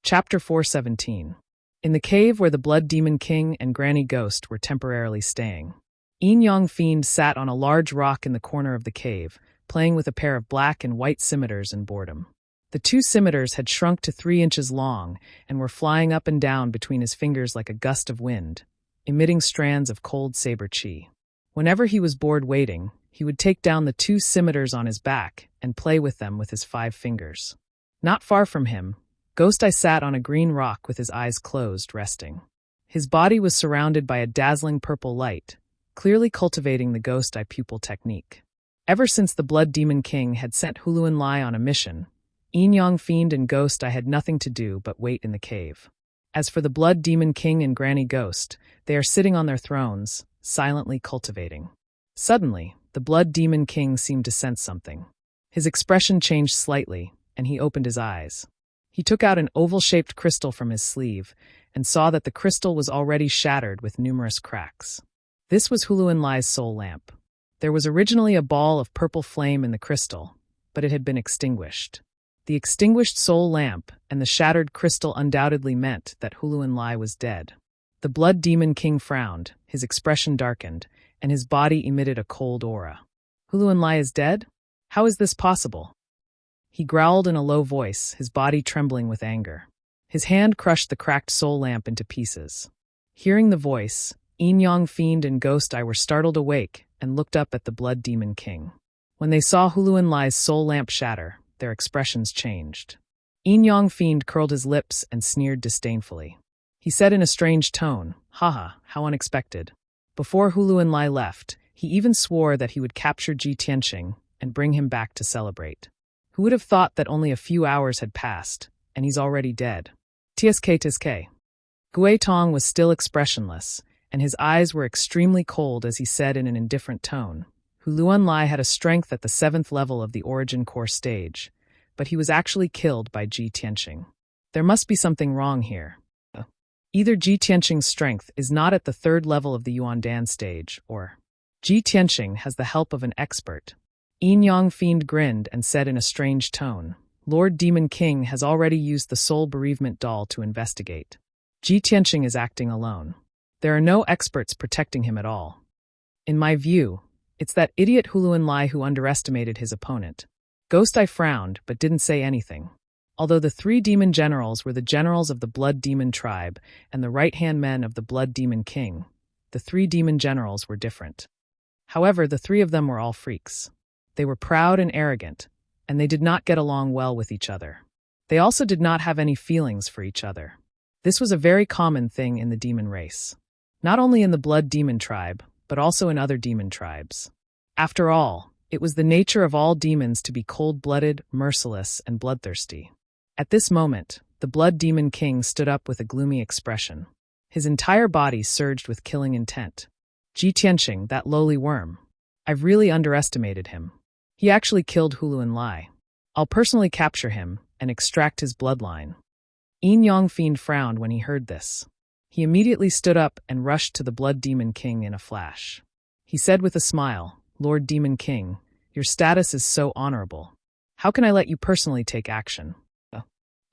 Chapter 417. In the cave where the Blood Demon King and Granny Ghost were temporarily staying, Yin Yang Fiend sat on a large rock in the corner of the cave, playing with a pair of black and white scimitars in boredom. The 2 scimitars had shrunk to 3 inches long and were flying up and down between his fingers like a gust of wind, emitting strands of cold saber chi. Whenever he was bored waiting, he would take down the 2 scimitars on his back and play with them with his 5 fingers. Not far from him, Ghost Eye sat on a green rock with his eyes closed, resting. His body was surrounded by a dazzling purple light, clearly cultivating the Ghost Eye pupil technique. Ever since the Blood Demon King had sent Hulu Enlai on a mission, Yin Yang Fiend and Ghost Eye had nothing to do but wait in the cave. As for the Blood Demon King and Granny Ghost, they are sitting on their thrones, silently cultivating. Suddenly, the Blood Demon King seemed to sense something. His expression changed slightly, and he opened his eyes. He took out an oval-shaped crystal from his sleeve and saw that the crystal was already shattered with numerous cracks. This was Hulu Enlai's soul lamp. There was originally a ball of purple flame in the crystal, but it had been extinguished. The extinguished soul lamp and the shattered crystal undoubtedly meant that Hulu Enlai was dead. The Blood Demon King frowned, his expression darkened, and his body emitted a cold aura. "Hulu Enlai is dead? How is this possible?" He growled in a low voice, his body trembling with anger. His hand crushed the cracked soul lamp into pieces. Hearing the voice, Yin Yang Fiend and Ghost Eye were startled awake and looked up at the Blood Demon King. When they saw Hulu Enlai's soul lamp shatter, their expressions changed. Yin Yang Fiend curled his lips and sneered disdainfully. He said in a strange tone, "Haha, how unexpected." Before Hulu Enlai left, he even swore that he would capture Ji Tianqing and bring him back to celebrate. Who would have thought that only a few hours had passed, and he's already dead? Tsk. Gui Tong was still expressionless, and his eyes were extremely cold as he said in an indifferent tone, Hulu Enlai had a strength at the 7th level of the Origin Core stage, but he was actually killed by Ji Tianqing. There must be something wrong here. Either Ji Tianqing's strength is not at the third level of the Yuandan stage, or Ji Tianqing has the help of an expert. Yin Yang Fiend grinned and said in a strange tone, Lord Demon King has already used the soul bereavement doll to investigate. Ji Tianqing is acting alone. There are no experts protecting him at all. In my view, it's that idiot Huluan Lai who underestimated his opponent. Ghost Eye frowned, but didn't say anything. Although the three demon generals were the generals of the Blood Demon tribe and the right-hand men of the Blood Demon King, the three demon generals were different. However, the three of them were all freaks. They were proud and arrogant, and they did not get along well with each other. They also did not have any feelings for each other. This was a very common thing in the demon race. Not only in the Blood Demon tribe, but also in other demon tribes. After all, it was the nature of all demons to be cold-blooded, merciless, and bloodthirsty. At this moment, the Blood Demon King stood up with a gloomy expression. His entire body surged with killing intent. Ji Tianqing, that lowly worm. I've really underestimated him. He actually killed Huluan Lai. I'll personally capture him and extract his bloodline. Yin Yang Fiend frowned when he heard this. He immediately stood up and rushed to the Blood Demon King in a flash. He said with a smile, Lord Demon King, your status is so honorable. How can I let you personally take action?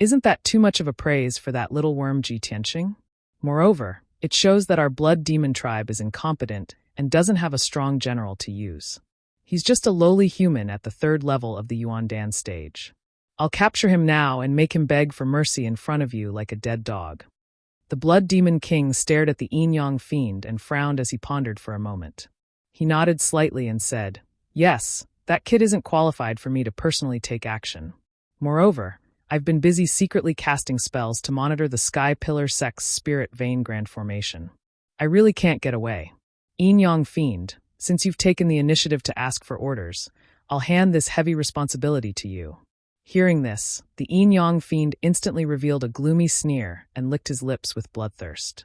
Isn't that too much of a praise for that little worm Ji Tianqing? Moreover, it shows that our Blood Demon tribe is incompetent and doesn't have a strong general to use. He's just a lowly human at the third level of the Yuandan stage. I'll capture him now and make him beg for mercy in front of you like a dead dog. The Blood Demon King stared at the Yin Yang Fiend and frowned as he pondered for a moment. He nodded slightly and said, Yes, that kid isn't qualified for me to personally take action. Moreover, I've been busy secretly casting spells to monitor the Sky Pillar Sect's Spirit Vein Grand Formation. I really can't get away. Yin Yang Fiend, since you've taken the initiative to ask for orders, I'll hand this heavy responsibility to you. Hearing this, the Yin Yang Fiend instantly revealed a gloomy sneer and licked his lips with bloodthirst.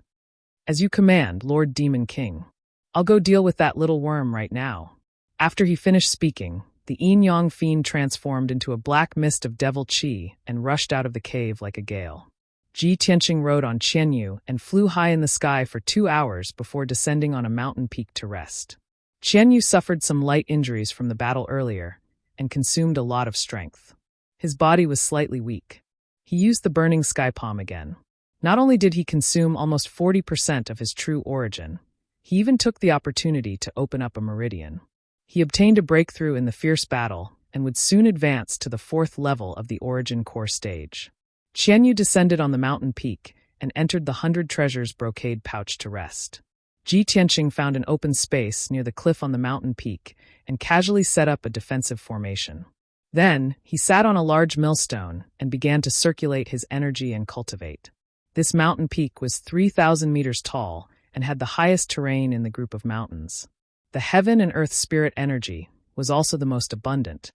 As you command, Lord Demon King. I'll go deal with that little worm right now. After he finished speaking, the Yin Yang Fiend transformed into a black mist of devil qi and rushed out of the cave like a gale. Ji Tianqing rode on Qianyu and flew high in the sky for 2 hours before descending on a mountain peak to rest. Qianyu suffered some light injuries from the battle earlier and consumed a lot of strength. His body was slightly weak. He used the burning sky palm again. Not only did he consume almost 40% of his true origin, he even took the opportunity to open up a meridian. He obtained a breakthrough in the fierce battle and would soon advance to the 4th level of the Origin Core stage. Qianyu descended on the mountain peak and entered the 100 Treasures brocade pouch to rest. Ji Tianqing found an open space near the cliff on the mountain peak and casually set up a defensive formation. Then, he sat on a large millstone and began to circulate his energy and cultivate. This mountain peak was 3,000 meters tall and had the highest terrain in the group of mountains. The heaven and earth spirit energy was also the most abundant.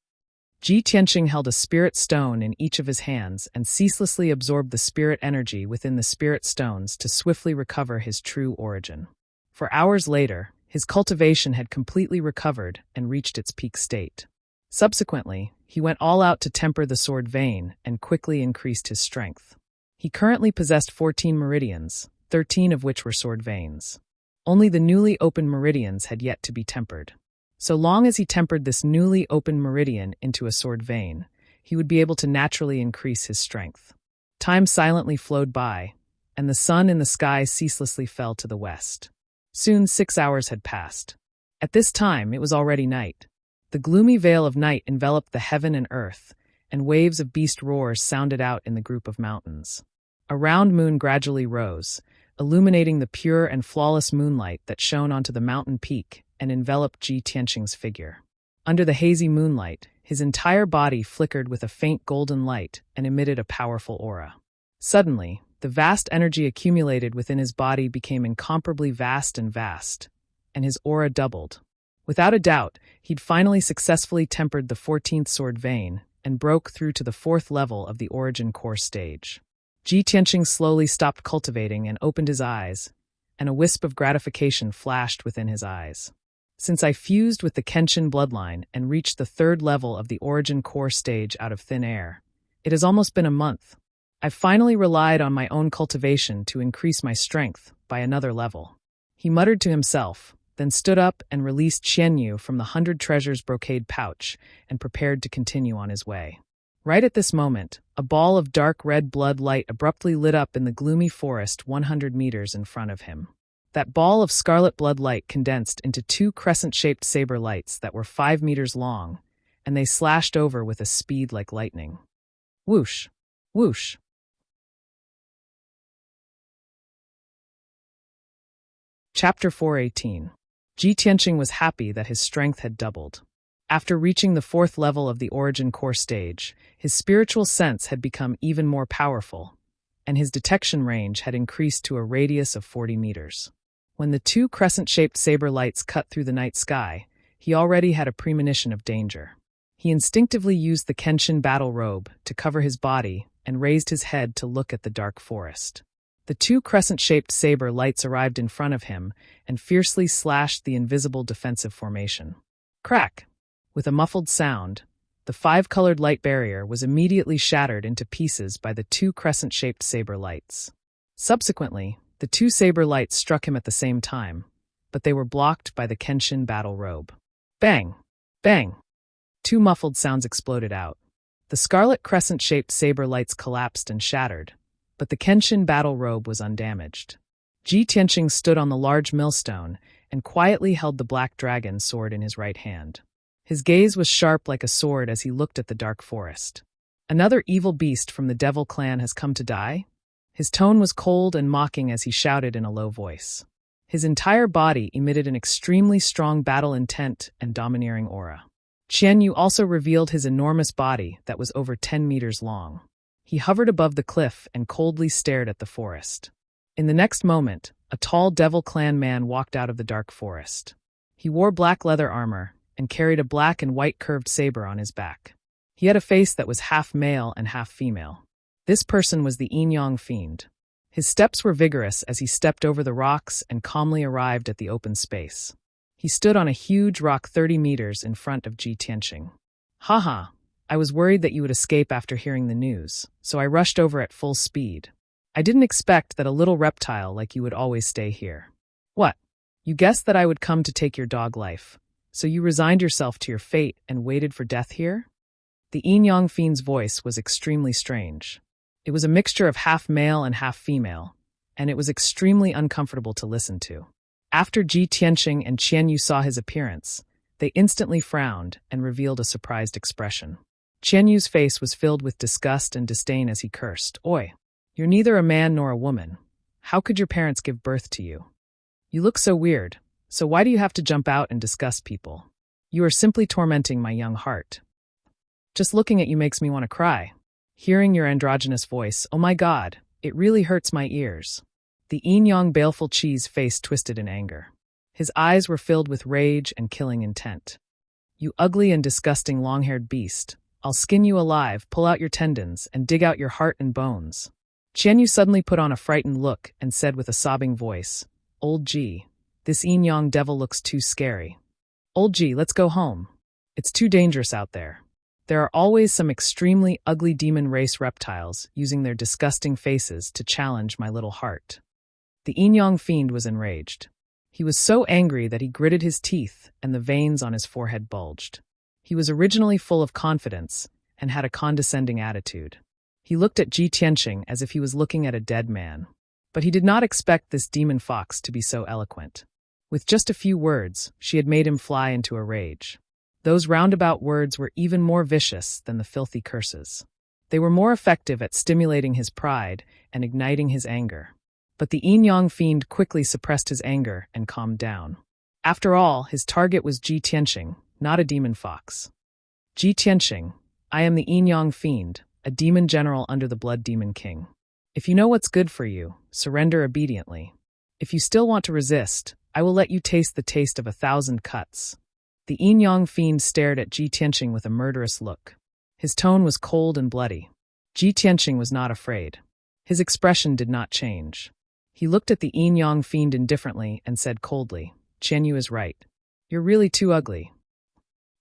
Ji Tianqing held a spirit stone in each of his hands and ceaselessly absorbed the spirit energy within the spirit stones to swiftly recover his true origin. For hours later, his cultivation had completely recovered and reached its peak state. Subsequently, he went all out to temper the sword vein and quickly increased his strength. He currently possessed 14 meridians, 13 of which were sword veins. Only the newly opened meridians had yet to be tempered. So long as he tempered this newly opened meridian into a sword vein, he would be able to naturally increase his strength. Time silently flowed by, and the sun in the sky ceaselessly fell to the west. Soon 6 hours had passed. At this time, it was already night. The gloomy veil of night enveloped the heaven and earth, and waves of beast roars sounded out in the group of mountains. A round moon gradually rose, illuminating the pure and flawless moonlight that shone onto the mountain peak and enveloped Ji Tianqing's figure. Under the hazy moonlight, his entire body flickered with a faint golden light and emitted a powerful aura. Suddenly, the vast energy accumulated within his body became incomparably vast, and his aura doubled. Without a doubt, he'd finally successfully tempered the 14th sword vein and broke through to the 4th level of the Origin Core stage. Ji Tianqing slowly stopped cultivating and opened his eyes, and a wisp of gratification flashed within his eyes. Since I fused with the Kenshin bloodline and reached the 3rd level of the Origin Core stage out of thin air, it has almost been a month. I've finally relied on my own cultivation to increase my strength by another level. He muttered to himself, then stood up and released Qianyu from the 100 treasures brocade pouch and prepared to continue on his way. Right at this moment, a ball of dark red blood light abruptly lit up in the gloomy forest 100 meters in front of him. That ball of scarlet blood light condensed into 2 crescent-shaped saber lights that were 5 meters long, and they slashed over with a speed like lightning. Whoosh! Whoosh! Chapter 418. Ji Tianqing was happy that his strength had doubled. After reaching the 4th level of the Origin Core stage, his spiritual sense had become even more powerful, and his detection range had increased to a radius of 40 meters. When the 2 crescent-shaped saber lights cut through the night sky, he already had a premonition of danger. He instinctively used the Kenshin battle robe to cover his body and raised his head to look at the dark forest. The 2 crescent-shaped saber lights arrived in front of him and fiercely slashed the invisible defensive formation. Crack! With a muffled sound, the 5-colored light barrier was immediately shattered into pieces by the 2 crescent-shaped saber lights. Subsequently, the 2 saber lights struck him at the same time, but they were blocked by the Kenshin battle robe. Bang! Bang! 2 muffled sounds exploded out. The scarlet crescent-shaped saber lights collapsed and shattered, but the Kenshin battle robe was undamaged. Ji Tianqing stood on the large millstone and quietly held the black dragon sword in his right hand. His gaze was sharp like a sword as he looked at the dark forest. Another evil beast from the Devil clan has come to die? His tone was cold and mocking as he shouted in a low voice. His entire body emitted an extremely strong battle intent and domineering aura. Qianyu also revealed his enormous body that was over 10 meters long. He hovered above the cliff and coldly stared at the forest. In the next moment, a tall Devil clan man walked out of the dark forest. He wore black leather armor and carried a black and white curved saber on his back. He had a face that was half male and half female. This person was the Yin-Yang Fiend. His steps were vigorous as he stepped over the rocks and calmly arrived at the open space. He stood on a huge rock 30 meters in front of Ji Tianqing. Haha, I was worried that you would escape after hearing the news, so I rushed over at full speed. I didn't expect that a little reptile like you would always stay here. What? You guessed that I would come to take your dog life, so you resigned yourself to your fate and waited for death here? The Yin-Yang Fiend's voice was extremely strange. It was a mixture of half male and half female, and it was extremely uncomfortable to listen to. After Ji Tianqing and Qianyu saw his appearance, they instantly frowned and revealed a surprised expression. Qianyu's face was filled with disgust and disdain as he cursed. Oi! You're neither a man nor a woman. How could your parents give birth to you? You look so weird, so why do you have to jump out and disgust people? You are simply tormenting my young heart. Just looking at you makes me want to cry. Hearing your androgynous voice, oh my God, it really hurts my ears. The Yin-Yang baleful Qi's face twisted in anger. His eyes were filled with rage and killing intent. You ugly and disgusting long-haired beast. I'll skin you alive, pull out your tendons, and dig out your heart and bones. Qianyu suddenly put on a frightened look and said with a sobbing voice, Old Ji, this Yin-Yang devil looks too scary. Old Ji, let's go home. It's too dangerous out there. There are always some extremely ugly demon race reptiles using their disgusting faces to challenge my little heart. The Yin-Yang Fiend was enraged. He was so angry that he gritted his teeth and the veins on his forehead bulged. He was originally full of confidence and had a condescending attitude. He looked at Ji Tianqing as if he was looking at a dead man. But he did not expect this demon fox to be so eloquent. With just a few words, she had made him fly into a rage. Those roundabout words were even more vicious than the filthy curses. They were more effective at stimulating his pride and igniting his anger. But the Yin-Yang Fiend quickly suppressed his anger and calmed down. After all, his target was Ji Tianqing, not a demon fox. Ji Tianqing, I am the Yin-Yang Fiend, a demon general under the Blood Demon King. If you know what's good for you, surrender obediently. If you still want to resist, I will let you taste the taste of 1,000 cuts. The Yin-Yang Fiend stared at Ji Tianqing with a murderous look. His tone was cold and bloody. Ji Tianqing was not afraid. His expression did not change. He looked at the Yin-Yang Fiend indifferently and said coldly, Qianyu is right. You're really too ugly.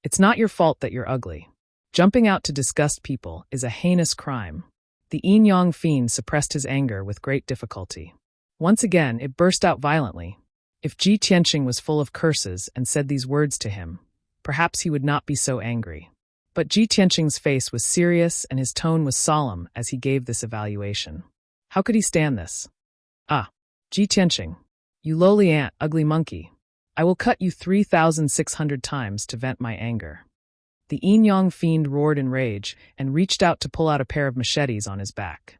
It's not your fault that you're ugly. Jumping out to disgust people is a heinous crime. The yin-yang fiend suppressed his anger with great difficulty. Once again, it burst out violently. If Ji Tianqing was full of curses and said these words to him, perhaps he would not be so angry. But Ji Tianqing's face was serious and his tone was solemn as he gave this evaluation. How could he stand this? Ah, Ji Tianqing, you lowly ant, ugly monkey. I will cut you 3,600 times to vent my anger. The yin-yang fiend roared in rage and reached out to pull out a pair of machetes on his back.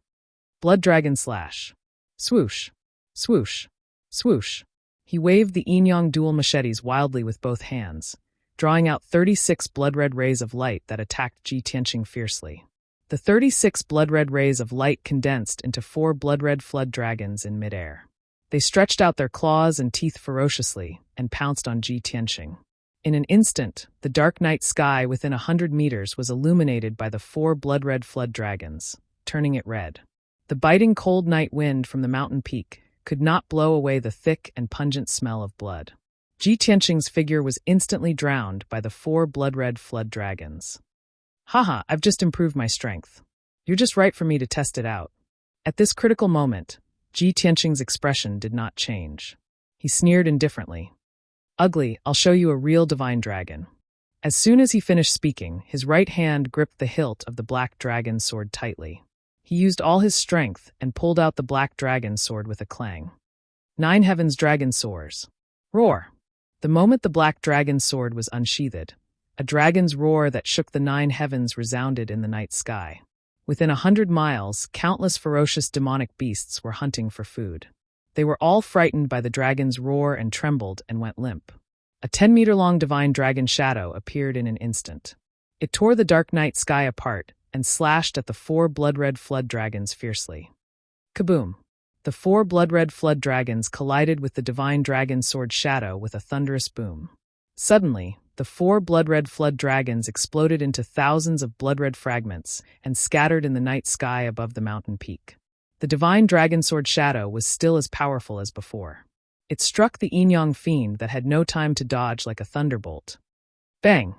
Blood dragon slash. Swoosh, swoosh, swoosh. He waved the yin-yang dual machetes wildly with both hands, drawing out 36 blood-red rays of light that attacked Ji Tianqing fiercely. The 36 blood-red rays of light condensed into 4 blood-red flood dragons in midair. They stretched out their claws and teeth ferociously and pounced on Ji Tianqing. In an instant, the dark night sky within 100 meters was illuminated by the 4 blood-red flood dragons, turning it red. The biting cold night wind from the mountain peak could not blow away the thick and pungent smell of blood. Ji Tianqing's figure was instantly drowned by the 4 blood-red flood dragons. Haha, I've just improved my strength. You're just right for me to test it out. At this critical moment, Ji Tianqing's expression did not change. He sneered indifferently. Ugly, I'll show you a real divine dragon. As soon as he finished speaking, his right hand gripped the hilt of the black dragon sword tightly. He used all his strength and pulled out the black dragon sword with a clang. 9 heavens dragon soars. Roar! The moment the black dragon sword was unsheathed, a dragon's roar that shook the 9 heavens resounded in the night sky. Within 100 miles, countless ferocious demonic beasts were hunting for food. They were all frightened by the dragon's roar and trembled and went limp. A 10-meter-long divine dragon shadow appeared in an instant. It tore the dark night sky apart and slashed at the 4 blood-red flood dragons fiercely. Kaboom! The 4 blood-red flood dragons collided with the divine dragon sword shadow with a thunderous boom. Suddenly, the 4 blood-red flood dragons exploded into thousands of blood-red fragments and scattered in the night sky above the mountain peak. The divine dragon sword shadow was still as powerful as before. It struck the yin-yang fiend that had no time to dodge like a thunderbolt. Bang!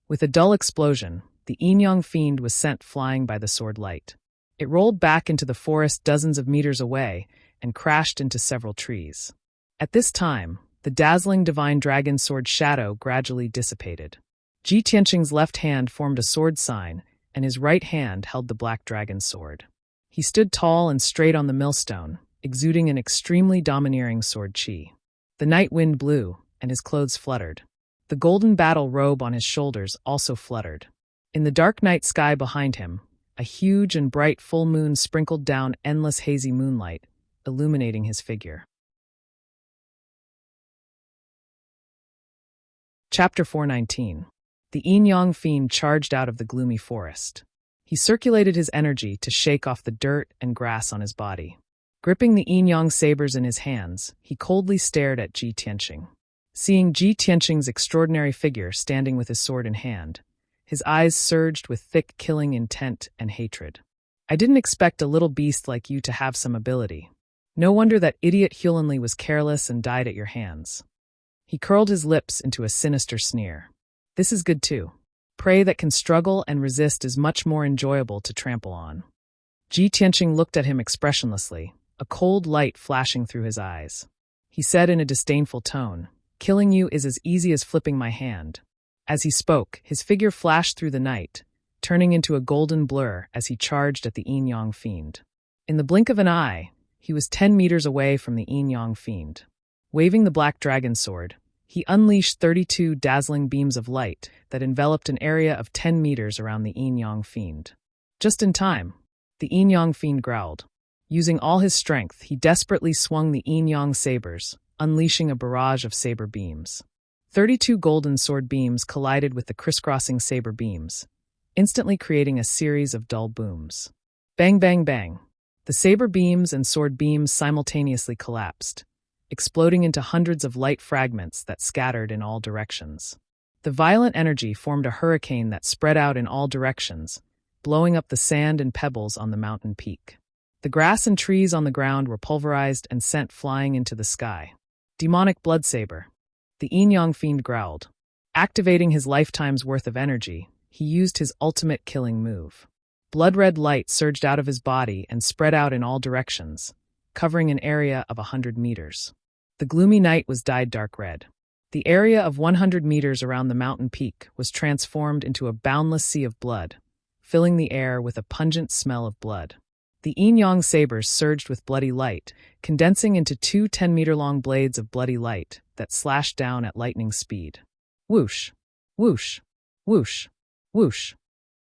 With a dull explosion, the yin-yang fiend was sent flying by the sword light. It rolled back into the forest dozens of meters away and crashed into several trees. At this time, the dazzling divine dragon sword shadow gradually dissipated. Ji Tianqing's left hand formed a sword sign, and his right hand held the black dragon sword. He stood tall and straight on the millstone, exuding an extremely domineering sword chi. The night wind blew, and his clothes fluttered. The golden battle robe on his shoulders also fluttered. In the dark night sky behind him, a huge and bright full moon sprinkled down endless hazy moonlight, illuminating his figure. Chapter 419. The yin-yang fiend charged out of the gloomy forest. He circulated his energy to shake off the dirt and grass on his body. Gripping the yin-yang sabers in his hands, he coldly stared at Ji Tianqing. Seeing Ji Tianqing's extraordinary figure standing with his sword in hand, his eyes surged with thick killing intent and hatred. I didn't expect a little beast like you to have some ability. No wonder that idiot Hulanli was careless and died at your hands. He curled his lips into a sinister sneer. This is good too. Prey that can struggle and resist is much more enjoyable to trample on. Ji Tianqing looked at him expressionlessly, a cold light flashing through his eyes. He said in a disdainful tone, "Killing you is as easy as flipping my hand." As he spoke, his figure flashed through the night, turning into a golden blur as he charged at the yin-yang fiend. In the blink of an eye, he was 10 meters away from the yin-yang fiend. Waving the black dragon sword, he unleashed 32 dazzling beams of light that enveloped an area of 10 meters around the yin-yang fiend. Just in time, the yin-yang fiend growled. Using all his strength, he desperately swung the yin-yang sabers, unleashing a barrage of saber beams. 32 golden sword beams collided with the crisscrossing saber beams, instantly creating a series of dull booms. Bang, bang, bang. The saber beams and sword beams simultaneously collapsed, exploding into hundreds of light fragments that scattered in all directions. The violent energy formed a hurricane that spread out in all directions, blowing up the sand and pebbles on the mountain peak. The grass and trees on the ground were pulverized and sent flying into the sky. Demonic blood saber. The yin-yang fiend growled. Activating his lifetime's worth of energy, he used his ultimate killing move. Blood-red light surged out of his body and spread out in all directions, covering an area of 100 meters. The gloomy night was dyed dark red. The area of 100 meters around the mountain peak was transformed into a boundless sea of blood, filling the air with a pungent smell of blood. The yin-yang sabers surged with bloody light, condensing into two 10-meter-long blades of bloody light that slashed down at lightning speed. Whoosh! Whoosh! Whoosh! Whoosh!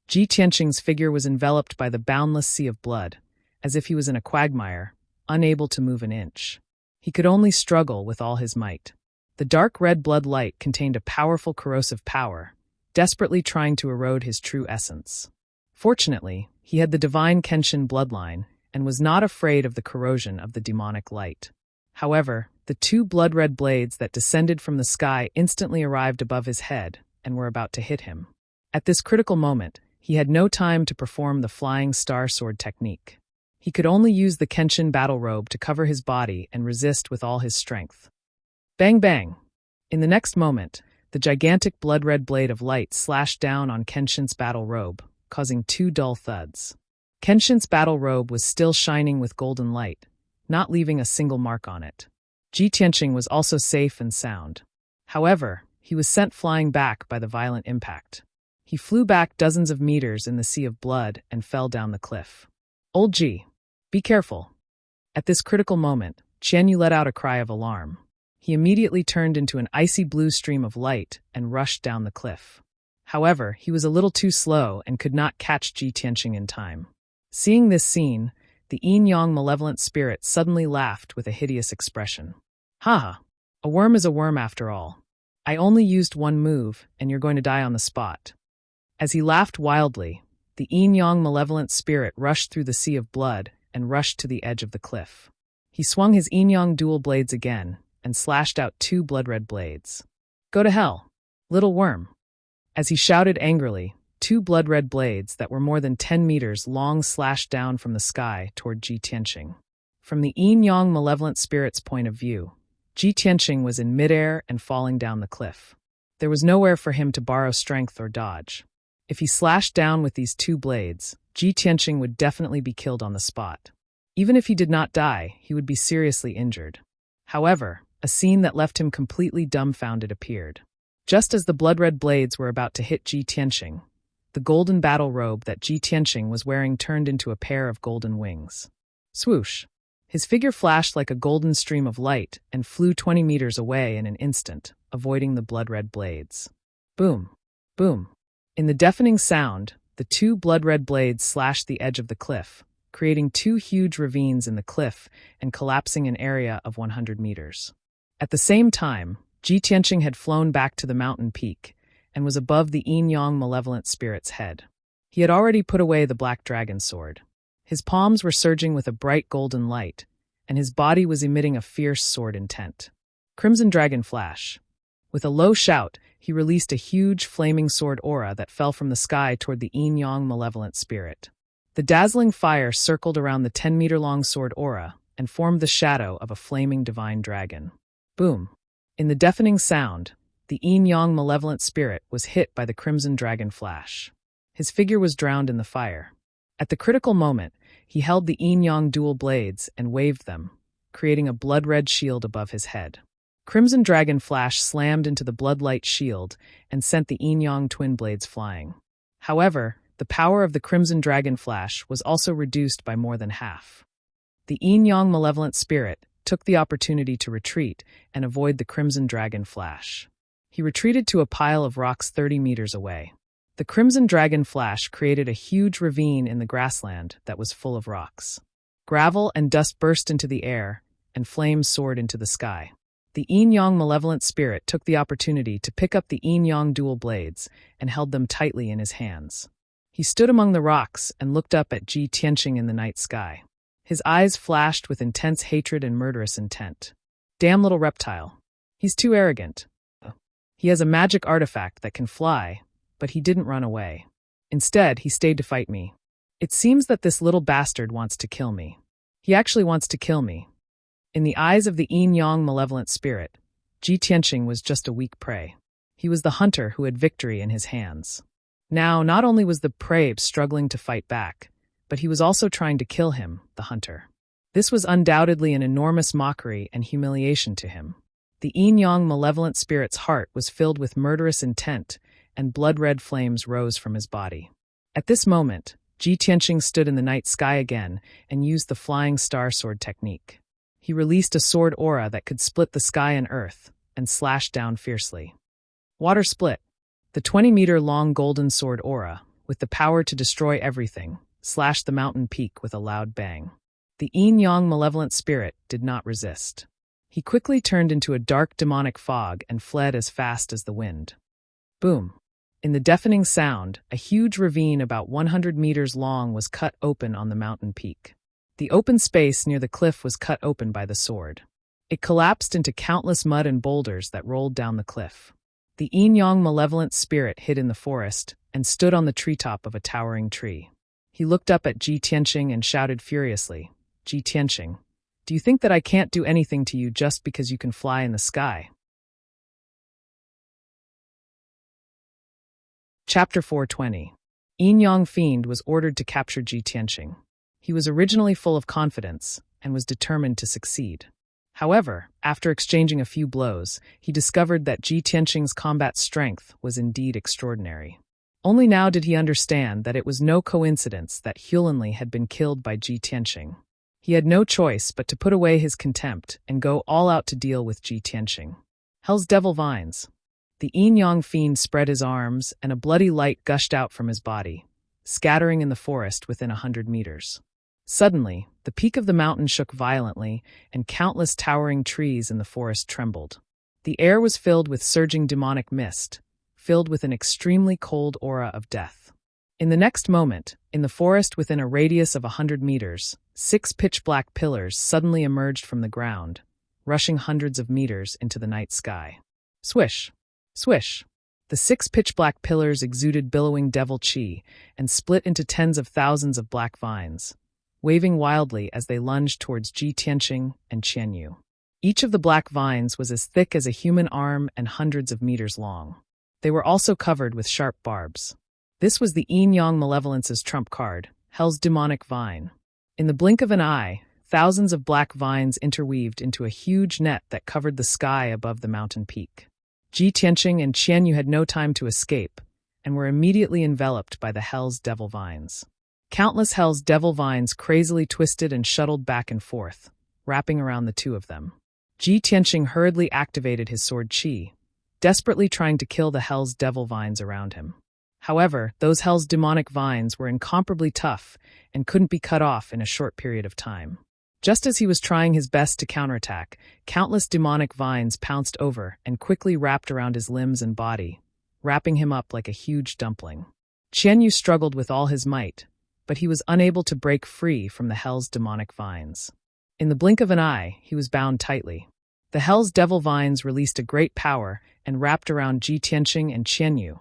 Ji Tianqing's figure was enveloped by the boundless sea of blood, as if he was in a quagmire, unable to move an inch. He could only struggle with all his might. The dark red blood light contained a powerful corrosive power, desperately trying to erode his true essence. Fortunately, he had the divine Kenshin bloodline and was not afraid of the corrosion of the demonic light. However, the two blood-red blades that descended from the sky instantly arrived above his head and were about to hit him. At this critical moment, he had no time to perform the flying star sword technique. He could only use the Kenshin battle robe to cover his body and resist with all his strength. Bang bang! In the next moment, the gigantic blood-red blade of light slashed down on Kenshin's battle robe, causing two dull thuds. Kenshin's battle robe was still shining with golden light, not leaving a single mark on it. Ji Tianqing was also safe and sound. However, he was sent flying back by the violent impact. He flew back dozens of meters in the sea of blood and fell down the cliff. Old Ji, be careful. At this critical moment, Qianyu let out a cry of alarm. He immediately turned into an icy blue stream of light and rushed down the cliff. However, he was a little too slow and could not catch Ji Tianqing in time. Seeing this scene, the yin-yang malevolent spirit suddenly laughed with a hideous expression. Haha, a worm is a worm after all. I only used one move, and you're going to die on the spot. As he laughed wildly, the yin-yang malevolent spirit rushed through the sea of blood and rushed to the edge of the cliff. He swung his yin-yang dual blades again and slashed out two blood-red blades. Go to hell, little worm! As he shouted angrily, two blood-red blades that were more than 10 meters long slashed down from the sky toward Ji Tianqing. From the yin-yang malevolent spirit's point of view, Ji Tianqing was in midair and falling down the cliff. There was nowhere for him to borrow strength or dodge. If he slashed down with these two blades, Ji Tianqing would definitely be killed on the spot. Even if he did not die, he would be seriously injured. However, a scene that left him completely dumbfounded appeared. Just as the blood-red blades were about to hit Ji Tianqing, the golden battle robe that Ji Tianqing was wearing turned into a pair of golden wings. Swoosh! His figure flashed like a golden stream of light and flew 20 meters away in an instant, avoiding the blood-red blades. Boom! Boom! In the deafening sound, the two blood-red blades slashed the edge of the cliff, creating two huge ravines in the cliff and collapsing an area of 100 meters. At the same time, Ji Tianqing had flown back to the mountain peak and was above the yin-yang malevolent spirit's head. He had already put away the black dragon sword. His palms were surging with a bright golden light, and his body was emitting a fierce sword intent. Crimson Dragon Flash. With a low shout, he released a huge flaming sword aura that fell from the sky toward the yin-yang malevolent spirit. The dazzling fire circled around the 10-meter-long sword aura and formed the shadow of a flaming divine dragon. Boom! In the deafening sound, the yin-yang malevolent spirit was hit by the crimson dragon flash. His figure was drowned in the fire. At the critical moment, he held the yin-yang dual blades and waved them, creating a blood-red shield above his head. Crimson dragon flash slammed into the blood-light shield and sent the yin-yang twin blades flying. However, the power of the crimson dragon flash was also reduced by more than half. The yin-yang malevolent spirit took the opportunity to retreat and avoid the crimson dragon flash. He retreated to a pile of rocks 30 meters away. The crimson dragon flash created a huge ravine in the grassland that was full of rocks. Gravel and dust burst into the air, and flames soared into the sky. The yin-yang malevolent spirit took the opportunity to pick up the yin-yang dual blades and held them tightly in his hands. He stood among the rocks and looked up at Ji Tianqing in the night sky. His eyes flashed with intense hatred and murderous intent. Damn little reptile. He's too arrogant. He has a magic artifact that can fly, but he didn't run away. Instead, he stayed to fight me. It seems that this little bastard wants to kill me. He actually wants to kill me. In the eyes of the yin-yang malevolent spirit, Ji Tianqing was just a weak prey. He was the hunter who had victory in his hands. Now, not only was the prey struggling to fight back, but he was also trying to kill him, the hunter. This was undoubtedly an enormous mockery and humiliation to him. The yin-yang malevolent spirit's heart was filled with murderous intent, and blood-red flames rose from his body. At this moment, Ji Tianqing stood in the night sky again and used the flying star sword technique. He released a sword aura that could split the sky and earth, and slashed down fiercely. Water split. The 20-meter-long golden sword aura, with the power to destroy everything, slashed the mountain peak with a loud bang. The yin-yang malevolent spirit did not resist. He quickly turned into a dark demonic fog and fled as fast as the wind. Boom! In the deafening sound, a huge ravine about 100 meters long was cut open on the mountain peak. The open space near the cliff was cut open by the sword. It collapsed into countless mud and boulders that rolled down the cliff. The yin-yang malevolent spirit hid in the forest and stood on the treetop of a towering tree. He looked up at Ji Tianqing and shouted furiously, "Ji Tianqing, do you think that I can't do anything to you just because you can fly in the sky?" Chapter 420. Yin-yang Fiend was ordered to capture Ji Tianqing. He was originally full of confidence and was determined to succeed. However, after exchanging a few blows, he discovered that Ji Tianqing's combat strength was indeed extraordinary. Only now did he understand that it was no coincidence that Hulanli had been killed by Ji Tianqing. He had no choice but to put away his contempt and go all out to deal with Ji Tianqing. Hell's devil vines. The yin-yang fiend spread his arms, and a bloody light gushed out from his body, scattering in the forest within 100 meters. Suddenly, the peak of the mountain shook violently, and countless towering trees in the forest trembled. The air was filled with surging demonic mist, filled with an extremely cold aura of death. In the next moment, in the forest within a radius of 100 meters, 6 pitch-black pillars suddenly emerged from the ground, rushing hundreds of meters into the night sky. Swish! Swish! The 6 pitch-black pillars exuded billowing devil chi and split into tens of thousands of black vines, waving wildly as they lunged towards Ji Tianqing and Qianyu. Each of the black vines was as thick as a human arm and hundreds of meters long. They were also covered with sharp barbs. This was the yin-yang malevolence's trump card, Hell's demonic vine. In the blink of an eye, thousands of black vines interweaved into a huge net that covered the sky above the mountain peak. Ji Tianqing and Qianyu had no time to escape, and were immediately enveloped by the Hell's devil vines. Countless Hell's devil vines crazily twisted and shuttled back and forth, wrapping around the two of them. Ji Tianqing hurriedly activated his sword qi, desperately trying to kill the Hell's devil vines around him. However, those Hell's demonic vines were incomparably tough and couldn't be cut off in a short period of time. Just as he was trying his best to counterattack, countless demonic vines pounced over and quickly wrapped around his limbs and body, wrapping him up like a huge dumpling. Qianyu struggled with all his might, but he was unable to break free from the Hell's demonic vines. In the blink of an eye, he was bound tightly. The Hell's devil vines released a great power and wrapped around Ji Tianqing and Qianyu,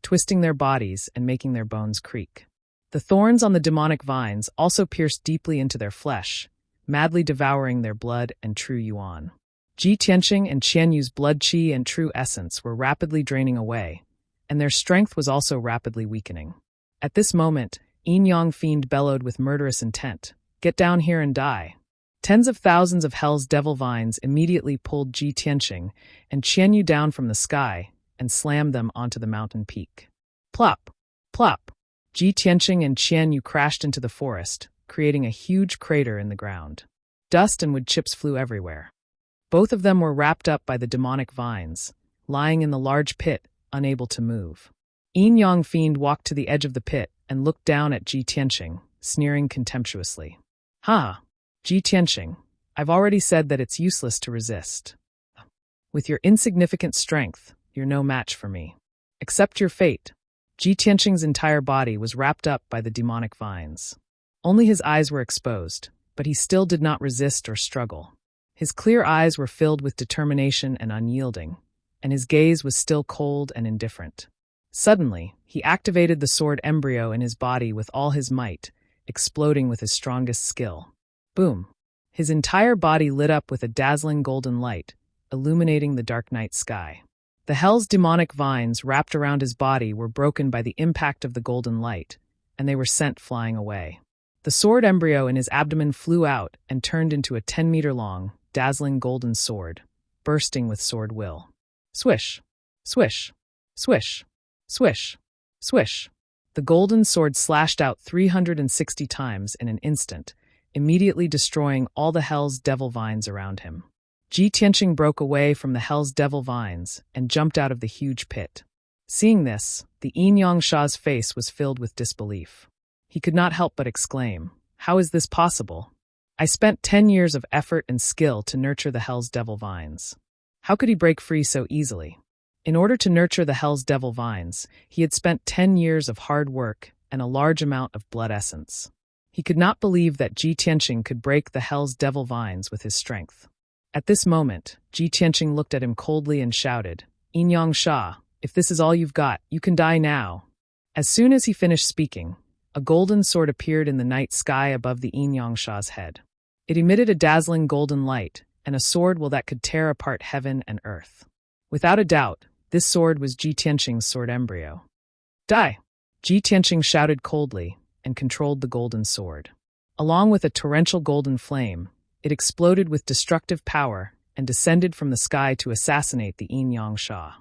twisting their bodies and making their bones creak. The thorns on the demonic vines also pierced deeply into their flesh, madly devouring their blood and true yuan. Ji Tianqing and Qianyu's blood qi and true essence were rapidly draining away, and their strength was also rapidly weakening. At this moment, Yin-Yang Fiend bellowed with murderous intent, "Get down here and die." Tens of thousands of Hell's devil vines immediately pulled Ji Tianqing and Qianyu down from the sky and slammed them onto the mountain peak. Plop! Plop! Ji Tianqing and Qianyu crashed into the forest, creating a huge crater in the ground. Dust and wood chips flew everywhere. Both of them were wrapped up by the demonic vines, lying in the large pit, unable to move. Yin-Yang Fiend walked to the edge of the pit and looked down at Ji Tianqing, sneering contemptuously. "Ha! Ji Tianqing, I've already said that it's useless to resist. With your insignificant strength, you're no match for me. Accept your fate." Ji Tianqing's entire body was wrapped up by the demonic vines. Only his eyes were exposed, but he still did not resist or struggle. His clear eyes were filled with determination and unyielding, and his gaze was still cold and indifferent. Suddenly, he activated the sword embryo in his body with all his might, exploding with his strongest skill. Boom! His entire body lit up with a dazzling golden light, illuminating the dark night sky. The hell's demonic vines wrapped around his body were broken by the impact of the golden light, and they were sent flying away. The sword embryo in his abdomen flew out and turned into a 10-meter-long, dazzling golden sword, bursting with sword will. Swish, swish, swish, swish, swish. The golden sword slashed out 360 times in an instant, immediately destroying all the hell's devil vines around him. Ji Tianqing broke away from the hell's devil vines and jumped out of the huge pit. Seeing this, the Yin Yang Sha's face was filled with disbelief. He could not help but exclaim, "How is this possible? I spent 10 years of effort and skill to nurture the hell's devil vines. How could he break free so easily?" In order to nurture the hell's devil vines, he had spent 10 years of hard work and a large amount of blood essence. He could not believe that Ji Tianqing could break the hell's devil vines with his strength. At this moment, Ji Tianqing looked at him coldly and shouted, "Yin Yang Sha, if this is all you've got, you can die now." As soon as he finished speaking, a golden sword appeared in the night sky above the Yin Yang Sha's head. It emitted a dazzling golden light, and a sword that could tear apart heaven and earth. Without a doubt, this sword was Ji Tianqing's sword embryo. "Die!" Ji Tianqing shouted coldly and controlled the golden sword. Along with a torrential golden flame, it exploded with destructive power and descended from the sky to assassinate the Yin Yang Sha.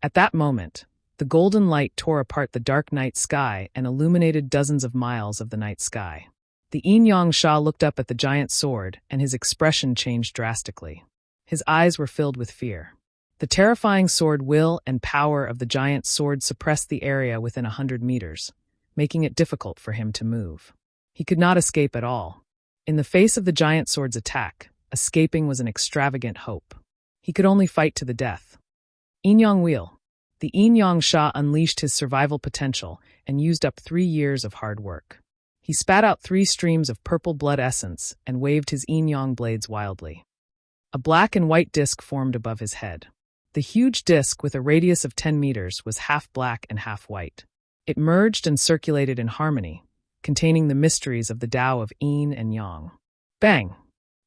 At that moment, the golden light tore apart the dark night sky and illuminated dozens of miles of the night sky. The Yin Yang Sha looked up at the giant sword, and his expression changed drastically. His eyes were filled with fear. The terrifying sword will and power of the giant sword suppressed the area within 100 meters, making it difficult for him to move. He could not escape at all. In the face of the giant sword's attack, escaping was an extravagant hope. He could only fight to the death. Yin Yang Wheel. The Yin Yang Sha unleashed his survival potential and used up 3 years of hard work. He spat out 3 streams of purple blood essence and waved his Yin Yang blades wildly. A black and white disc formed above his head. The huge disc, with a radius of 10 meters, was half black and half white. It merged and circulated in harmony, containing the mysteries of the Tao of Yin and Yang. Bang!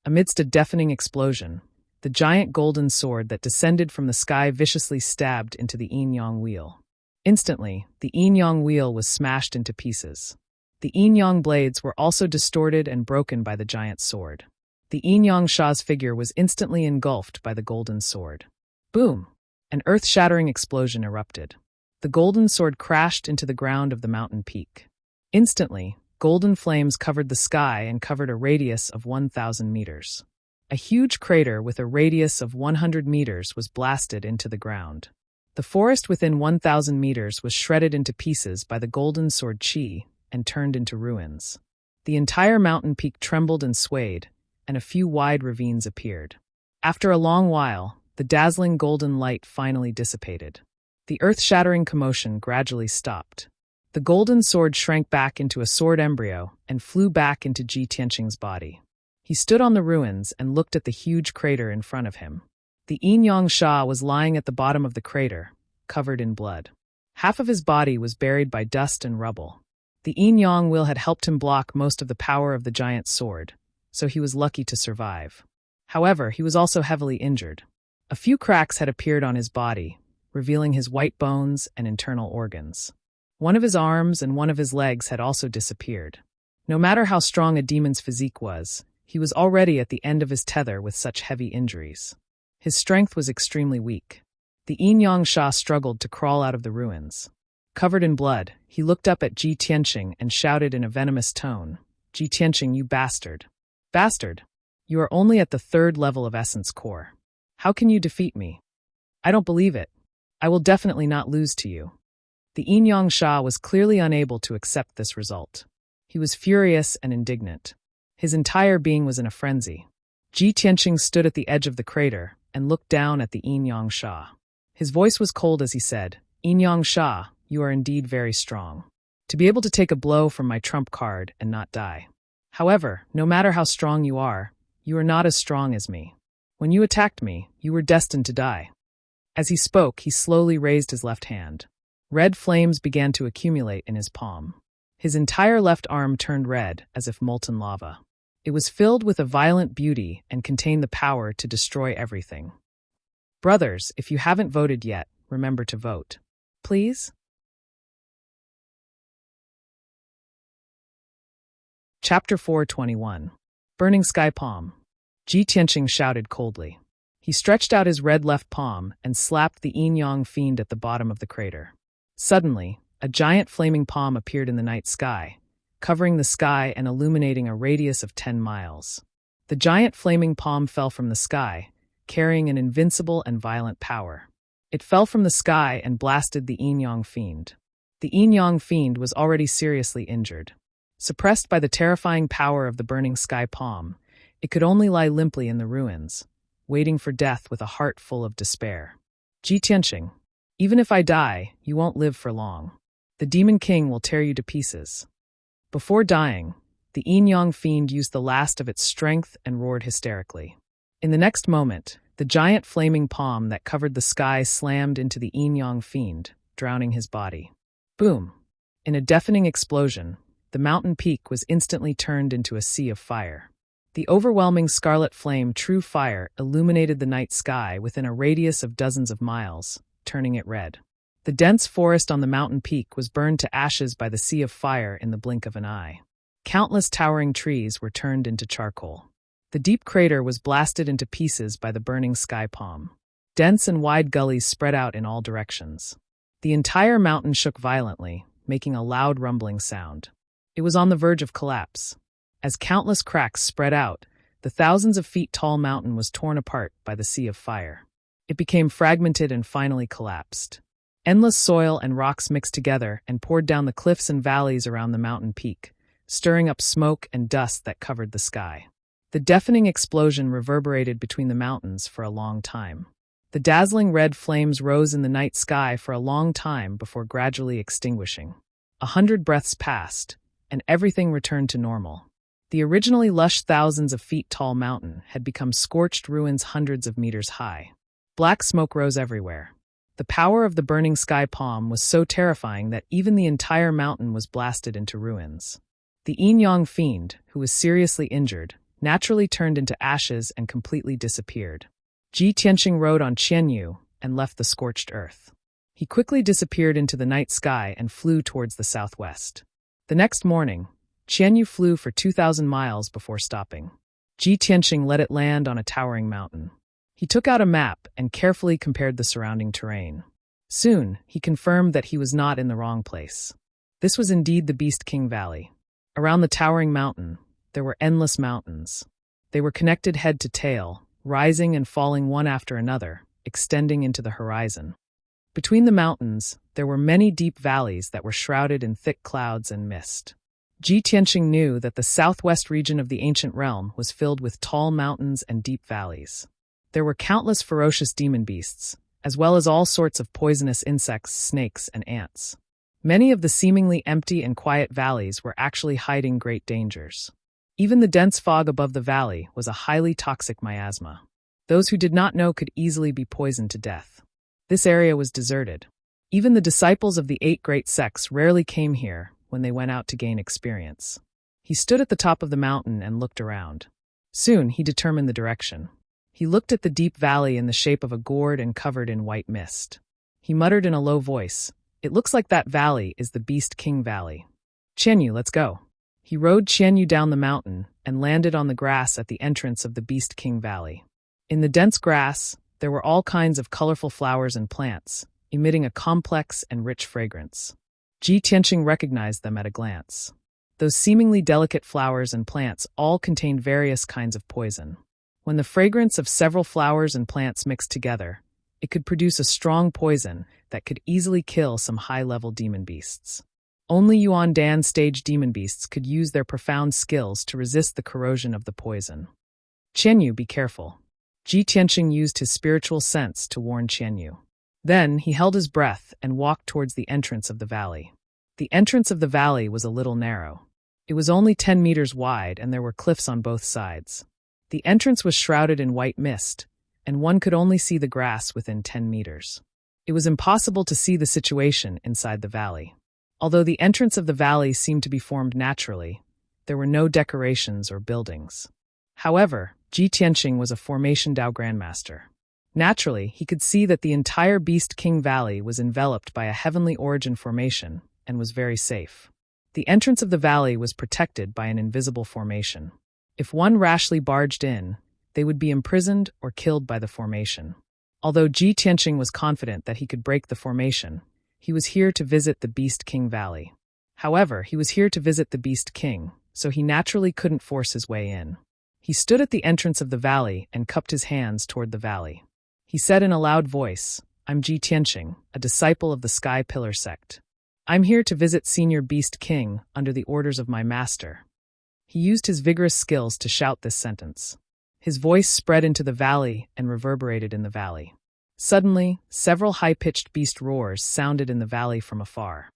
Amidst a deafening explosion, the giant golden sword that descended from the sky viciously stabbed into the Yin Yang Wheel. Instantly, the Yin Yang Wheel was smashed into pieces. The Yin Yang blades were also distorted and broken by the giant sword. The Yin Yang Sha's figure was instantly engulfed by the golden sword. Boom! An earth-shattering explosion erupted. The golden sword crashed into the ground of the mountain peak. Instantly, golden flames covered the sky and covered a radius of 1,000 meters. A huge crater with a radius of 100 meters was blasted into the ground. The forest within 1,000 meters was shredded into pieces by the golden sword chi and turned into ruins. The entire mountain peak trembled and swayed, and a few wide ravines appeared. After a long while, the dazzling golden light finally dissipated. The earth-shattering commotion gradually stopped. The golden sword shrank back into a sword embryo and flew back into Ji Tianqing's body. He stood on the ruins and looked at the huge crater in front of him. The Yin Yang Sha was lying at the bottom of the crater, covered in blood. Half of his body was buried by dust and rubble. The Yin Yang Wheel had helped him block most of the power of the giant sword, so he was lucky to survive. However, he was also heavily injured. A few cracks had appeared on his body, revealing his white bones and internal organs. One of his arms and one of his legs had also disappeared. No matter how strong a demon's physique was, he was already at the end of his tether with such heavy injuries. His strength was extremely weak. The Yin Yang Sha struggled to crawl out of the ruins. Covered in blood, he looked up at Ji Tianqing and shouted in a venomous tone, "Ji Tianqing, you bastard! Bastard! You are only at the 3rd level of Essence Core. How can you defeat me? I don't believe it. I will definitely not lose to you." The Yin Yang Sha was clearly unable to accept this result. He was furious and indignant. His entire being was in a frenzy. Ji Tianqing stood at the edge of the crater and looked down at the Yin Yang Sha. His voice was cold as he said, "Yin Yang Sha, you are indeed very strong. To be able to take a blow from my trump card and not die. However, no matter how strong you are not as strong as me. When you attacked me, you were destined to die." As he spoke, he slowly raised his left hand. Red flames began to accumulate in his palm. His entire left arm turned red, as if molten lava. It was filled with a violent beauty and contained the power to destroy everything. Brothers, if you haven't voted yet, remember to vote. Please? Chapter 421. Burning Sky Palm. Ji Tianqing shouted coldly. He stretched out his red left palm and slapped the yin-yang fiend at the bottom of the crater. Suddenly, a giant flaming palm appeared in the night sky, covering the sky and illuminating a radius of 10 miles. The giant flaming palm fell from the sky, carrying an invincible and violent power. It fell from the sky and blasted the yin-yang fiend. The yin-yang fiend was already seriously injured. Suppressed by the terrifying power of the burning sky palm, it could only lie limply in the ruins, waiting for death with a heart full of despair. Ji Tianqing, even if I die, you won't live for long. The Demon King will tear you to pieces. Before dying, the yin-yang fiend used the last of its strength and roared hysterically. In the next moment, the giant flaming palm that covered the sky slammed into the yin-yang fiend, drowning his body. Boom! In a deafening explosion, the mountain peak was instantly turned into a sea of fire. The overwhelming scarlet flame true fire illuminated the night sky within a radius of dozens of miles, turning it red. The dense forest on the mountain peak was burned to ashes by the sea of fire in the blink of an eye. Countless towering trees were turned into charcoal. The deep crater was blasted into pieces by the burning sky palm. Dense and wide gullies spread out in all directions. The entire mountain shook violently, making a loud rumbling sound. It was on the verge of collapse. As countless cracks spread out, the thousands of feet tall mountain was torn apart by the sea of fire. It became fragmented and finally collapsed. Endless soil and rocks mixed together and poured down the cliffs and valleys around the mountain peak, stirring up smoke and dust that covered the sky. The deafening explosion reverberated between the mountains for a long time. The dazzling red flames rose in the night sky for a long time before gradually extinguishing. 100 breaths passed, and everything returned to normal. The originally lush thousands of feet tall mountain had become scorched ruins hundreds of meters high. Black smoke rose everywhere. The power of the burning sky palm was so terrifying that even the entire mountain was blasted into ruins. The yin-yang fiend, who was seriously injured, naturally turned into ashes and completely disappeared. Ji Tianqing rode on Qianyu and left the scorched earth. He quickly disappeared into the night sky and flew towards the southwest. The next morning, Qianyu flew for 2,000 miles before stopping. Ji Tianqing let it land on a towering mountain. He took out a map and carefully compared the surrounding terrain. Soon, he confirmed that he was not in the wrong place. This was indeed the Beast King Valley. Around the towering mountain, there were endless mountains. They were connected head to tail, rising and falling one after another, extending into the horizon. Between the mountains, there were many deep valleys that were shrouded in thick clouds and mist. Ji Tianqing knew that the southwest region of the ancient realm was filled with tall mountains and deep valleys. There were countless ferocious demon beasts, as well as all sorts of poisonous insects, snakes, and ants. Many of the seemingly empty and quiet valleys were actually hiding great dangers. Even the dense fog above the valley was a highly toxic miasma. Those who did not know could easily be poisoned to death. This area was deserted. Even the disciples of the 8 great sects rarely came here when they went out to gain experience. He stood at the top of the mountain and looked around. Soon he determined the direction. He looked at the deep valley in the shape of a gourd and covered in white mist. He muttered in a low voice, "It looks like that valley is the Beast King Valley. Qianyu, let's go." He rode Qianyu down the mountain and landed on the grass at the entrance of the Beast King Valley. In the dense grass, there were all kinds of colorful flowers and plants, emitting a complex and rich fragrance. Ji Tianqing recognized them at a glance. Those seemingly delicate flowers and plants all contained various kinds of poison. When the fragrance of several flowers and plants mixed together, it could produce a strong poison that could easily kill some high-level demon beasts. Only Yuan Dan stage demon beasts could use their profound skills to resist the corrosion of the poison. "Qianyu, be careful." Ji Tianqing used his spiritual sense to warn Qianyu. Then he held his breath and walked towards the entrance of the valley. The entrance of the valley was a little narrow. It was only 10 meters wide and there were cliffs on both sides. The entrance was shrouded in white mist, and one could only see the grass within 10 meters. It was impossible to see the situation inside the valley. Although the entrance of the valley seemed to be formed naturally, there were no decorations or buildings. However, Ji Tianqing was a Formation Dao Grandmaster. Naturally, he could see that the entire Beast King Valley was enveloped by a heavenly origin formation and was very safe. The entrance of the valley was protected by an invisible formation. If one rashly barged in, they would be imprisoned or killed by the formation. Although Ji Tianqing was confident that he could break the formation, he was here to visit the Beast King Valley. However, he was here to visit the Beast King, so he naturally couldn't force his way in. He stood at the entrance of the valley and cupped his hands toward the valley. He said in a loud voice, "I'm Ji Tianqing, a disciple of the Sky Pillar sect. I'm here to visit Senior Beast King under the orders of my master." He used his vigorous skills to shout this sentence. His voice spread into the valley and reverberated in the valley. Suddenly, several high-pitched beast roars sounded in the valley from afar.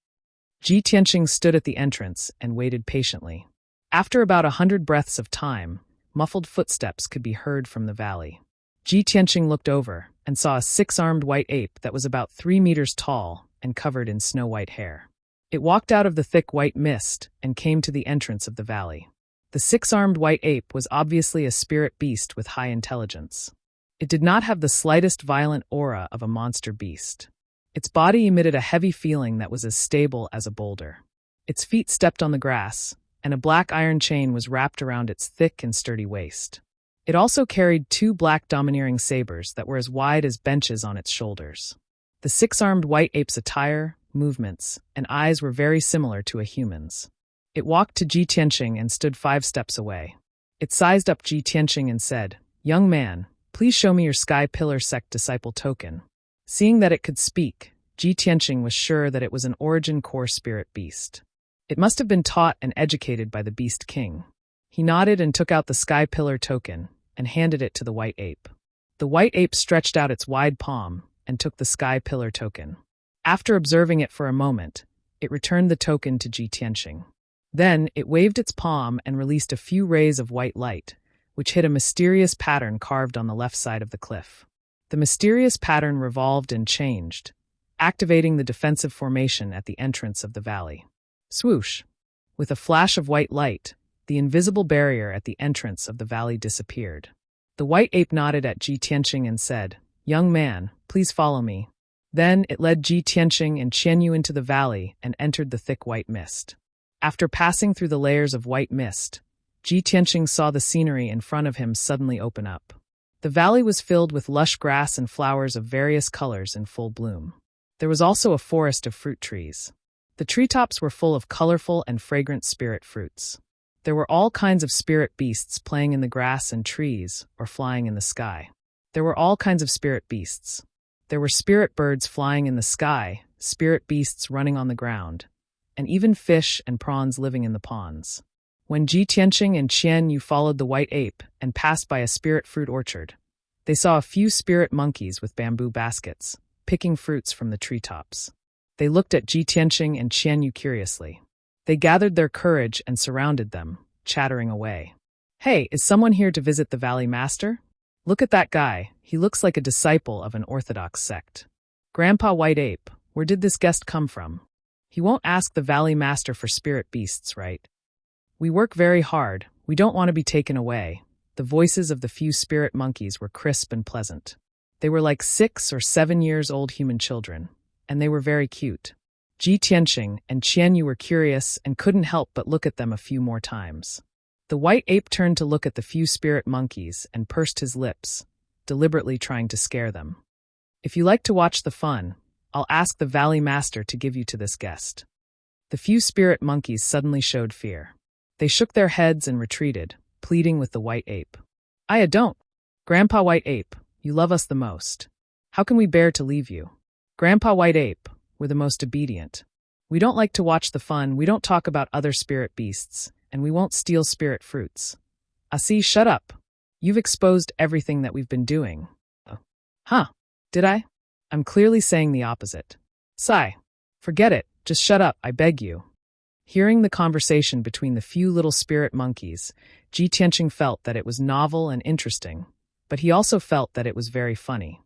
Ji Tianqing stood at the entrance and waited patiently. After about 100 breaths of time, muffled footsteps could be heard from the valley. Ji Tianqing looked over and saw a 6-armed white ape that was about 3 meters tall and covered in snow-white hair. It walked out of the thick white mist and came to the entrance of the valley. The 6-armed white ape was obviously a spirit beast with high intelligence. It did not have the slightest violent aura of a monster beast. Its body emitted a heavy feeling that was as stable as a boulder. Its feet stepped on the grass, and a black iron chain was wrapped around its thick and sturdy waist. It also carried 2 black domineering sabers that were as wide as benches on its shoulders. The 6-armed white ape's attire, movements, and eyes were very similar to a human's. It walked to Ji Tianqing and stood 5 steps away. It sized up Ji Tianqing and said, "Young man, please show me your Sky Pillar sect disciple token." Seeing that it could speak, Ji Tianqing was sure that it was an origin core spirit beast. It must have been taught and educated by the Beast King. He nodded and took out the Sky Pillar token and handed it to the white ape. The white ape stretched out its wide palm and took the Sky Pillar token. After observing it for a moment, it returned the token to Ji Tianqing. Then it waved its palm and released a few rays of white light, which hit a mysterious pattern carved on the left side of the cliff. The mysterious pattern revolved and changed, activating the defensive formation at the entrance of the valley. Swoosh! With a flash of white light, the invisible barrier at the entrance of the valley disappeared. The white ape nodded at Ji Tianqing and said, "Young man, please follow me." Then it led Ji Tianqing and Qianyu into the valley and entered the thick white mist. After passing through the layers of white mist, Ji Tianqing saw the scenery in front of him suddenly open up. The valley was filled with lush grass and flowers of various colors in full bloom. There was also a forest of fruit trees. The treetops were full of colorful and fragrant spirit fruits. There were all kinds of spirit beasts playing in the grass and trees or flying in the sky. There were all kinds of spirit beasts. There were spirit birds flying in the sky, spirit beasts running on the ground, and even fish and prawns living in the ponds. When Ji Tianqing and Qianyu followed the white ape and passed by a spirit fruit orchard, they saw a few spirit monkeys with bamboo baskets, picking fruits from the treetops. They looked at Ji Tianqing and Qianyu curiously. They gathered their courage and surrounded them, chattering away. "Hey, is someone here to visit the Valley Master? Look at that guy, he looks like a disciple of an orthodox sect. Grandpa White Ape, where did this guest come from? He won't ask the Valley Master for spirit beasts, right? We work very hard, we don't want to be taken away." The voices of the few spirit monkeys were crisp and pleasant. They were like 6 or 7 years old human children, and they were very cute. Ji Tianqing and Qianyu were curious and couldn't help but look at them a few more times. The white ape turned to look at the few spirit monkeys and pursed his lips, deliberately trying to scare them. "If you like to watch the fun, I'll ask the Valley Master to give you to this guest." The few spirit monkeys suddenly showed fear. They shook their heads and retreated, pleading with the white ape. "I don't. Grandpa White Ape, you love us the most. How can we bear to leave you? Grandpa White Ape, we're the most obedient. We don't like to watch the fun, we don't talk about other spirit beasts, and we won't steal spirit fruits. Asi, shut up. You've exposed everything that we've been doing." "Huh? Did I? I'm clearly saying the opposite." "Sigh. Forget it, just shut up, I beg you." Hearing the conversation between the few little spirit monkeys, Ji Tianqing felt that it was novel and interesting, but he also felt that it was very funny.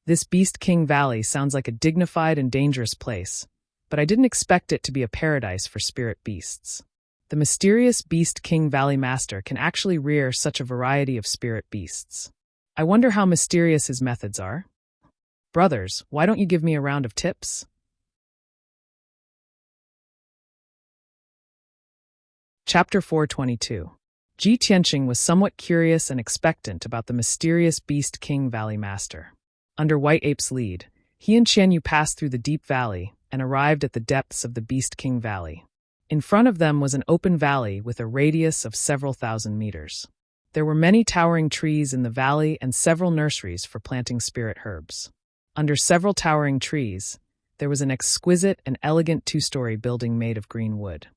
This Beast King Valley sounds like a dignified and dangerous place, but I didn't expect it to be a paradise for spirit beasts. The mysterious Beast King Valley Master can actually rear such a variety of spirit beasts. I wonder how mysterious his methods are. Brothers, why don't you give me a round of tips? Chapter 422. Ji Tianqing was somewhat curious and expectant about the mysterious Beast King Valley Master. Under White Ape's lead, he and Qianyu passed through the deep valley and arrived at the depths of the Beast King Valley. In front of them was an open valley with a radius of several thousand meters. There were many towering trees in the valley and several nurseries for planting spirit herbs. Under several towering trees, there was an exquisite and elegant two-story building made of green wood.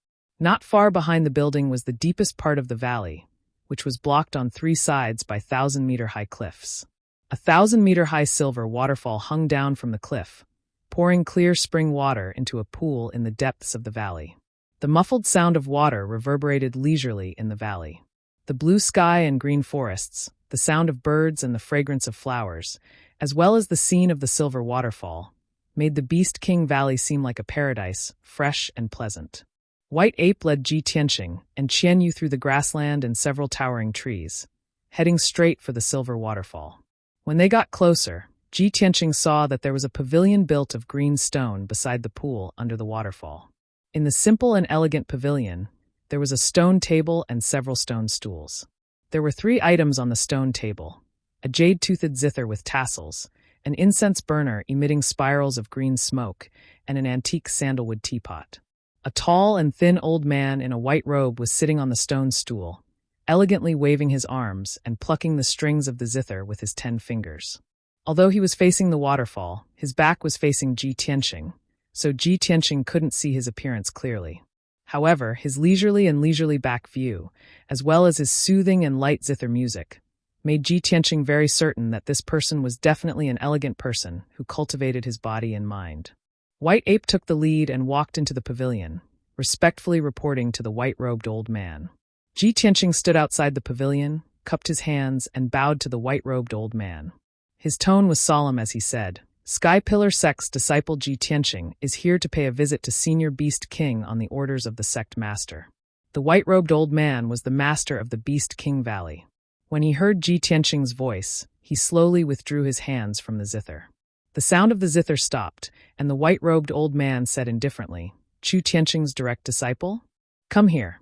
Not far behind the building was the deepest part of the valley, which was blocked on three sides by 1,000-meter-high cliffs. A 1,000-meter-high silver waterfall hung down from the cliff, pouring clear spring water into a pool in the depths of the valley. The muffled sound of water reverberated leisurely in the valley. The blue sky and green forests, the sound of birds and the fragrance of flowers, as well as the scene of the silver waterfall, made the Beast King Valley seem like a paradise, fresh and pleasant. White Ape led Ji Tianqing and Qianyu through the grassland and several towering trees, heading straight for the silver waterfall. When they got closer, Ji Tianqing saw that there was a pavilion built of green stone beside the pool under the waterfall. In the simple and elegant pavilion, there was a stone table and several stone stools. There were 3 items on the stone table: a jade-toothed zither with tassels, an incense burner emitting spirals of green smoke, and an antique sandalwood teapot. A tall and thin old man in a white robe was sitting on the stone stool, elegantly waving his arms and plucking the strings of the zither with his 10 fingers. Although he was facing the waterfall, his back was facing Ji Tianqing, so Ji Tianqing couldn't see his appearance clearly. However, his leisurely back view, as well as his soothing and light zither music, made Ji Tianqing very certain that this person was definitely an elegant person who cultivated his body and mind. White Ape took the lead and walked into the pavilion, respectfully reporting to the white-robed old man. Ji Tianqing stood outside the pavilion, cupped his hands, and bowed to the white-robed old man. His tone was solemn as he said, "Sky Pillar Sect's disciple Ji Tianqing is here to pay a visit to Senior Beast King on the orders of the sect master." The white-robed old man was the master of the Beast King Valley. When he heard Ji Tianqing's voice, he slowly withdrew his hands from the zither. The sound of the zither stopped, and the white-robed old man said indifferently, "Chu Tianqing's direct disciple? Come here."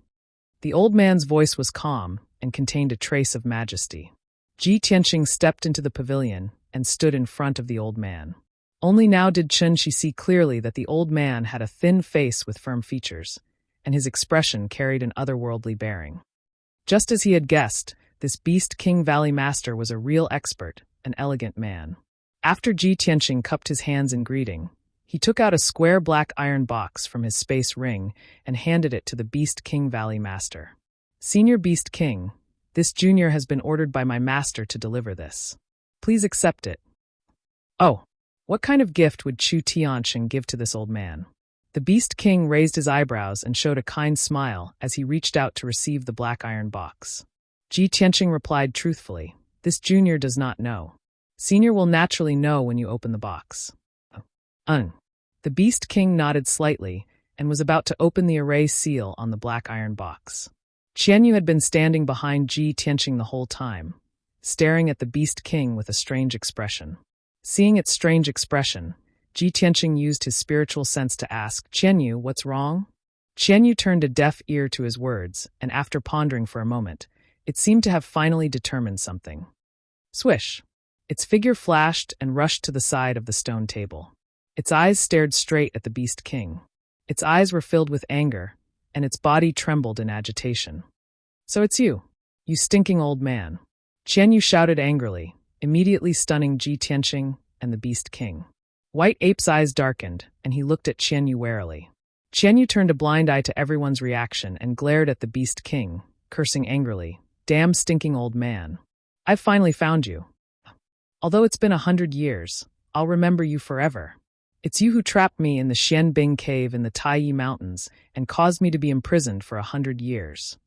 The old man's voice was calm and contained a trace of majesty. Ji Tianqing stepped into the pavilion and stood in front of the old man. Only now did Chen-Shi see clearly that the old man had a thin face with firm features, and his expression carried an otherworldly bearing. Just as he had guessed, this Beast King Valley Master was a real expert, an elegant man. After Ji Tianqing cupped his hands in greeting, he took out a square black iron box from his space ring and handed it to the Beast King Valley Master. "Senior Beast King, this junior has been ordered by my master to deliver this. Please accept it." "Oh, what kind of gift would Chu Tianqing give to this old man?" The Beast King raised his eyebrows and showed a kind smile as he reached out to receive the black iron box. Ji Tianqing replied truthfully, "This junior does not know. Senior will naturally know when you open the box." The Beast King nodded slightly and was about to open the array seal on the black iron box. Qianyu had been standing behind Ji Tianqing the whole time, staring at the Beast King with a strange expression. Seeing its strange expression, Ji Tianqing used his spiritual sense to ask, "Qianyu, what's wrong?" Qianyu turned a deaf ear to his words, and after pondering for a moment, it seemed to have finally determined something. Swish! Its figure flashed and rushed to the side of the stone table. Its eyes stared straight at the Beast King. Its eyes were filled with anger, and its body trembled in agitation. "So it's you stinking old man!" Qianyu shouted angrily, immediately stunning Ji Tianqing and the Beast King. White Ape's eyes darkened, and he looked at Qianyu warily. Qianyu turned a blind eye to everyone's reaction and glared at the Beast King, cursing angrily, "Damn stinking old man. I've finally found you. Although it's been 100 years, I'll remember you forever. It's you who trapped me in the Xianbing cave in the Taiyi Mountains and caused me to be imprisoned for 100 years."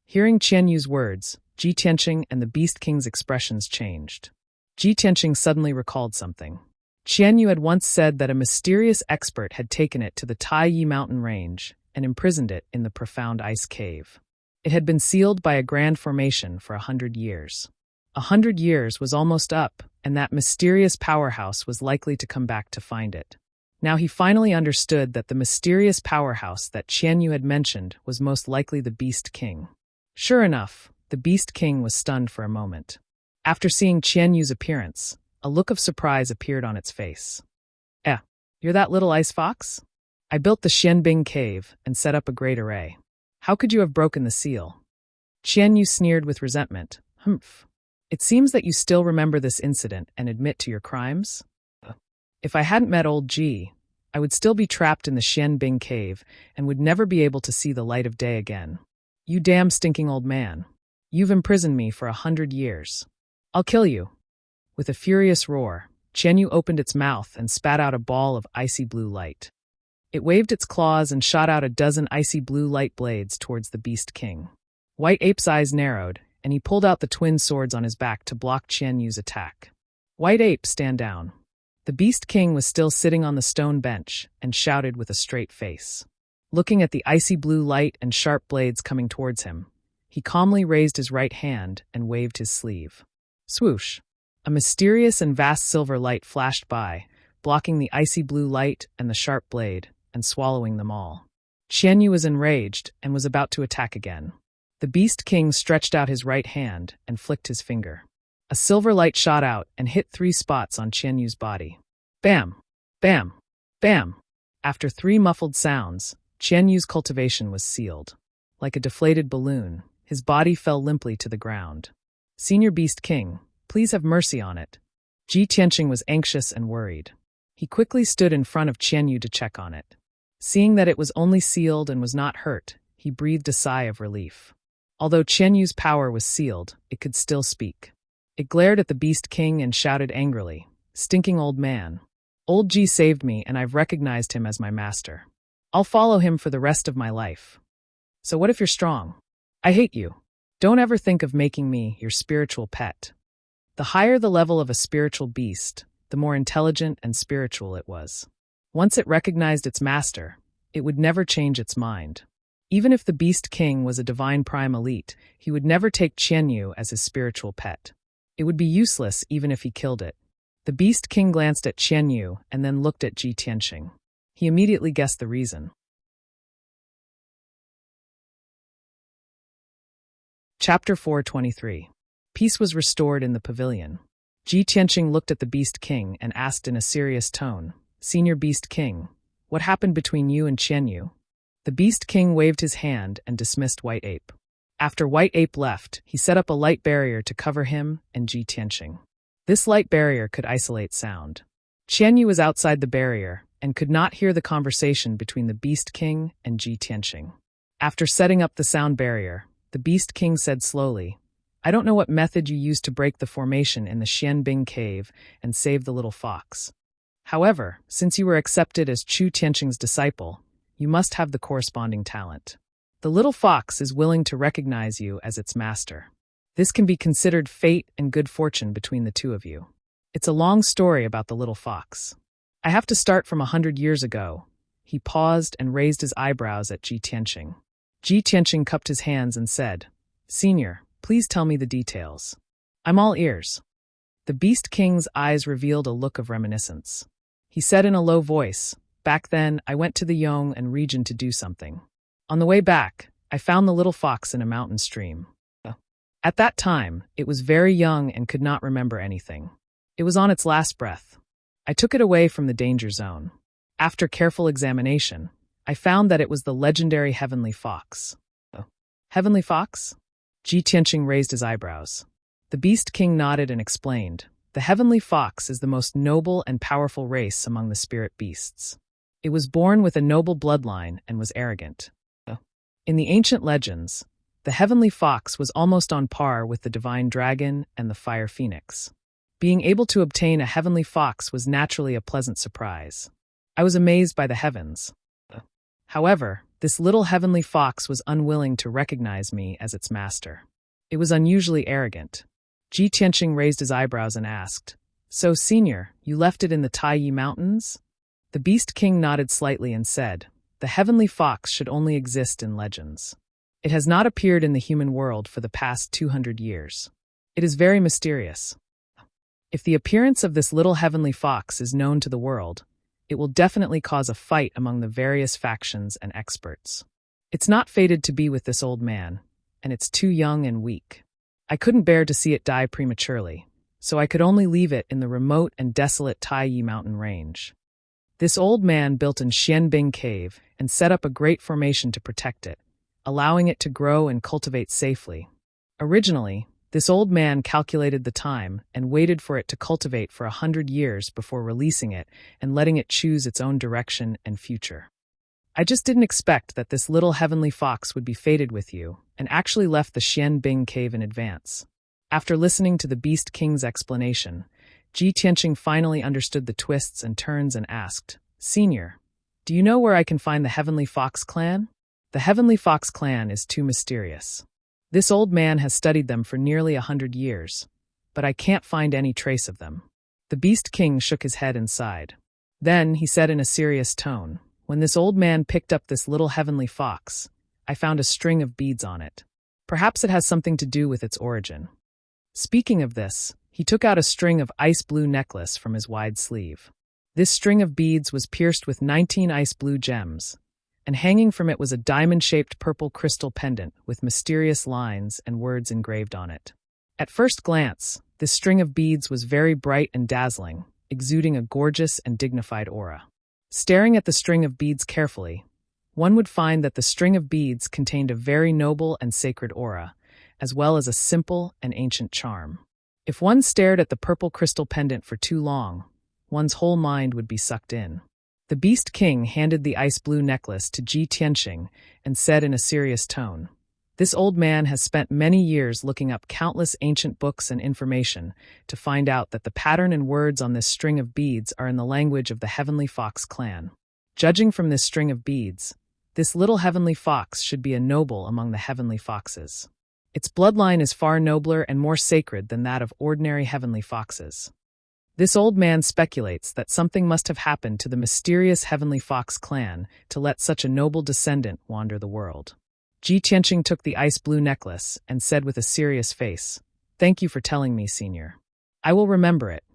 Hearing Qianyu's words, Ji Tianqing and the Beast King's expressions changed. Ji Tianqing suddenly recalled something. Qianyu had once said that a mysterious expert had taken it to the Taiyi mountain range and imprisoned it in the profound ice cave. It had been sealed by a grand formation for 100 years. 100 years was almost up, and that mysterious powerhouse was likely to come back to find it. Now he finally understood that the mysterious powerhouse that Qianyu had mentioned was most likely the Beast King. Sure enough, the Beast King was stunned for a moment. After seeing Qianyu's appearance, a look of surprise appeared on its face. You're that little ice fox? I built the Xianbing cave and set up a great array. How could you have broken the seal? Qianyu sneered with resentment. Humph. It seems that you still remember this incident and admit to your crimes? If I hadn't met old Ji, I would still be trapped in the Xianbing cave and would never be able to see the light of day again. You damn stinking old man. You've imprisoned me for 100 years. I'll kill you. With a furious roar, Qianyu opened its mouth and spat out a ball of icy blue light. It waved its claws and shot out a dozen icy blue light blades towards the Beast King. White Ape's eyes narrowed, and he pulled out the twin swords on his back to block Qianyu's attack. White Ape, stand down. The Beast King was still sitting on the stone bench and shouted with a straight face. Looking at the icy blue light and sharp blades coming towards him, he calmly raised his right hand and waved his sleeve. Swoosh! A mysterious and vast silver light flashed by, blocking the icy blue light and the sharp blade, and swallowing them all. Qianyu was enraged and was about to attack again. The Beast King stretched out his right hand and flicked his finger. A silver light shot out and hit 3 spots on Qianyu's body. Bam! Bam! Bam! After 3 muffled sounds, Qianyu's cultivation was sealed. Like a deflated balloon, his body fell limply to the ground. Senior Beast King, please have mercy on it. Ji Tianqing was anxious and worried. He quickly stood in front of Qianyu to check on it. Seeing that it was only sealed and was not hurt, he breathed a sigh of relief. Although Qianyu's power was sealed, it could still speak. It glared at the Beast King and shouted angrily, "Stinking old man. Old Ji saved me and I've recognized him as my master. I'll follow him for the rest of my life. So what if you're strong? I hate you. Don't ever think of making me your spiritual pet." The higher the level of a spiritual beast, the more intelligent and spiritual it was. Once it recognized its master, it would never change its mind. Even if the Beast King was a divine prime elite, he would never take Qianyu as his spiritual pet. It would be useless even if he killed it. The Beast King glanced at Qianyu and then looked at Ji Tianqing. He immediately guessed the reason. Chapter 423. Peace was restored in the pavilion. Ji Tianqing looked at the Beast King and asked in a serious tone, "Senior Beast King, what happened between you and Qianyu?" The Beast King waved his hand and dismissed White Ape. After White Ape left, he set up a light barrier to cover him and Ji Tianqing. This light barrier could isolate sound. Qianyu was outside the barrier and could not hear the conversation between the Beast King and Ji Tianqing. After setting up the sound barrier, the Beast King said slowly, "I don't know what method you used to break the formation in the Xianbing cave and save the little fox. However, since you were accepted as Chu Tianqing's disciple, you must have the corresponding talent. The little fox is willing to recognize you as its master. This can be considered fate and good fortune between the two of you. It's a long story about the little fox. I have to start from 100 years ago." He paused and raised his eyebrows at Ji Tianqing. Ji Tianqing cupped his hands and said, "Senior, please tell me the details. I'm all ears." The Beast King's eyes revealed a look of reminiscence. He said in a low voice, "Back then, I went to the Yong'an region to do something. On the way back, I found the little fox in a mountain stream. At that time, it was very young and could not remember anything. It was on its last breath. I took it away from the danger zone. After careful examination, I found that it was the legendary Heavenly Fox." Heavenly Fox? Ji Tianqing raised his eyebrows. The Beast King nodded and explained, "The Heavenly Fox is the most noble and powerful race among the spirit beasts. It was born with a noble bloodline and was arrogant. In the ancient legends, the Heavenly Fox was almost on par with the Divine Dragon and the Fire Phoenix. Being able to obtain a Heavenly Fox was naturally a pleasant surprise. I was amazed by the heavens. However, this little Heavenly Fox was unwilling to recognize me as its master. It was unusually arrogant." Ji Tianqing raised his eyebrows and asked, "So, Senior, you left it in the Taiyi Mountains?" The Beast King nodded slightly and said, "The Heavenly Fox should only exist in legends. It has not appeared in the human world for the past 200 years. It is very mysterious. If the appearance of this little heavenly fox is known to the world, it will definitely cause a fight among the various factions and experts. It's not fated to be with this old man, and it's too young and weak. I couldn't bear to see it die prematurely, so I could only leave it in the remote and desolate Taiyi mountain range. This old man built in Xianbing Cave and set up a great formation to protect it, allowing it to grow and cultivate safely. Originally, this old man calculated the time and waited for it to cultivate for 100 years before releasing it and letting it choose its own direction and future. I just didn't expect that this little heavenly fox would be fated with you, and actually left the Xianbing Cave in advance. After listening to the Beast King's explanation, Ji Tianqing finally understood the twists and turns and asked, "Senior, do you know where I can find the Heavenly Fox clan?" The Heavenly Fox clan is too mysterious. This old man has studied them for nearly 100 years, but I can't find any trace of them. The Beast King shook his head and sighed. Then he said in a serious tone, "When this old man picked up this little heavenly fox, I found a string of beads on it. Perhaps it has something to do with its origin." Speaking of this, he took out a string of ice blue necklace from his wide sleeve. This string of beads was pierced with 19 ice blue gems, and hanging from it was a diamond-shaped purple crystal pendant with mysterious lines and words engraved on it. At first glance, this string of beads was very bright and dazzling, exuding a gorgeous and dignified aura. Staring at the string of beads carefully, one would find that the string of beads contained a very noble and sacred aura, as well as a simple and ancient charm. If one stared at the purple crystal pendant for too long, one's whole mind would be sucked in. The Beast King handed the ice blue necklace to Ji Tianqing and said in a serious tone, "This old man has spent many years looking up countless ancient books and information to find out that the pattern and words on this string of beads are in the language of the Heavenly Fox clan. Judging from this string of beads, this little heavenly fox should be a noble among the heavenly foxes. Its bloodline is far nobler and more sacred than that of ordinary heavenly foxes. This old man speculates that something must have happened to the mysterious Heavenly Fox clan to let such a noble descendant wander the world." Ji Tianqing took the ice blue necklace and said with a serious face, "Thank you for telling me, Senior. I will remember it."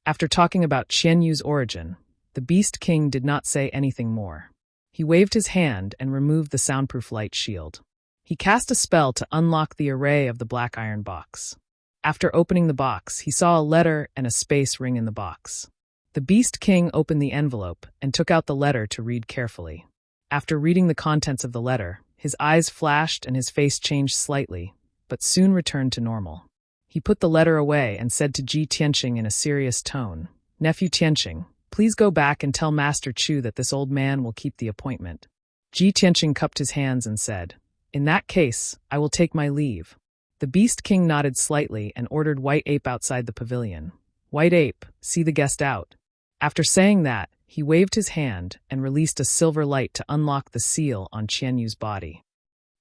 After talking about Qian Yu's origin, the Beast King did not say anything more. He waved his hand and removed the soundproof light shield. He cast a spell to unlock the array of the black iron box. After opening the box, he saw a letter and a space ring in the box. The Beast King opened the envelope and took out the letter to read carefully. After reading the contents of the letter, his eyes flashed and his face changed slightly, but soon returned to normal. He put the letter away and said to Ji Tianqing in a serious tone, "Nephew Tianqing, please go back and tell Master Chu that this old man will keep the appointment." Ji Tianqing cupped his hands and said, "In that case, I will take my leave." The Beast King nodded slightly and ordered White Ape outside the pavilion. "White Ape, see the guest out." After saying that, he waved his hand and released a silver light to unlock the seal on Qian Yu's body.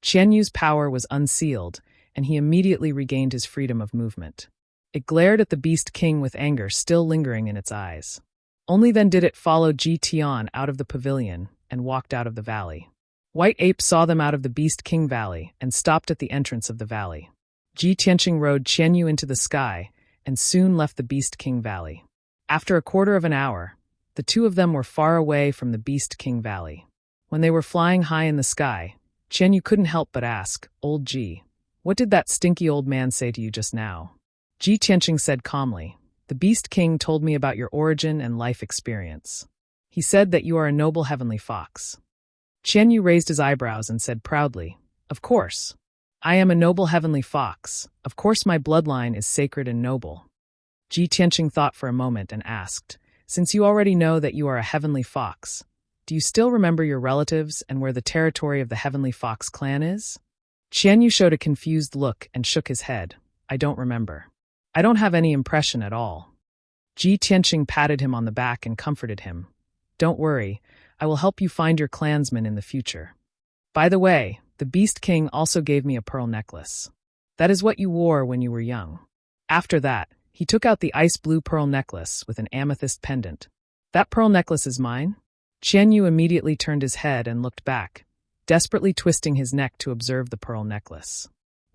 Qian Yu's power was unsealed, and he immediately regained his freedom of movement. It glared at the Beast King with anger still lingering in its eyes. Only then did it follow Ji Tian out of the pavilion and walked out of the valley. White Ape saw them out of the Beast King Valley and stopped at the entrance of the valley. Ji Tianqing rode Qian Yu into the sky and soon left the Beast King Valley. After a quarter of an hour, the two of them were far away from the Beast King Valley. When they were flying high in the sky, Qian Yu couldn't help but ask, "Old Ji, what did that stinky old man say to you just now?" Ji Tianqing said calmly, "The Beast King told me about your origin and life experience. He said that you are a noble heavenly fox." Qian Yu raised his eyebrows and said proudly, "Of course. I am a noble heavenly fox. Of course my bloodline is sacred and noble." Ji Tianqing thought for a moment and asked, "Since you already know that you are a heavenly fox, do you still remember your relatives and where the territory of the Heavenly Fox clan is?" Qian Yu showed a confused look and shook his head. "I don't remember. I don't have any impression at all." Ji Tianqing patted him on the back and comforted him. "Don't worry, I will help you find your clansmen in the future. By the way, the Beast King also gave me a pearl necklace. That is what you wore when you were young." After that, he took out the ice blue pearl necklace with an amethyst pendant. "That pearl necklace is mine?" Qian Yu immediately turned his head and looked back, desperately twisting his neck to observe the pearl necklace.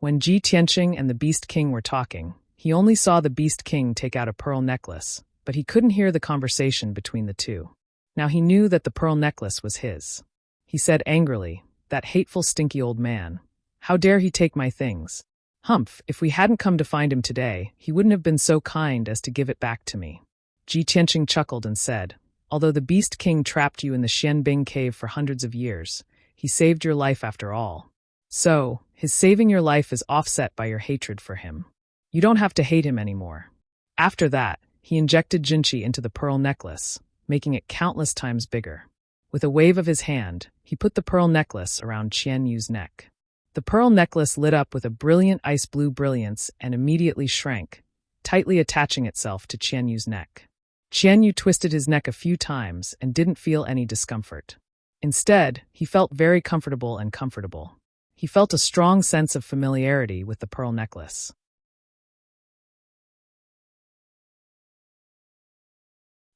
When Ji Tianqing and the Beast King were talking, he only saw the Beast King take out a pearl necklace, but he couldn't hear the conversation between the two. Now he knew that the pearl necklace was his. He said angrily, "That hateful, stinky old man. How dare he take my things? Humph, if we hadn't come to find him today, he wouldn't have been so kind as to give it back to me." Ji Tianqing chuckled and said, "Although the Beast King trapped you in the Xianbing cave for hundreds of years, he saved your life after all. So, his saving your life is offset by your hatred for him. You don't have to hate him anymore." After that, he injected Jinqi into the pearl necklace, making it countless times bigger. With a wave of his hand, he put the pearl necklace around Qian Yu's neck. The pearl necklace lit up with a brilliant ice blue brilliance and immediately shrank, tightly attaching itself to Qian Yu's neck. Qian Yu twisted his neck a few times and didn't feel any discomfort. Instead, he felt very comfortable and comfortable. He felt a strong sense of familiarity with the pearl necklace.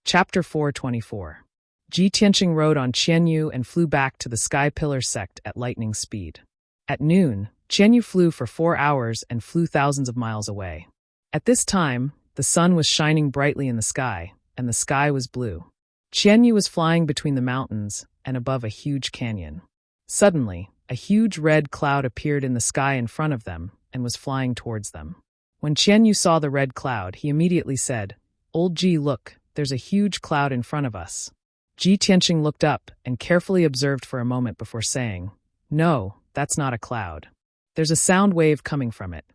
Chapter 424. Ji Tianqing rode on Qian Yu and flew back to the Sky Pillar sect at lightning speed. At noon, Qian Yu flew for 4 hours and flew thousands of miles away. At this time, the sun was shining brightly in the sky, and the sky was blue. Qian Yu was flying between the mountains and above a huge canyon. Suddenly, a huge red cloud appeared in the sky in front of them and was flying towards them. When Qian Yu saw the red cloud, he immediately said, "Old Ji, look, there's a huge cloud in front of us." Ji Tianqing looked up and carefully observed for a moment before saying, "No, that's not a cloud. There's a sound wave coming from it."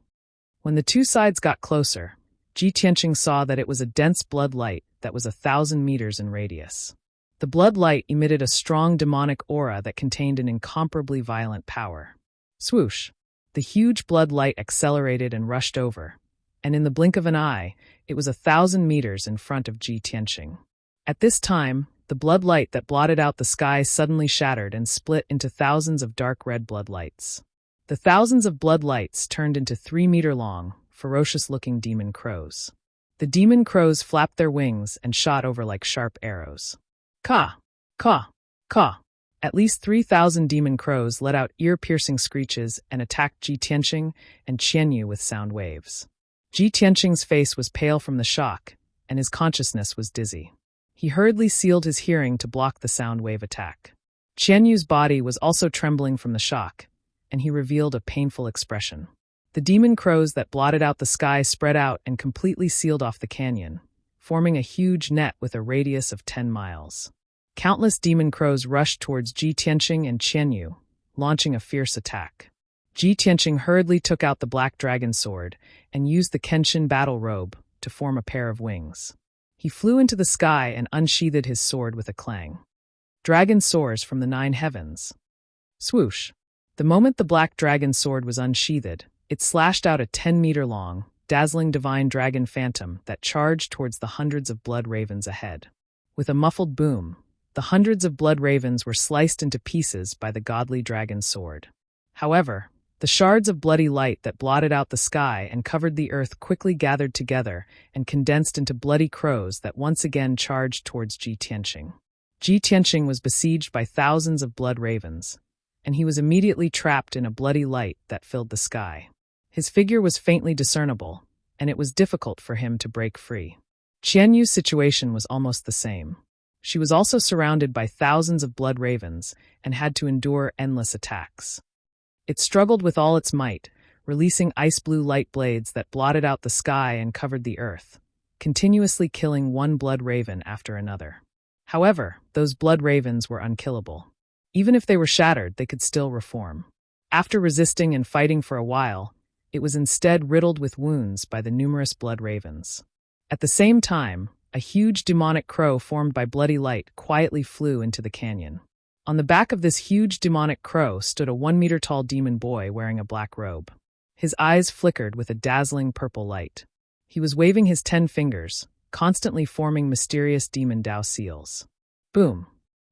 When the two sides got closer, Ji Tianqing saw that it was a dense blood light that was 1,000 meters in radius. The blood light emitted a strong demonic aura that contained an incomparably violent power. Swoosh! The huge blood light accelerated and rushed over, and in the blink of an eye, it was 1,000 meters in front of Ji Tianqing. At this time, the blood light that blotted out the sky suddenly shattered and split into thousands of dark red blood lights. The thousands of blood lights turned into 3-meter-long, ferocious-looking demon crows. The demon crows flapped their wings and shot over like sharp arrows. Caw! Caw! Caw! At least 3,000 demon crows let out ear-piercing screeches and attacked Ji Tianqing and Qian Yu with sound waves. Ji Tianqing's face was pale from the shock, and his consciousness was dizzy. He hurriedly sealed his hearing to block the sound wave attack. Qian Yu's body was also trembling from the shock, and he revealed a painful expression. The demon crows that blotted out the sky spread out and completely sealed off the canyon, forming a huge net with a radius of 10 miles. Countless demon crows rushed towards Ji Tianqing and Qian Yu, launching a fierce attack. Ji Tianqing hurriedly took out the black dragon sword and used the Kenshin battle robe to form a pair of wings. He flew into the sky and unsheathed his sword with a clang. Dragon soars from the 9 heavens. Swoosh! The moment the black dragon sword was unsheathed, it slashed out a 10-meter-long, dazzling divine dragon phantom that charged towards the hundreds of blood ravens ahead. With a muffled boom, the hundreds of blood ravens were sliced into pieces by the godly dragon sword. However, the shards of bloody light that blotted out the sky and covered the earth quickly gathered together and condensed into bloody crows that once again charged towards Ji Tianqing. Ji Tianqing was besieged by thousands of blood ravens, and he was immediately trapped in a bloody light that filled the sky. His figure was faintly discernible, and it was difficult for him to break free. Qian Yu's situation was almost the same. She was also surrounded by thousands of blood ravens and had to endure endless attacks. It struggled with all its might, releasing ice-blue light blades that blotted out the sky and covered the earth, continuously killing one blood raven after another. However, those blood ravens were unkillable. Even if they were shattered, they could still reform. After resisting and fighting for a while, it was instead riddled with wounds by the numerous blood ravens. At the same time, a huge demonic crow formed by bloody light quietly flew into the canyon. On the back of this huge demonic crow stood a 1-meter-tall demon boy wearing a black robe. His eyes flickered with a dazzling purple light. He was waving his 10 fingers, constantly forming mysterious demon Dao seals. Boom!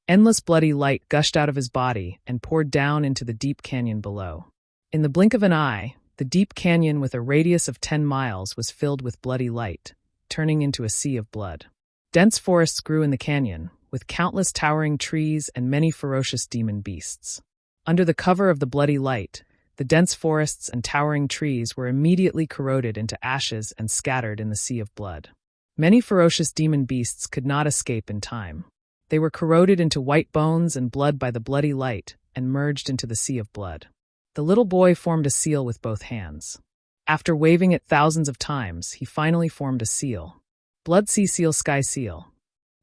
Endless bloody light gushed out of his body and poured down into the deep canyon below. In the blink of an eye, the deep canyon with a radius of 10 miles was filled with bloody light, turning into a sea of blood. Dense forests grew in the canyon, with countless towering trees and many ferocious demon beasts. Under the cover of the bloody light, The dense forests and towering trees were immediately corroded into ashes and scattered in the sea of blood. Many ferocious demon beasts could not escape in time. They were corroded into white bones and blood by the bloody light and merged into the sea of blood. The little boy formed a seal with both hands. After waving it thousands of times, he finally formed a seal. Blood sea seal, sky seal.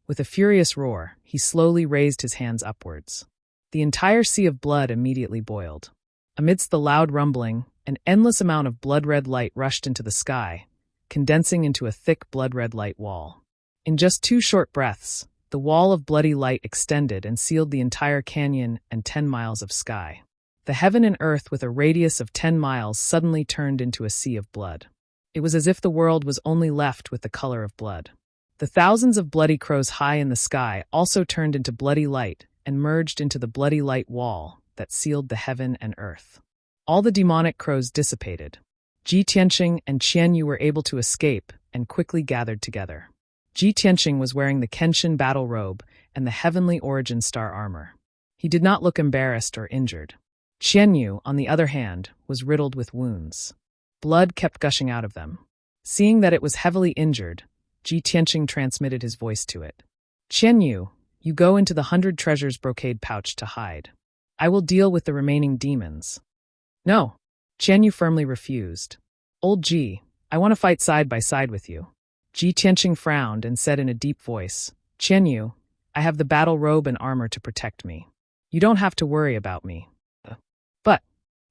With a furious roar, he slowly raised his hands upwards. The entire sea of blood immediately boiled. Amidst the loud rumbling, an endless amount of blood-red light rushed into the sky, condensing into a thick blood-red light wall. In just 2 short breaths, the wall of bloody light extended and sealed the entire canyon and 10 miles of sky. The heaven and earth with a radius of 10 miles suddenly turned into a sea of blood. It was as if the world was only left with the color of blood. The thousands of bloody crows high in the sky also turned into bloody light and merged into the bloody light wall that sealed the heaven and earth. All the demonic crows dissipated. Ji Tianqing and Qian Yu were able to escape and quickly gathered together. Ji Tianqing was wearing the Kenshin battle robe and the heavenly origin star armor. He did not look embarrassed or injured. Qian Yu, on the other hand, was riddled with wounds. Blood kept gushing out of them. Seeing that it was heavily injured, Ji Tianqing transmitted his voice to it. Qian Yu, you go into the 100 treasures brocade pouch to hide. I will deal with the remaining demons. No, Qian Yu firmly refused. Old Ji, I want to fight side by side with you. Ji Tianqing frowned and said in a deep voice, Qian Yu, I have the battle robe and armor to protect me. You don't have to worry about me. But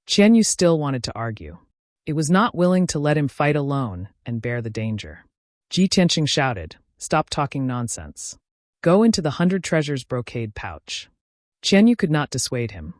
Qian Yu still wanted to argue. It was not willing to let him fight alone and bear the danger. Ji Tianqing shouted, stop talking nonsense. Go into the 100 treasures brocade pouch. Qian Yu could not dissuade him.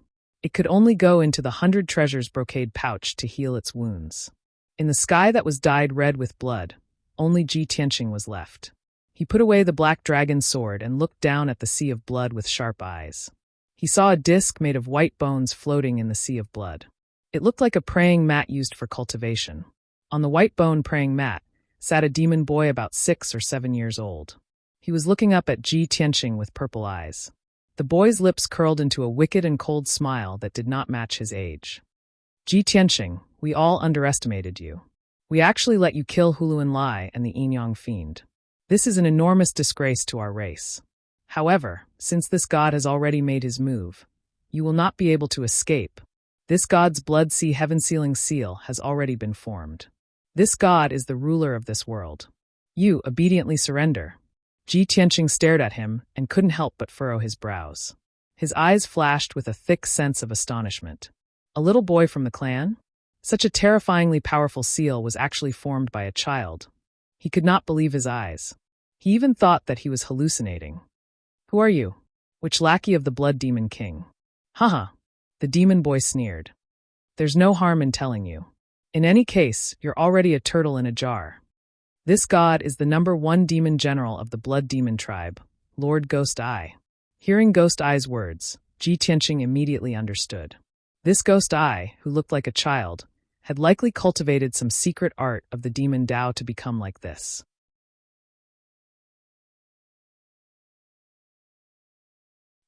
It could only go into the 100 treasures brocade pouch to heal its wounds. In the sky that was dyed red with blood, only Ji Tianqing was left. He put away the black dragon sword and looked down at the sea of blood with sharp eyes. He saw a disc made of white bones floating in the sea of blood. It looked like a praying mat used for cultivation. On the white bone praying mat sat a demon boy about 6 or 7 years old. He was looking up at Ji Tianqing with purple eyes. The boy's lips curled into a wicked and cold smile that did not match his age. Ji Tianqing, we all underestimated you. We actually let you kill Huluan Lai and the Yinyang Fiend. This is an enormous disgrace to our race. However, since this god has already made his move, you will not be able to escape. This god's blood sea heaven sealing seal has already been formed. This god is the ruler of this world. You obediently surrender. Ji Tianqing stared at him and couldn't help but furrow his brows. His eyes flashed with a thick sense of astonishment. A little boy from the clan? Such a terrifyingly powerful seal was actually formed by a child. He could not believe his eyes. He even thought that he was hallucinating. Who are you? Which lackey of the Blood Demon King? Haha, the demon boy sneered. There's no harm in telling you. In any case, you're already a turtle in a jar. This god is the #1 demon general of the Blood Demon tribe, Lord Ghost Eye. Hearing Ghost Eye's words, Ji Tianqing immediately understood. This Ghost Eye, who looked like a child, had likely cultivated some secret art of the demon Dao to become like this.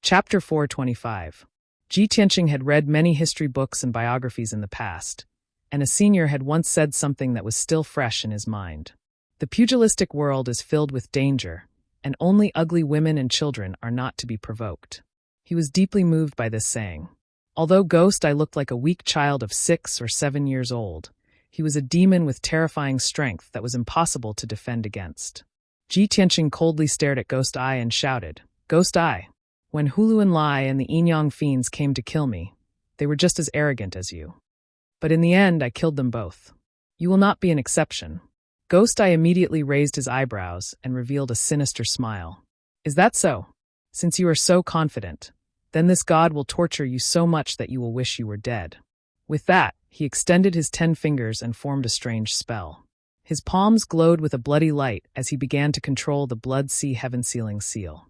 Chapter 425. Ji Tianqing had read many history books and biographies in the past, and a senior had once said something that was still fresh in his mind. The pugilistic world is filled with danger, and only ugly women and children are not to be provoked. He was deeply moved by this saying. Although Ghost Eye looked like a weak child of 6 or 7 years old, he was a demon with terrifying strength that was impossible to defend against. Ji Tianqing coldly stared at Ghost Eye and shouted, Ghost Eye, when Huluan Lai and the Yinyang Fiends came to kill me, they were just as arrogant as you. But in the end, I killed them both. You will not be an exception. Ghost Eye immediately raised his eyebrows and revealed a sinister smile. Is that so? Since you are so confident, then this god will torture you so much that you will wish you were dead. With that, he extended his 10 fingers and formed a strange spell. His palms glowed with a bloody light as he began to control the blood sea heaven sealing seal.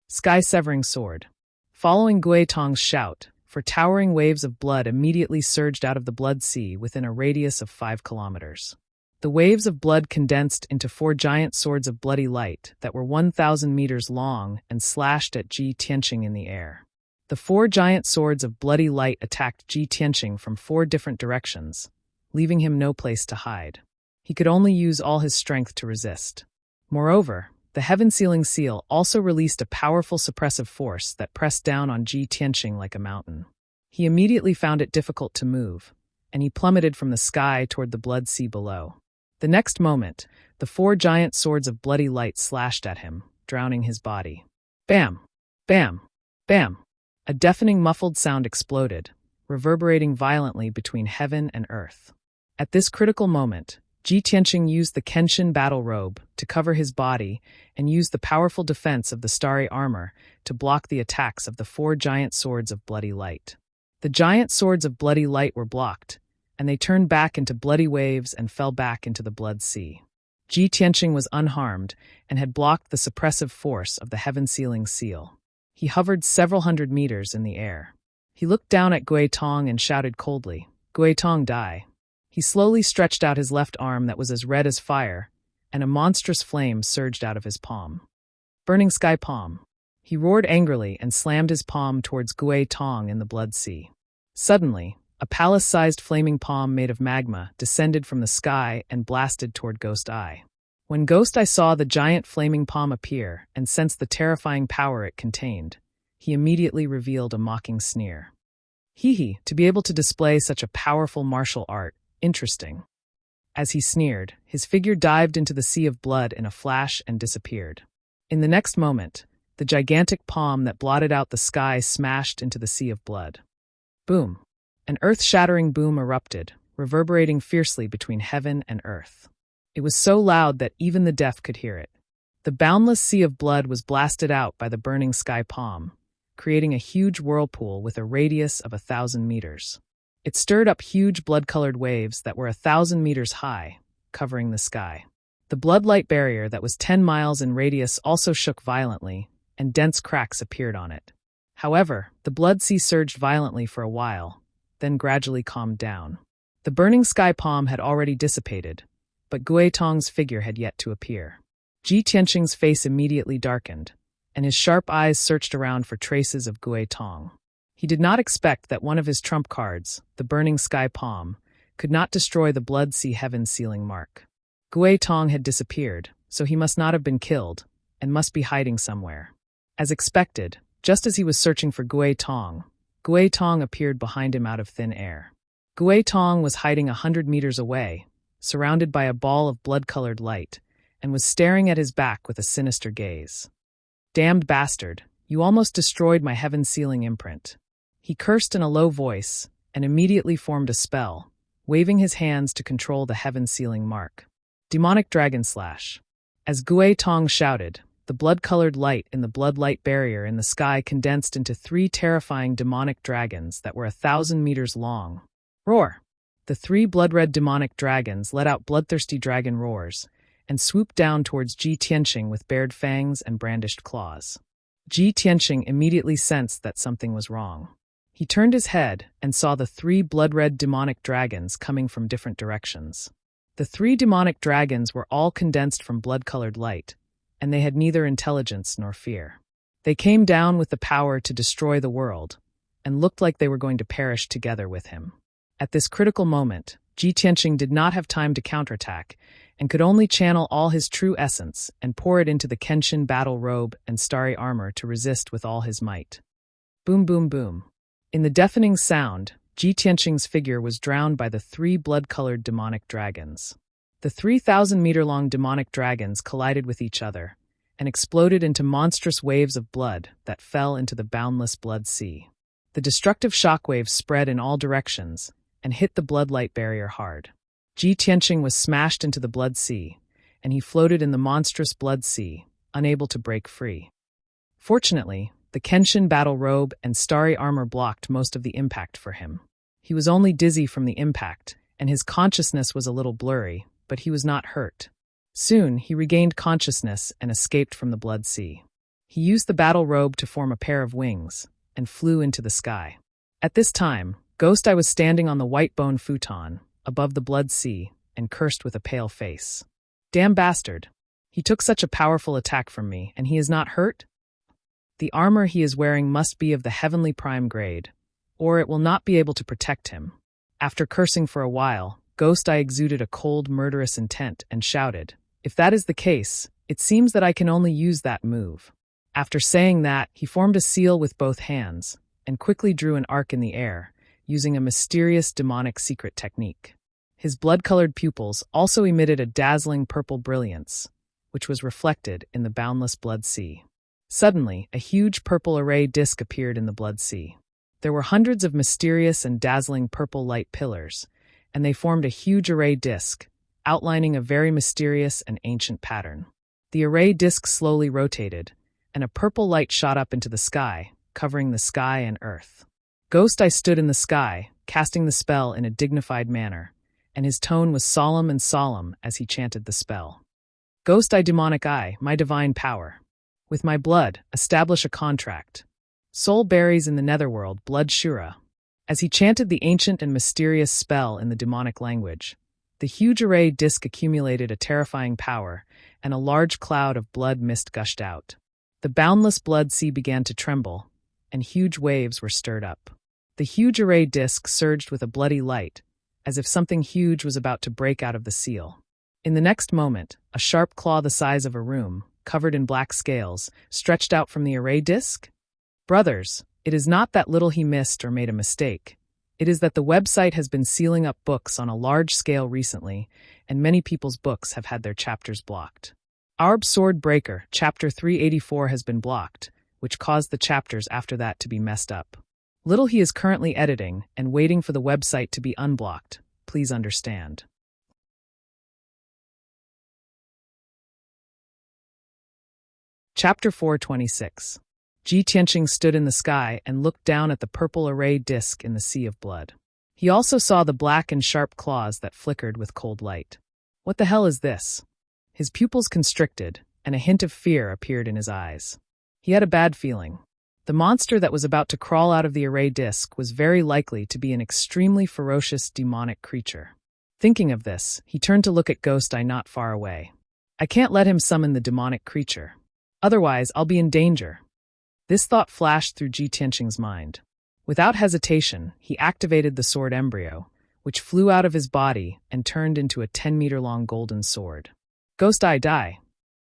Sky-severing sword. Following Gui Tong's shout, for towering waves of blood immediately surged out of the blood sea within a radius of 5 kilometers. The waves of blood condensed into 4 giant swords of bloody light that were 1,000 meters long and slashed at Ji Tianqing in the air. The 4 giant swords of bloody light attacked Ji Tianqing from 4 different directions, leaving him no place to hide. He could only use all his strength to resist. Moreover, the heaven-sealing seal also released a powerful suppressive force that pressed down on Ji Tianqing like a mountain. He immediately found it difficult to move, and he plummeted from the sky toward the blood sea below. The next moment, the 4 giant swords of bloody light slashed at him, drowning his body. Bam! Bam! Bam! A deafening muffled sound exploded, reverberating violently between heaven and earth. At this critical moment, Ji Tianqing used the Kenshin battle robe to cover his body and used the powerful defense of the starry armor to block the attacks of the 4 giant swords of bloody light. The giant swords of bloody light were blocked, and they turned back into bloody waves and fell back into the blood sea. Ji Tianqing was unharmed and had blocked the suppressive force of the heaven-sealing seal. He hovered several hundred meters in the air. He looked down at Gui Tong and shouted coldly, "Gui Tong, die." He slowly stretched out his left arm that was as red as fire, and a monstrous flame surged out of his palm. Burning sky palm. He roared angrily and slammed his palm towards Gui Tong in the blood sea. Suddenly, a palace-sized flaming palm made of magma descended from the sky and blasted toward Ghost Eye. When Ghost Eye saw the giant flaming palm appear and sensed the terrifying power it contained, he immediately revealed a mocking sneer. Hee, to be able to display such a powerful martial art, interesting. As he sneered, his figure dived into the sea of blood in a flash and disappeared. In the next moment, the gigantic palm that blotted out the sky smashed into the sea of blood. Boom! An earth-shattering boom erupted, reverberating fiercely between heaven and earth. It was so loud that even the deaf could hear it. The boundless sea of blood was blasted out by the burning sky palm, creating a huge whirlpool with a radius of 1,000 meters. It stirred up huge blood-colored waves that were 1,000 meters high, covering the sky. The blood-light barrier that was 10 miles in radius also shook violently, and dense cracks appeared on it. However, the blood sea surged violently for a while, then gradually calmed down. The burning sky palm had already dissipated, but Gui Tong's figure had yet to appear. Ji Tianqing's face immediately darkened, and his sharp eyes searched around for traces of Gui Tong. He did not expect that one of his trump cards, the burning sky palm, could not destroy the blood sea heaven-sealing mark. Gui Tong had disappeared, so he must not have been killed, and must be hiding somewhere. As expected, just as he was searching for Gui Tong appeared behind him out of thin air. Gui Tong was hiding 100 meters away, surrounded by a ball of blood-colored light, and was staring at his back with a sinister gaze. "Damned bastard, you almost destroyed my heaven-sealing imprint." He cursed in a low voice, and immediately formed a spell, waving his hands to control the heaven-sealing mark. Demonic Dragon Slash. As Gui Tong shouted, the blood-colored light in the blood-light barrier in the sky condensed into 3 terrifying demonic dragons that were 1,000 meters long. Roar! The 3 blood-red demonic dragons let out bloodthirsty dragon roars and swooped down towards Ji Tianqing with bared fangs and brandished claws. Ji Tianqing immediately sensed that something was wrong. He turned his head and saw the 3 blood-red demonic dragons coming from different directions. The 3 demonic dragons were all condensed from blood-colored light, and they had neither intelligence nor fear. They came down with the power to destroy the world, and looked like they were going to perish together with him. At this critical moment, Ji Tianqing did not have time to counterattack, and could only channel all his true essence and pour it into the Kenshin battle robe and starry armor to resist with all his might. Boom, boom, boom. In the deafening sound, Ji Tianqing's figure was drowned by the 3 blood-colored demonic dragons. The 3,000-meter-long demonic dragons collided with each other and exploded into monstrous waves of blood that fell into the boundless blood sea. The destructive shockwaves spread in all directions and hit the blood-light barrier hard. Ji Tianqing was smashed into the blood sea, and he floated in the monstrous blood sea, unable to break free. Fortunately, the Kenshin battle robe and starry armor blocked most of the impact for him. He was only dizzy from the impact, and his consciousness was a little blurry, but he was not hurt. Soon, he regained consciousness and escaped from the blood sea. He used the battle robe to form a pair of wings, and flew into the sky. At this time, Ghost Eye was standing on the white bone futon, above the blood sea, and cursed with a pale face. "Damn bastard! He took such a powerful attack from me, and he is not hurt?" The armor he is wearing must be of the heavenly prime grade, or it will not be able to protect him. After cursing for a while, Ghost Eye exuded a cold, murderous intent and shouted, "If that is the case, it seems that I can only use that move." After saying that, he formed a seal with both hands and quickly drew an arc in the air, using a mysterious demonic secret technique. His blood-colored pupils also emitted a dazzling purple brilliance, which was reflected in the boundless blood sea. Suddenly, a huge purple array disk appeared in the blood sea. There were hundreds of mysterious and dazzling purple light pillars, and they formed a huge array disk, outlining a very mysterious and ancient pattern. The array disk slowly rotated, and a purple light shot up into the sky, covering the sky and earth. Ghost Eye stood in the sky, casting the spell in a dignified manner, and his tone was solemn and solemn as he chanted the spell. "Ghost Eye, demonic eye, my divine power. With my blood, establish a contract. Soul berries in the netherworld, blood Shura." As he chanted the ancient and mysterious spell in the demonic language, the huge array disk accumulated a terrifying power, and a large cloud of blood mist gushed out. The boundless blood sea began to tremble, and huge waves were stirred up. The huge array disk surged with a bloody light, as if something huge was about to break out of the seal. In the next moment, a sharp claw the size of a room, covered in black scales, stretched out from the array disk. Brothers, it is not that little he missed or made a mistake. It is that the website has been sealing up books on a large scale recently, and many people's books have had their chapters blocked. Our Sword Breaker, Chapter 384 has been blocked, which caused the chapters after that to be messed up. Little he is currently editing and waiting for the website to be unblocked. Please understand. Chapter 426. Ji Tianqing stood in the sky and looked down at the purple array disk in the sea of blood. He also saw the black and sharp claws that flickered with cold light. What the hell is this? His pupils constricted, and a hint of fear appeared in his eyes. He had a bad feeling. The monster that was about to crawl out of the array disk was very likely to be an extremely ferocious demonic creature. Thinking of this, he turned to look at Ghost Eye not far away. I can't let him summon the demonic creature. Otherwise, I'll be in danger. This thought flashed through Ji Tianqing's mind. Without hesitation, he activated the sword embryo, which flew out of his body and turned into a 10-meter-long golden sword. "Ghost Eye, die!"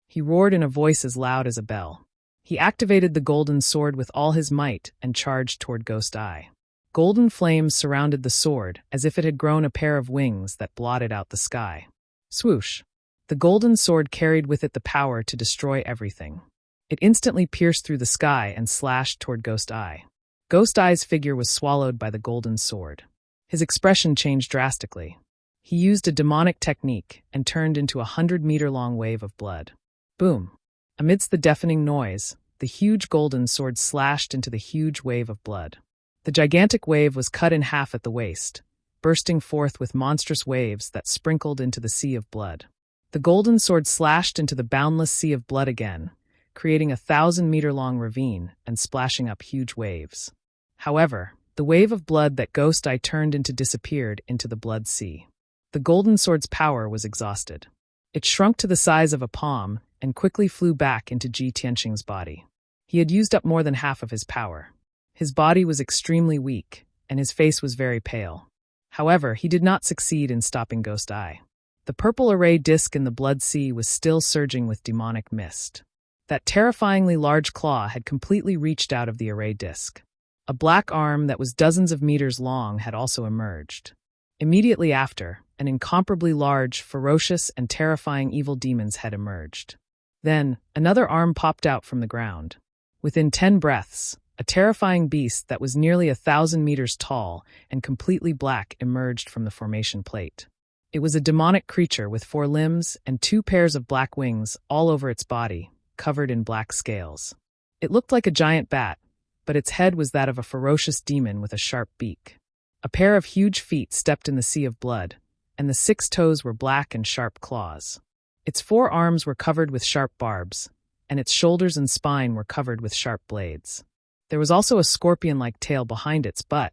He roared in a voice as loud as a bell. He activated the golden sword with all his might and charged toward Ghost Eye. Golden flames surrounded the sword as if it had grown a pair of wings that blotted out the sky. Swoosh! The golden sword carried with it the power to destroy everything. It instantly pierced through the sky and slashed toward Ghost Eye. Ghost Eye's figure was swallowed by the golden sword. His expression changed drastically. He used a demonic technique and turned into a 100-meter-long wave of blood. Boom! Amidst the deafening noise, the huge golden sword slashed into the huge wave of blood. The gigantic wave was cut in half at the waist, bursting forth with monstrous waves that sprinkled into the sea of blood. The golden sword slashed into the boundless sea of blood again, creating a 1,000-meter-long ravine and splashing up huge waves. However, the wave of blood that Ghost Eye turned into disappeared into the blood sea. The golden sword's power was exhausted. It shrunk to the size of a palm and quickly flew back into Ji Tianqing's body. He had used up more than half of his power. His body was extremely weak, and his face was very pale. However, he did not succeed in stopping Ghost Eye. The purple array disk in the blood sea was still surging with demonic mist. That terrifyingly large claw had completely reached out of the array disk. A black arm that was dozens of meters long had also emerged. Immediately after, an incomparably large, ferocious, and terrifying evil demon's head emerged. Then, another arm popped out from the ground. Within 10 breaths, a terrifying beast that was nearly 1,000 meters tall and completely black emerged from the formation plate. It was a demonic creature with 4 limbs and 2 pairs of black wings all over its body, covered in black scales. It looked like a giant bat, but its head was that of a ferocious demon with a sharp beak. A pair of huge feet stepped in the sea of blood, and the 6 toes were black and sharp claws. Its 4 arms were covered with sharp barbs, and its shoulders and spine were covered with sharp blades. There was also a scorpion-like tail behind its butt.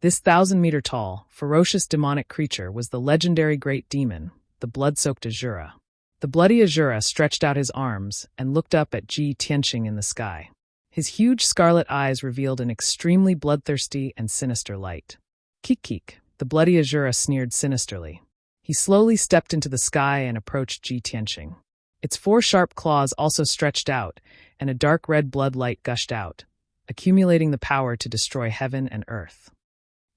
This 1,000-meter-tall, ferocious demonic creature was the legendary Great Demon, the blood-soaked Azura. The bloody Azura stretched out his arms and looked up at Ji Tianqing in the sky. His huge scarlet eyes revealed an extremely bloodthirsty and sinister light. Keek, the bloody Azura sneered sinisterly. He slowly stepped into the sky and approached Ji Tianqing. Its 4 sharp claws also stretched out, and a dark red blood light gushed out, accumulating the power to destroy heaven and earth.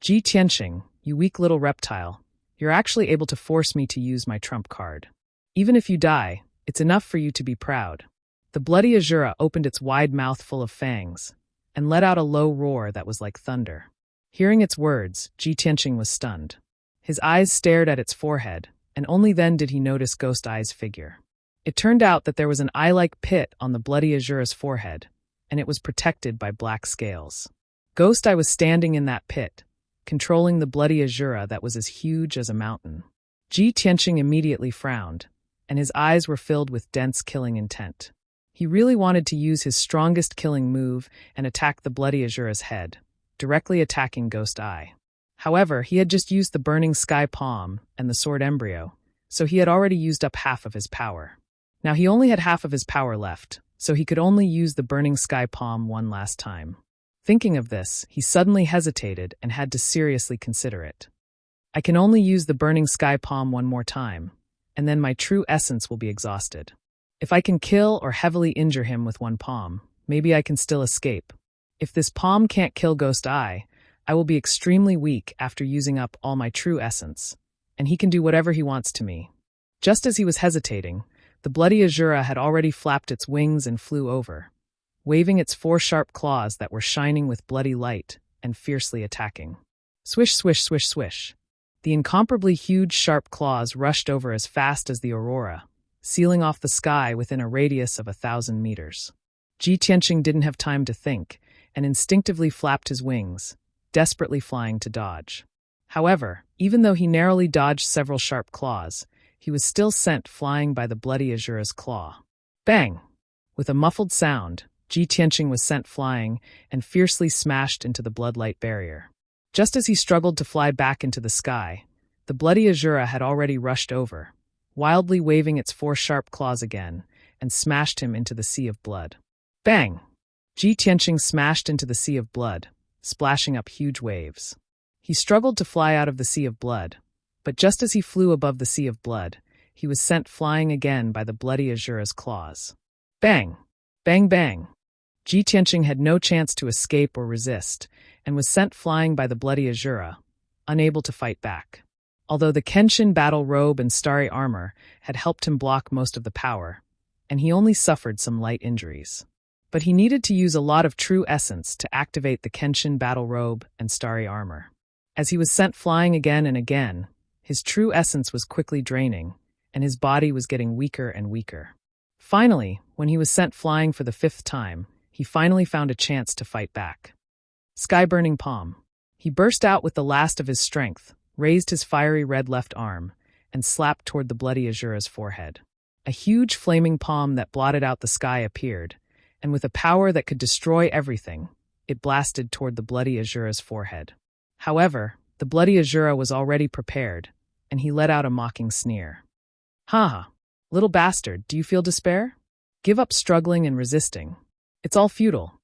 Ji Tianqing, you weak little reptile, you're actually able to force me to use my trump card. Even if you die, it's enough for you to be proud. The bloody Azura opened its wide mouth full of fangs, and let out a low roar that was like thunder. Hearing its words, Ji Tianqing was stunned. His eyes stared at its forehead, and only then did he notice Ghost Eye's figure. It turned out that there was an eye-like pit on the bloody Azura's forehead, and it was protected by black scales. Ghost Eye was standing in that pit, controlling the bloody Azura that was as huge as a mountain. Ji Tianqing immediately frowned, and his eyes were filled with dense killing intent. He really wanted to use his strongest killing move and attack the bloody Azura's head, directly attacking Ghost Eye. However, he had just used the Burning Sky Palm and the Sword Embryo, so he had already used up half of his power. Now he only had half of his power left, so he could only use the Burning Sky Palm one last time. Thinking of this, he suddenly hesitated and had to seriously consider it. I can only use the Burning Sky Palm one more time, and then my true essence will be exhausted. If I can kill or heavily injure him with one palm, maybe I can still escape. If this palm can't kill Ghost Eye, I will be extremely weak after using up all my true essence, and he can do whatever he wants to me. Just as he was hesitating, the bloody Azura had already flapped its wings and flew over, waving its 4 sharp claws that were shining with bloody light and fiercely attacking. Swish, swish, swish, swish. The incomparably huge sharp claws rushed over as fast as the aurora, sealing off the sky within a radius of 1,000 meters. Ji Tianqing didn't have time to think, and instinctively flapped his wings, desperately flying to dodge. However, even though he narrowly dodged several sharp claws, he was still sent flying by the bloody Azura's claw. Bang! With a muffled sound, Ji Tianqing was sent flying and fiercely smashed into the bloodlight barrier. Just as he struggled to fly back into the sky, the bloody Azura had already rushed over, wildly waving its 4 sharp claws again, and smashed him into the sea of blood. Bang! Ji Tianqing smashed into the sea of blood, splashing up huge waves. He struggled to fly out of the sea of blood, but just as he flew above the sea of blood, he was sent flying again by the bloody Azura's claws. Bang! Bang bang! Ji Tianqing had no chance to escape or resist, and was sent flying by the bloody Azura, unable to fight back. Although the Kenshin battle robe and starry armor had helped him block most of the power, and he only suffered some light injuries. But he needed to use a lot of true essence to activate the Kenshin battle robe and starry armor. As he was sent flying again and again, his true essence was quickly draining, and his body was getting weaker and weaker. Finally, when he was sent flying for the 5th time, he finally found a chance to fight back. Sky-burning palm. He burst out with the last of his strength, raised his fiery red left arm, and slapped toward the bloody Azura's forehead. A huge flaming palm that blotted out the sky appeared, and with a power that could destroy everything, it blasted toward the bloody Azura's forehead. However, the bloody Azura was already prepared, and he let out a mocking sneer. Ha ha! Little bastard, do you feel despair? Give up struggling and resisting. It's all futile.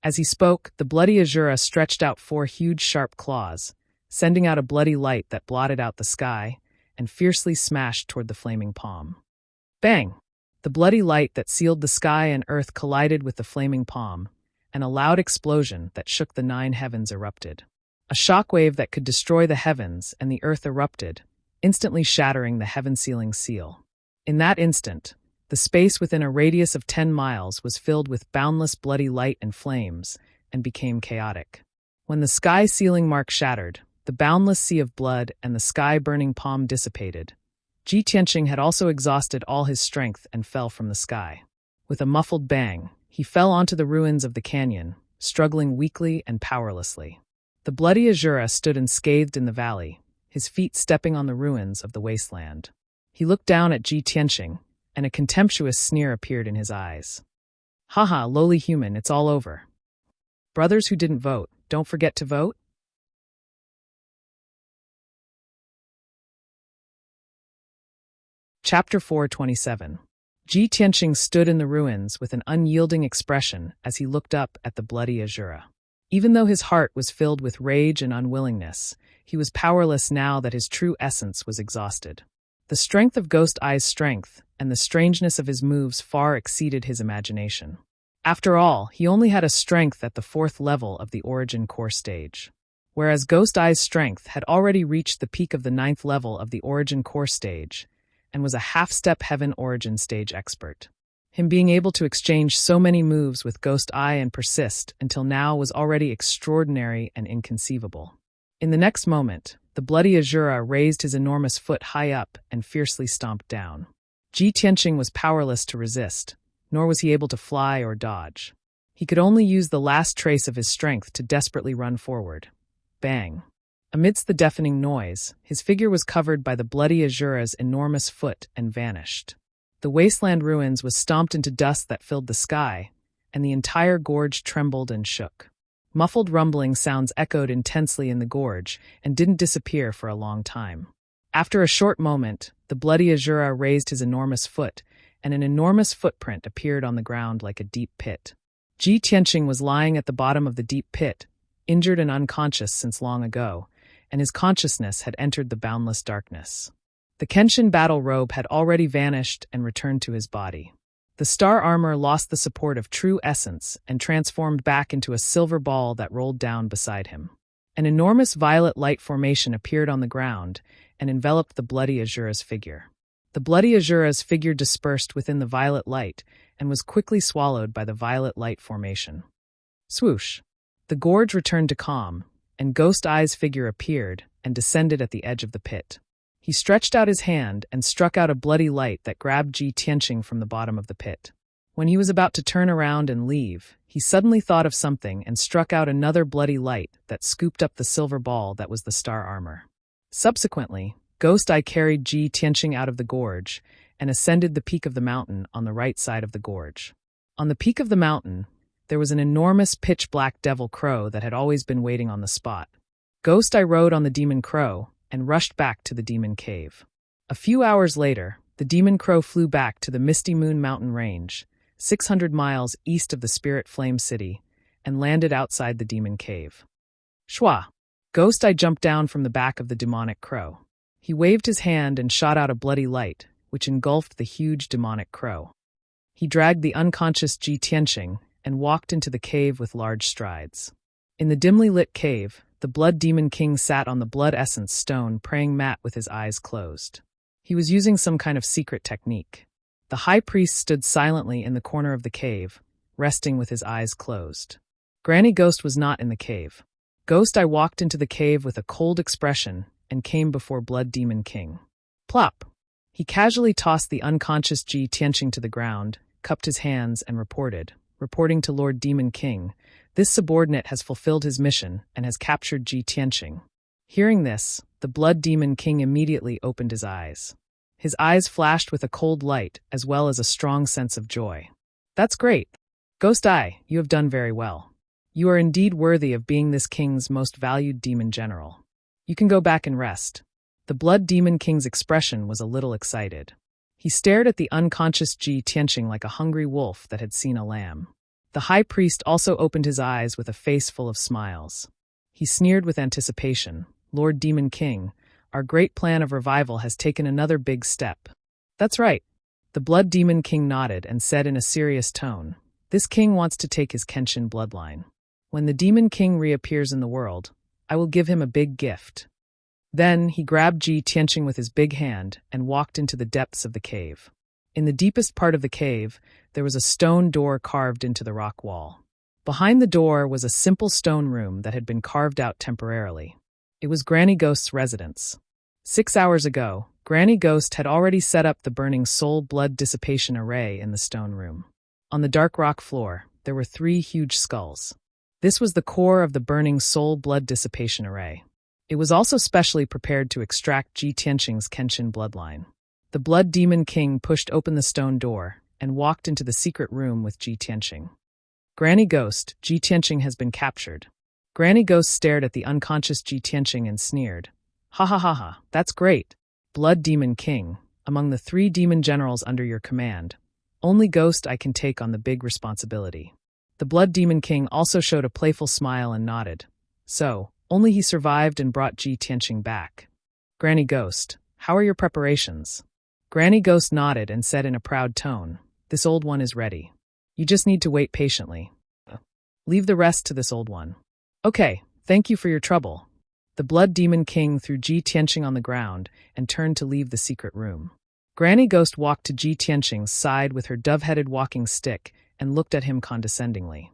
As he spoke, the bloody Azura stretched out 4 huge sharp claws, sending out a bloody light that blotted out the sky, and fiercely smashed toward the flaming palm. Bang! The bloody light that sealed the sky and earth collided with the flaming palm, and a loud explosion that shook the 9 heavens erupted. A shockwave that could destroy the heavens and the earth erupted, instantly shattering the heaven-sealing seal. In that instant, the space within a radius of 10 miles was filled with boundless bloody light and flames, and became chaotic. When the sky-sealing mark shattered, the boundless sea of blood and the sky-burning palm dissipated. Ji Tianqing had also exhausted all his strength and fell from the sky. With a muffled bang, he fell onto the ruins of the canyon, struggling weakly and powerlessly. The bloody Azura stood unscathed in the valley, his feet stepping on the ruins of the wasteland. He looked down at Ji Tianqing, and a contemptuous sneer appeared in his eyes. Haha, lowly human, it's all over. Brothers who didn't vote, don't forget to vote? Chapter 427. Ji Tianqing stood in the ruins with an unyielding expression as he looked up at the bloody Azura. Even though his heart was filled with rage and unwillingness, he was powerless now that his true essence was exhausted. The strength of Ghost Eye's strength and the strangeness of his moves far exceeded his imagination. After all, he only had a strength at the 4th level of the Origin Core stage, whereas Ghost Eye's strength had already reached the peak of the 9th level of the Origin Core stage and was a half-step Heaven Origin stage expert. Him being able to exchange so many moves with Ghost Eye and persist until now was already extraordinary and inconceivable. In the next moment, the bloody Azura raised his enormous foot high up and fiercely stomped down. Ji Tianqing was powerless to resist, nor was he able to fly or dodge. He could only use the last trace of his strength to desperately run forward. Bang! Amidst the deafening noise, his figure was covered by the bloody Azura's enormous foot and vanished. The wasteland ruins was stomped into dust that filled the sky, and the entire gorge trembled and shook. Muffled rumbling sounds echoed intensely in the gorge and didn't disappear for a long time. After a short moment, the bloody Azura raised his enormous foot, and an enormous footprint appeared on the ground like a deep pit. Ji Tianqing was lying at the bottom of the deep pit, injured and unconscious since long ago, and his consciousness had entered the boundless darkness. The Kenshin battle robe had already vanished and returned to his body. The star armor lost the support of true essence and transformed back into a silver ball that rolled down beside him. An enormous violet light formation appeared on the ground and enveloped the bloody Azura's figure. The bloody Azura's figure dispersed within the violet light and was quickly swallowed by the violet light formation. Swoosh! The gorge returned to calm, and Ghost Eye's figure appeared and descended at the edge of the pit. He stretched out his hand and struck out a bloody light that grabbed Ji Tianqing from the bottom of the pit. When he was about to turn around and leave, he suddenly thought of something and struck out another bloody light that scooped up the silver ball that was the star armor. Subsequently, Ghost Eye carried Ji Tianqing out of the gorge and ascended the peak of the mountain on the right side of the gorge. On the peak of the mountain, there was an enormous pitch-black devil crow that had always been waiting on the spot. Ghost Eye rode on the demon crow and rushed back to the demon cave. A few hours later, the demon crow flew back to the Misty Moon Mountain Range, 600 miles east of the Spirit Flame City, and landed outside the demon cave. Shwa! Ghost Eye jumped down from the back of the demonic crow. He waved his hand and shot out a bloody light, which engulfed the huge demonic crow. He dragged the unconscious Ji Tianqing and walked into the cave with large strides. In the dimly lit cave, the Blood Demon King sat on the blood essence stone praying mat with his eyes closed. He was using some kind of secret technique. The high priest stood silently in the corner of the cave, resting with his eyes closed. Granny Ghost was not in the cave. Ghost Eye walked into the cave with a cold expression and came before Blood Demon King. Plop! He casually tossed the unconscious Ji Tianqing to the ground, cupped his hands, and reporting to Lord Demon King, "This subordinate has fulfilled his mission and has captured Ji Tianqing." Hearing this, the Blood Demon King immediately opened his eyes. His eyes flashed with a cold light as well as a strong sense of joy. "That's great. Ghost Eye, you have done very well. You are indeed worthy of being this king's most valued demon general. You can go back and rest." The Blood Demon King's expression was a little excited. He stared at the unconscious Ji Tianqing like a hungry wolf that had seen a lamb. The high priest also opened his eyes with a face full of smiles. He sneered with anticipation. "Lord Demon King, our great plan of revival has taken another big step." "That's right." The Blood Demon King nodded and said in a serious tone, "This king wants to take his Kenshin bloodline. When the Demon King reappears in the world, I will give him a big gift." Then he grabbed Ji Tianqing with his big hand and walked into the depths of the cave. In the deepest part of the cave, there was a stone door carved into the rock wall. Behind the door was a simple stone room that had been carved out temporarily. It was Granny Ghost's residence. 6 hours ago, Granny Ghost had already set up the burning soul blood dissipation array in the stone room. On the dark rock floor, there were 3 huge skulls. This was the core of the burning soul blood dissipation array. It was also specially prepared to extract Ji Tianqing's Kenshin bloodline. The Blood Demon King pushed open the stone door and walked into the secret room with Ji Tianqing. "Granny Ghost, Ji Tianqing has been captured." Granny Ghost stared at the unconscious Ji Tianqing and sneered. "Ha ha ha ha, that's great. Blood Demon King, among the 3 demon generals under your command, Only Ghost Eye can take on the big responsibility. The Blood Demon King also showed a playful smile and nodded. So, only he survived and brought Ji Tianqing back. Granny Ghost, how are your preparations? Granny Ghost nodded and said in a proud tone, this old one is ready. You just need to wait patiently. Leave the rest to this old one. Okay, thank you for your trouble. The Blood Demon King threw Ji Tianqing on the ground and turned to leave the secret room. Granny Ghost walked to Ji Tianqing's side with her dove-headed walking stick and looked at him condescendingly.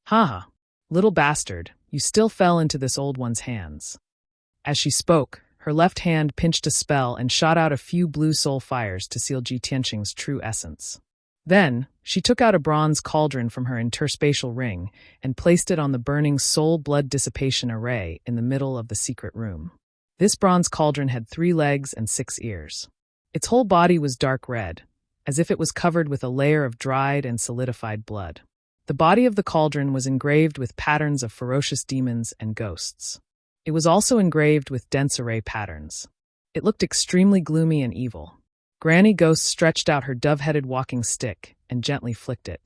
Ha! Little bastard, you still fell into this old one's hands. As she spoke, her left hand pinched a spell and shot out a few blue soul fires to seal Ji Tianqing's true essence. Then, she took out a bronze cauldron from her interspatial ring and placed it on the burning soul blood dissipation array in the middle of the secret room. This bronze cauldron had 3 legs and 6 ears. Its whole body was dark red, as if it was covered with a layer of dried and solidified blood. The body of the cauldron was engraved with patterns of ferocious demons and ghosts. It was also engraved with dense array patterns. It looked extremely gloomy and evil. Granny Ghost stretched out her dove-headed walking stick and gently flicked it.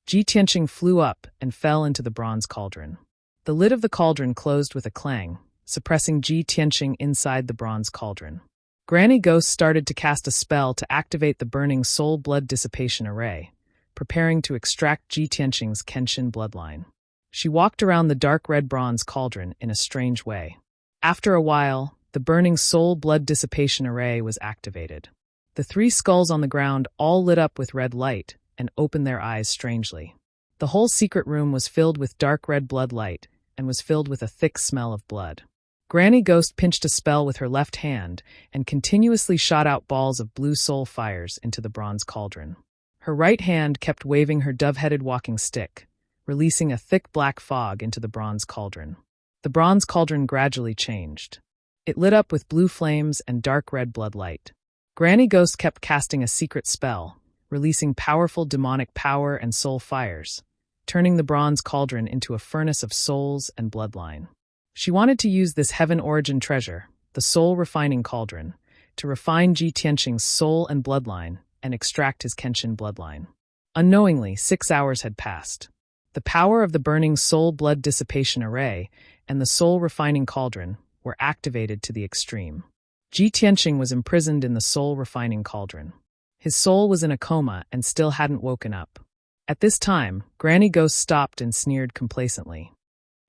Ji Tianqing flew up and fell into the bronze cauldron. The lid of the cauldron closed with a clang, suppressing Ji Tianqing inside the bronze cauldron. Granny Ghost started to cast a spell to activate the burning soul blood dissipation array, preparing to extract Ji Tianqing's Kenshin bloodline. She walked around the dark red bronze cauldron in a strange way. After a while, the burning soul blood dissipation array was activated. The 3 skulls on the ground all lit up with red light and opened their eyes strangely. The whole secret room was filled with dark red blood light and was filled with a thick smell of blood. Granny Ghost pinched a spell with her left hand and continuously shot out balls of blue soul fires into the bronze cauldron. Her right hand kept waving her dove-headed walking stick, releasing a thick black fog into the bronze cauldron. The bronze cauldron gradually changed. It lit up with blue flames and dark red blood light. Granny Ghost kept casting a secret spell, releasing powerful demonic power and soul fires, turning the bronze cauldron into a furnace of souls and bloodline. She wanted to use this heaven-origin treasure, the soul refining cauldron, to refine Ji Tianqing's soul and bloodline and extract his Kenshin bloodline. Unknowingly, 6 hours had passed. The power of the burning soul blood dissipation array and the soul refining cauldron were activated to the extreme. Ji Tianqing was imprisoned in the soul refining cauldron. His soul was in a coma and still hadn't woken up. At this time, Granny Ghost stopped and sneered complacently.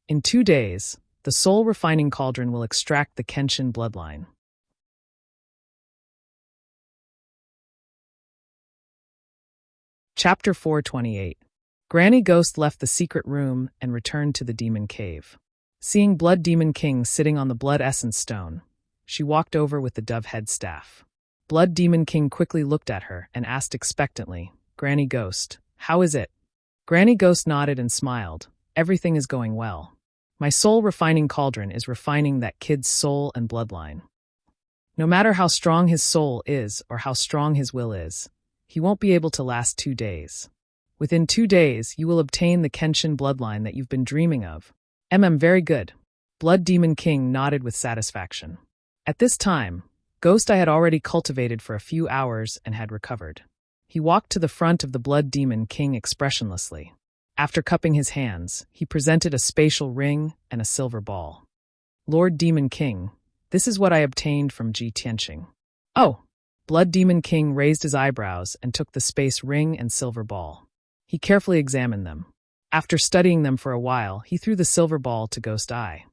In 2 days, the soul refining cauldron will extract the Kenshin bloodline. Chapter 428. Granny Ghost left the secret room and returned to the demon cave. Seeing Blood Demon King sitting on the blood essence stone, she walked over with the dove-head staff. Blood Demon King quickly looked at her and asked expectantly, Granny Ghost, how is it? Granny Ghost nodded and smiled. Everything is going well. My soul refining cauldron is refining that kid's soul and bloodline. No matter how strong his soul is or how strong his will is, he won't be able to last 2 days. Within 2 days, you will obtain the Kenshin bloodline that you've been dreaming of. Very good. Blood Demon King nodded with satisfaction. At this time, Ghost Eye had already cultivated for a few hours and had recovered. He walked to the front of the Blood Demon King expressionlessly. After cupping his hands, he presented a spatial ring and a silver ball. Lord Demon King, this is what I obtained from Ji Tianqing. Oh! Blood Demon King raised his eyebrows and took the space ring and silver ball. He carefully examined them. After studying them for a while, he threw the silver ball to Ghost Eye.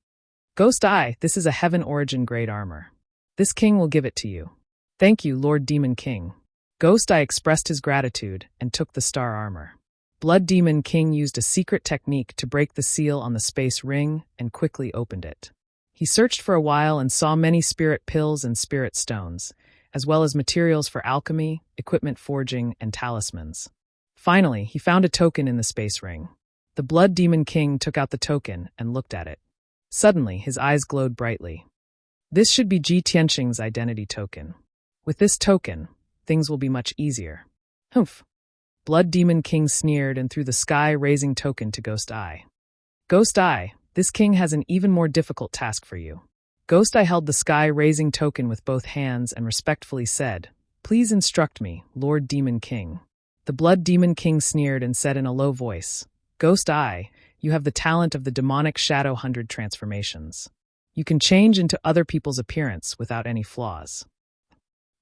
Ghost Eye, this is a heaven origin grade armor. This king will give it to you. Thank you, Lord Demon King. Ghost Eye expressed his gratitude and took the star armor. Blood Demon King used a secret technique to break the seal on the space ring and quickly opened it. He searched for a while and saw many spirit pills and spirit stones, as well as materials for alchemy, equipment forging, and talismans. Finally, he found a token in the space ring. The Blood Demon King took out the token and looked at it. Suddenly, his eyes glowed brightly. This should be Ji Tianqing's identity token. With this token, things will be much easier. Humph! Blood Demon King sneered and threw the sky-raising token to Ghost Eye. Ghost Eye, this king has an even more difficult task for you. Ghost Eye held the sky-raising token with both hands and respectfully said, Please instruct me, Lord Demon King. The Blood Demon King sneered and said in a low voice, "Ghost Eye, you have the talent of the demonic Shadow 100 transformations. You can change into other people's appearance without any flaws.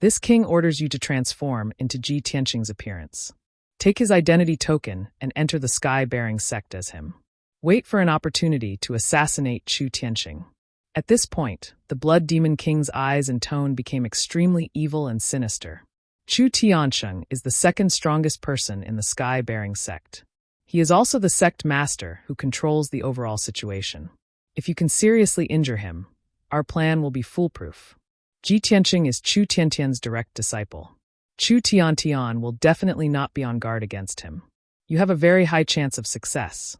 This king orders you to transform into Ji Tianqing's appearance. Take his identity token and enter the sky-bearing sect as him. Wait for an opportunity to assassinate Chu Tianqing." At this point, the Blood Demon King's eyes and tone became extremely evil and sinister. Chu Tianqing is the second strongest person in the sky-bearing sect. He is also the sect master who controls the overall situation. If you can seriously injure him, our plan will be foolproof. Ji Tianqing is Chu Tiantian's direct disciple. Chu Tiantian will definitely not be on guard against him. You have a very high chance of success.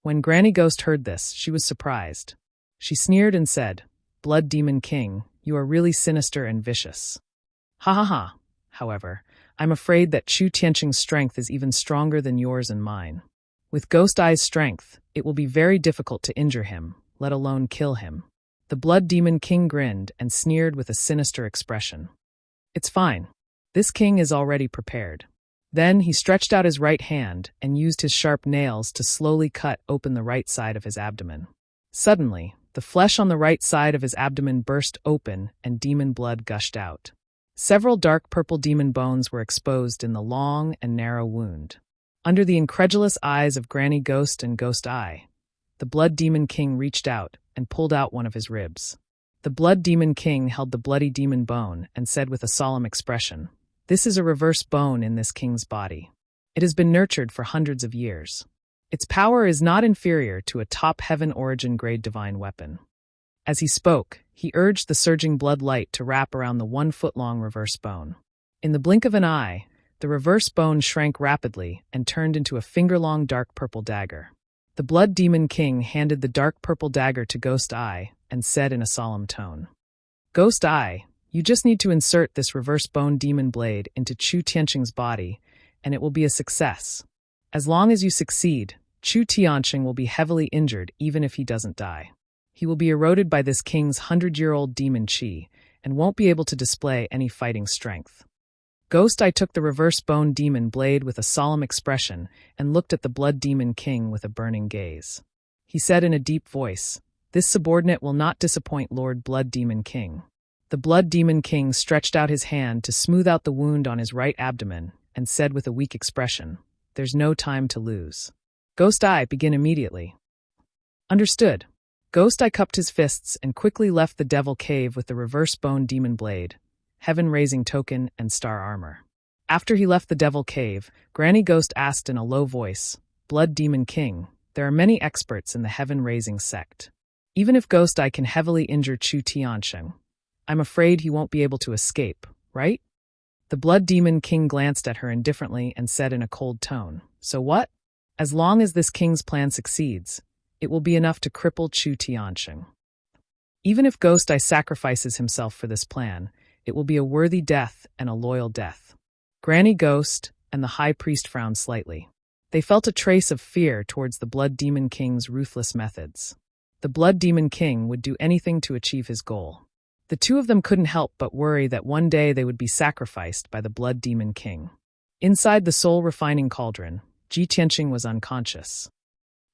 When Granny Ghost heard this, she was surprised. She sneered and said, "Blood Demon King, you are really sinister and vicious." Ha ha ha. However, I'm afraid that Chu Tianqing's strength is even stronger than yours and mine. With Ghost Eye's strength, it will be very difficult to injure him, let alone kill him. The Blood Demon King grinned and sneered with a sinister expression. It's fine. This king is already prepared. Then he stretched out his right hand and used his sharp nails to slowly cut open the right side of his abdomen. Suddenly, the flesh on the right side of his abdomen burst open and demon blood gushed out. Several dark purple demon bones were exposed in the long and narrow wound. Under the incredulous eyes of Granny Ghost and Ghost Eye, the Blood Demon King reached out and pulled out one of his ribs. The Blood Demon King held the bloody demon bone and said with a solemn expression, "This is a reverse bone in this king's body. It has been nurtured for hundreds of years. Its power is not inferior to a top heaven origin grade divine weapon." As he spoke, he urged the surging blood light to wrap around the 1-foot-long reverse bone. In the blink of an eye, the reverse bone shrank rapidly and turned into a finger-long dark purple dagger. The Blood Demon King handed the dark purple dagger to Ghost Eye and said in a solemn tone, "Ghost Eye, you just need to insert this reverse bone demon blade into Chu Tianqing's body, and it will be a success. As long as you succeed, Chu Tianqing will be heavily injured even if he doesn't die. He will be eroded by this king's 100-year-old demon chi and won't be able to display any fighting strength." Ghost Eye took the reverse bone demon blade with a solemn expression and looked at the Blood Demon King with a burning gaze. He said in a deep voice, "This subordinate will not disappoint Lord Blood Demon King." The Blood Demon King stretched out his hand to smooth out the wound on his right abdomen and said with a weak expression, "There's no time to lose. Ghost Eye, begin immediately." Understood. Ghost Eye cupped his fists and quickly left the Devil Cave with the reverse bone demon blade, heaven-raising token, and star armor. After he left the Devil Cave, Granny Ghost asked in a low voice, "Blood Demon King, there are many experts in the heaven-raising sect. Even if Ghost Eye can heavily injure Chu Tianqing, I'm afraid he won't be able to escape, right?" The Blood Demon King glanced at her indifferently and said in a cold tone, "So what? As long as this king's plan succeeds, it will be enough to cripple Chu Tianqing. Even if Ghost Eye sacrifices himself for this plan, it will be a worthy death and a loyal death." Granny Ghost and the High Priest frowned slightly. They felt a trace of fear towards the Blood Demon King's ruthless methods. The Blood Demon King would do anything to achieve his goal. The two of them couldn't help but worry that one day they would be sacrificed by the Blood Demon King. Inside the soul-refining cauldron, Ji Tianqing was unconscious.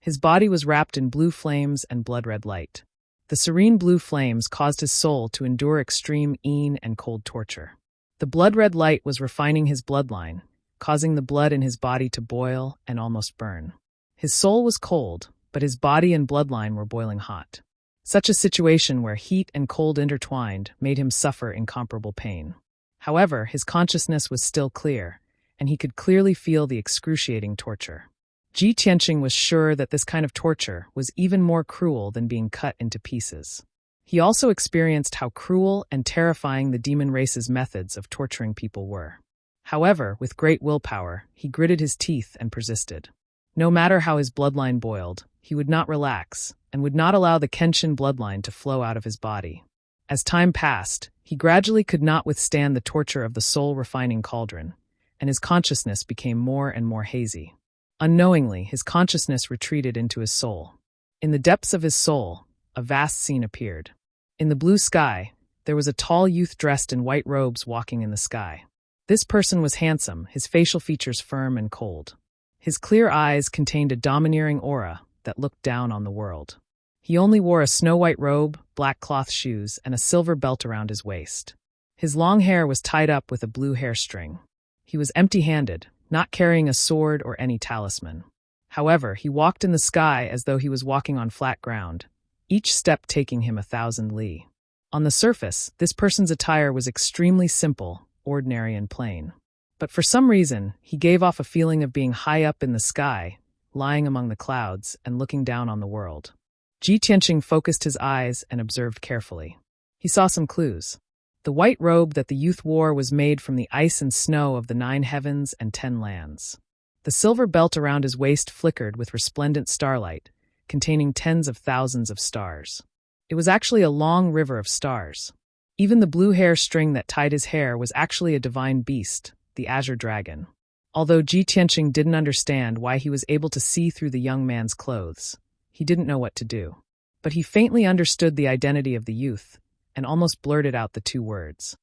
His body was wrapped in blue flames and blood-red light. The serene blue flames caused his soul to endure extreme and cold torture. The blood-red light was refining his bloodline, causing the blood in his body to boil and almost burn. His soul was cold, but his body and bloodline were boiling hot. Such a situation where heat and cold intertwined made him suffer incomparable pain. However, his consciousness was still clear, and he could clearly feel the excruciating torture. Ji Tianqing was sure that this kind of torture was even more cruel than being cut into pieces. He also experienced how cruel and terrifying the demon race's methods of torturing people were. However, with great willpower, he gritted his teeth and persisted. No matter how his bloodline boiled, he would not relax and would not allow the Kenshin bloodline to flow out of his body. As time passed, he gradually could not withstand the torture of the soul-refining cauldron, and his consciousness became more and more hazy. Unknowingly, his consciousness retreated into his soul. In the depths of his soul, a vast scene appeared. In the blue sky, there was a tall youth dressed in white robes walking in the sky. This person was handsome, his facial features firm and cold. His clear eyes contained a domineering aura that looked down on the world. He only wore a snow-white robe, black cloth shoes, and a silver belt around his waist. His long hair was tied up with a blue hair string. He was empty-handed, not carrying a sword or any talisman. However, he walked in the sky as though he was walking on flat ground, each step taking him 1,000 li. On the surface, this person's attire was extremely simple, ordinary and plain. But for some reason, he gave off a feeling of being high up in the sky, lying among the clouds and looking down on the world. Ji Tianqing focused his eyes and observed carefully. He saw some clues. The white robe that the youth wore was made from the ice and snow of the 9 heavens and 10 lands. The silver belt around his waist flickered with resplendent starlight, containing tens of thousands of stars. It was actually a long river of stars. Even the blue hair string that tied his hair was actually a divine beast, the azure dragon. Although Ji Tianqing didn't understand why he was able to see through the young man's clothes, he didn't know what to do. But he faintly understood the identity of the youth, and almost blurted out the 2 words.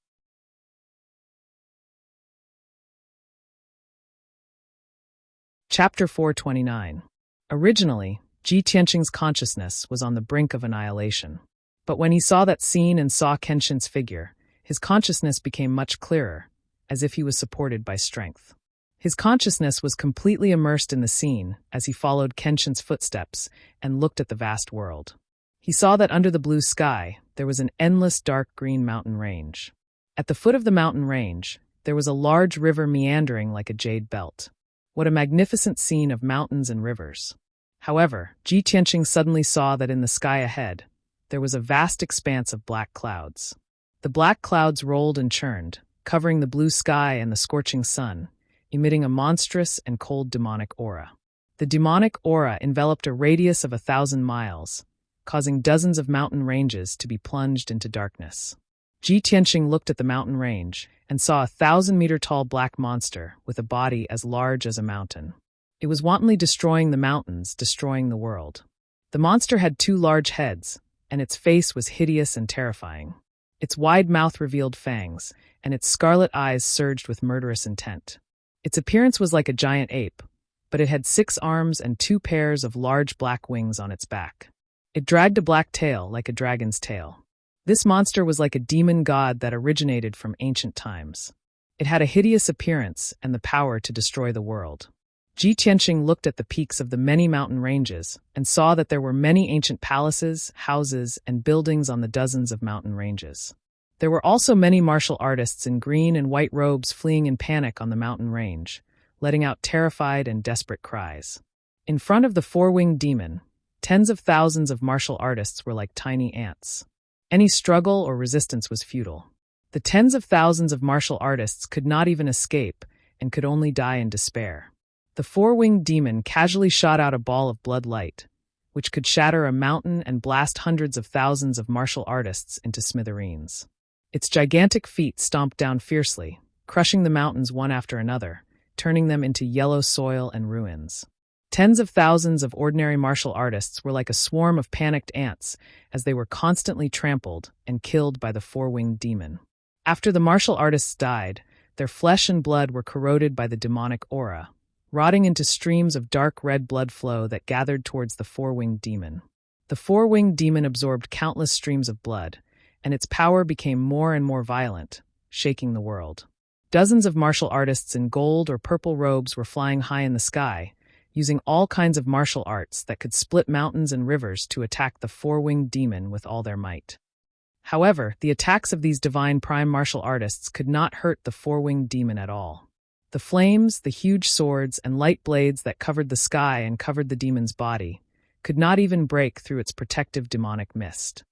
Chapter 429. Originally, Ji Tianqing's consciousness was on the brink of annihilation. But when he saw that scene and saw Kenshin's figure, his consciousness became much clearer, as if he was supported by strength. His consciousness was completely immersed in the scene as he followed Kenshin's footsteps and looked at the vast world. He saw that under the blue sky, there was an endless dark green mountain range. At the foot of the mountain range, there was a large river meandering like a jade belt. What a magnificent scene of mountains and rivers. However, Ji Tianqing suddenly saw that in the sky ahead, there was a vast expanse of black clouds. The black clouds rolled and churned, covering the blue sky and the scorching sun, emitting a monstrous and cold demonic aura. The demonic aura enveloped a radius of 1,000 miles, causing dozens of mountain ranges to be plunged into darkness. Ji Tianqing looked at the mountain range and saw a 1,000-meter-tall black monster with a body as large as a mountain. It was wantonly destroying the mountains, destroying the world. The monster had 2 large heads, and its face was hideous and terrifying. Its wide mouth revealed fangs, and its scarlet eyes surged with murderous intent. Its appearance was like a giant ape, but it had 6 arms and 2 pairs of large black wings on its back. It dragged a black tail like a dragon's tail. This monster was like a demon god that originated from ancient times. It had a hideous appearance and the power to destroy the world. Ji Tianqing looked at the peaks of the many mountain ranges and saw that there were many ancient palaces, houses, and buildings on the dozens of mountain ranges. There were also many martial artists in green and white robes fleeing in panic on the mountain range, letting out terrified and desperate cries. In front of the 4-winged demon, tens of thousands of martial artists were like tiny ants. Any struggle or resistance was futile. The tens of thousands of martial artists could not even escape and could only die in despair. The 4-winged demon casually shot out a ball of blood light, which could shatter a mountain and blast hundreds of thousands of martial artists into smithereens. Its gigantic feet stomped down fiercely, crushing the mountains one after another, turning them into yellow soil and ruins. Tens of thousands of ordinary martial artists were like a swarm of panicked ants as they were constantly trampled and killed by the 4-winged demon. After the martial artists died, their flesh and blood were corroded by the demonic aura, rotting into streams of dark red blood flow that gathered towards the 4-winged demon. The 4-winged demon absorbed countless streams of blood, and its power became more and more violent, shaking the world. Dozens of martial artists in gold or purple robes were flying high in the sky, using all kinds of martial arts that could split mountains and rivers to attack the 4-winged demon with all their might. However, the attacks of these divine prime martial artists could not hurt the 4-winged demon at all. The flames, the huge swords, and light blades that covered the sky and covered the demon's body could not even break through its protective demonic mist.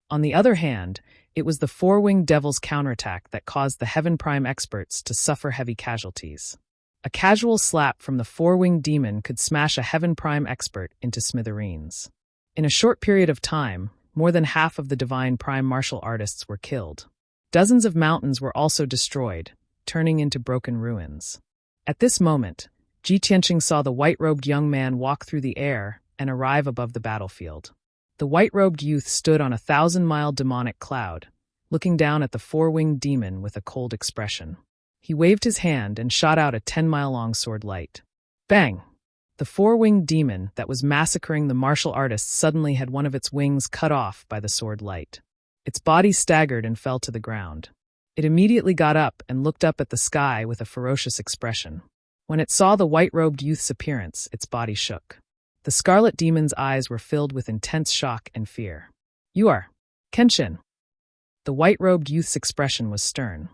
On the other hand, it was the 4-winged devil's counterattack that caused the Heaven Prime experts to suffer heavy casualties. A casual slap from the 4-winged demon could smash a Heaven Prime expert into smithereens. In a short period of time, more than half of the divine prime martial artists were killed. Dozens of mountains were also destroyed, turning into broken ruins. At this moment, Ji Tianqing saw the white-robed young man walk through the air and arrive above the battlefield. The white-robed youth stood on a 1,000-mile demonic cloud, looking down at the 4-winged demon with a cold expression. He waved his hand and shot out a 10-mile-long sword light. Bang! The four-winged demon that was massacring the martial artists suddenly had one of its wings cut off by the sword light. Its body staggered and fell to the ground. It immediately got up and looked up at the sky with a ferocious expression. When it saw the white-robed youth's appearance, its body shook. The scarlet demon's eyes were filled with intense shock and fear. "You are Kenshin." The white-robed youth's expression was stern.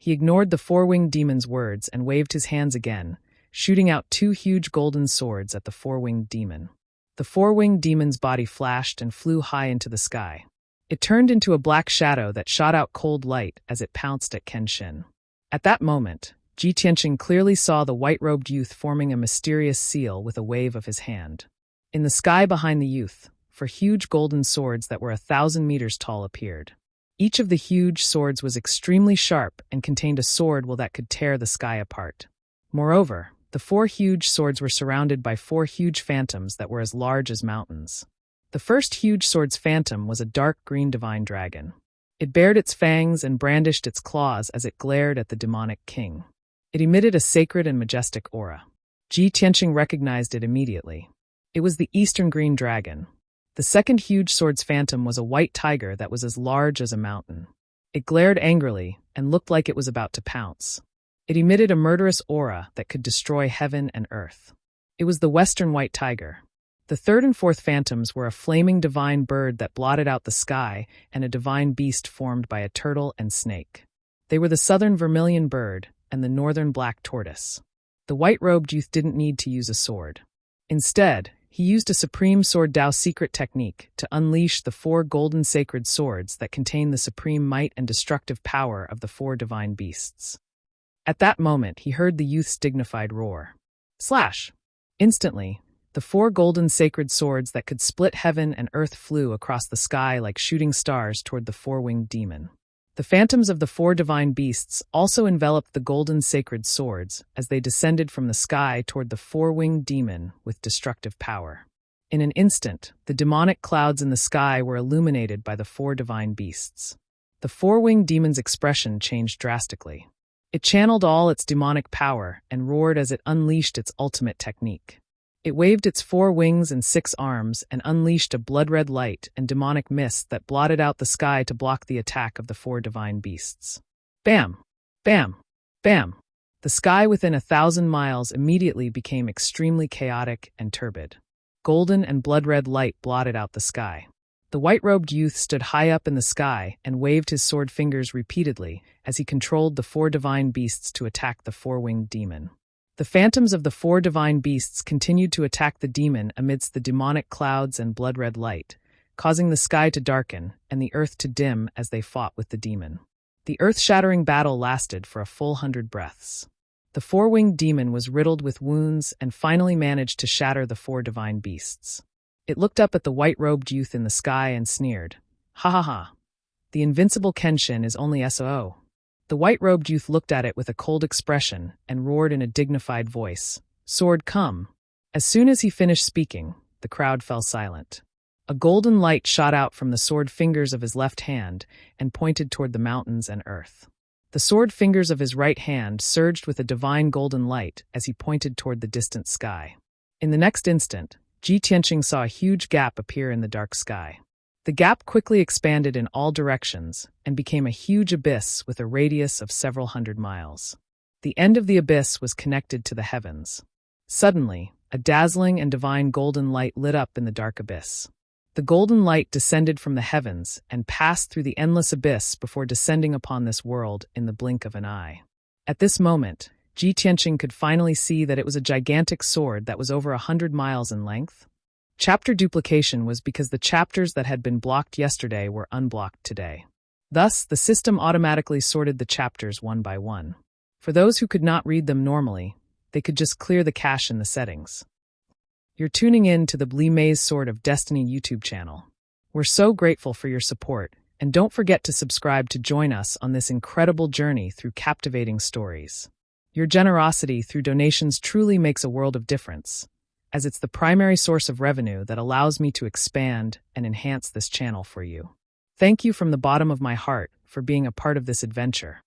He ignored the four-winged demon's words and waved his hands again, shooting out two huge golden swords at the four-winged demon. The four-winged demon's body flashed and flew high into the sky. It turned into a black shadow that shot out cold light as it pounced at Kenshin. At that moment, Ji Tianqing clearly saw the white-robed youth forming a mysterious seal with a wave of his hand. In the sky behind the youth, four huge golden swords that were 1,000 meters tall appeared. Each of the huge swords was extremely sharp and contained a sword that could tear the sky apart. Moreover, the four huge swords were surrounded by four huge phantoms that were as large as mountains. The first huge sword's phantom was a dark green divine dragon. It bared its fangs and brandished its claws as it glared at the demonic king. It emitted a sacred and majestic aura. Ji Tianqing recognized it immediately. It was the Eastern Green Dragon. The second huge sword's phantom was a white tiger that was as large as a mountain. It glared angrily and looked like it was about to pounce. It emitted a murderous aura that could destroy heaven and earth. It was the Western White Tiger. The third and fourth phantoms were a flaming divine bird that blotted out the sky and a divine beast formed by a turtle and snake. They were the Southern Vermilion Bird and the Northern Black Tortoise. The white-robed youth didn't need to use a sword. Instead, he used a supreme sword Dao secret technique to unleash the four golden sacred swords that contain the supreme might and destructive power of the four divine beasts. At that moment, he heard the youth's dignified roar. Slash! Instantly, the four golden sacred swords that could split heaven and earth flew across the sky like shooting stars toward the four-winged demon. The phantoms of the four divine beasts also enveloped the golden sacred swords as they descended from the sky toward the four-winged demon with destructive power. In an instant, the demonic clouds in the sky were illuminated by the four divine beasts. The four-winged demon's expression changed drastically. It channeled all its demonic power and roared as it unleashed its ultimate technique. It waved its 4 wings and 6 arms and unleashed a blood-red light and demonic mist that blotted out the sky to block the attack of the 4 divine beasts. Bam! Bam! Bam! The sky within 1,000 miles immediately became extremely chaotic and turbid. Golden and blood-red light blotted out the sky. The white-robed youth stood high up in the sky and waved his sword fingers repeatedly as he controlled the 4 divine beasts to attack the 4-winged demon. The phantoms of the 4 divine beasts continued to attack the demon amidst the demonic clouds and blood-red light, causing the sky to darken and the earth to dim as they fought with the demon. The earth-shattering battle lasted for a full 100 breaths. The 4-winged demon was riddled with wounds and finally managed to shatter the 4 divine beasts. It looked up at the white-robed youth in the sky and sneered, "Ha ha ha. The invincible Kenshin is only SOO." The white-robed youth looked at it with a cold expression and roared in a dignified voice, "Sword, come." As soon as he finished speaking, the crowd fell silent. A golden light shot out from the sword fingers of his left hand and pointed toward the mountains and earth. The sword fingers of his right hand surged with a divine golden light as he pointed toward the distant sky. In the next instant, Ji Tianqing saw a huge gap appear in the dark sky. The gap quickly expanded in all directions and became a huge abyss with a radius of several hundred miles. The end of the abyss was connected to the heavens. Suddenly, a dazzling and divine golden light lit up in the dark abyss. The golden light descended from the heavens and passed through the endless abyss before descending upon this world in the blink of an eye. At this moment, Ji Tianqing could finally see that it was a gigantic sword that was over 100 miles in length. Chapter duplication was because the chapters that had been blocked yesterday were unblocked today. Thus, the system automatically sorted the chapters one by one. For those who could not read them normally, they could just clear the cache in the settings. You're tuning in to the Li Mei's Sword of Destiny YouTube channel. We're so grateful for your support, and don't forget to subscribe to join us on this incredible journey through captivating stories. Your generosity through donations truly makes a world of difference, as it's the primary source of revenue that allows me to expand and enhance this channel for you. Thank you from the bottom of my heart for being a part of this adventure.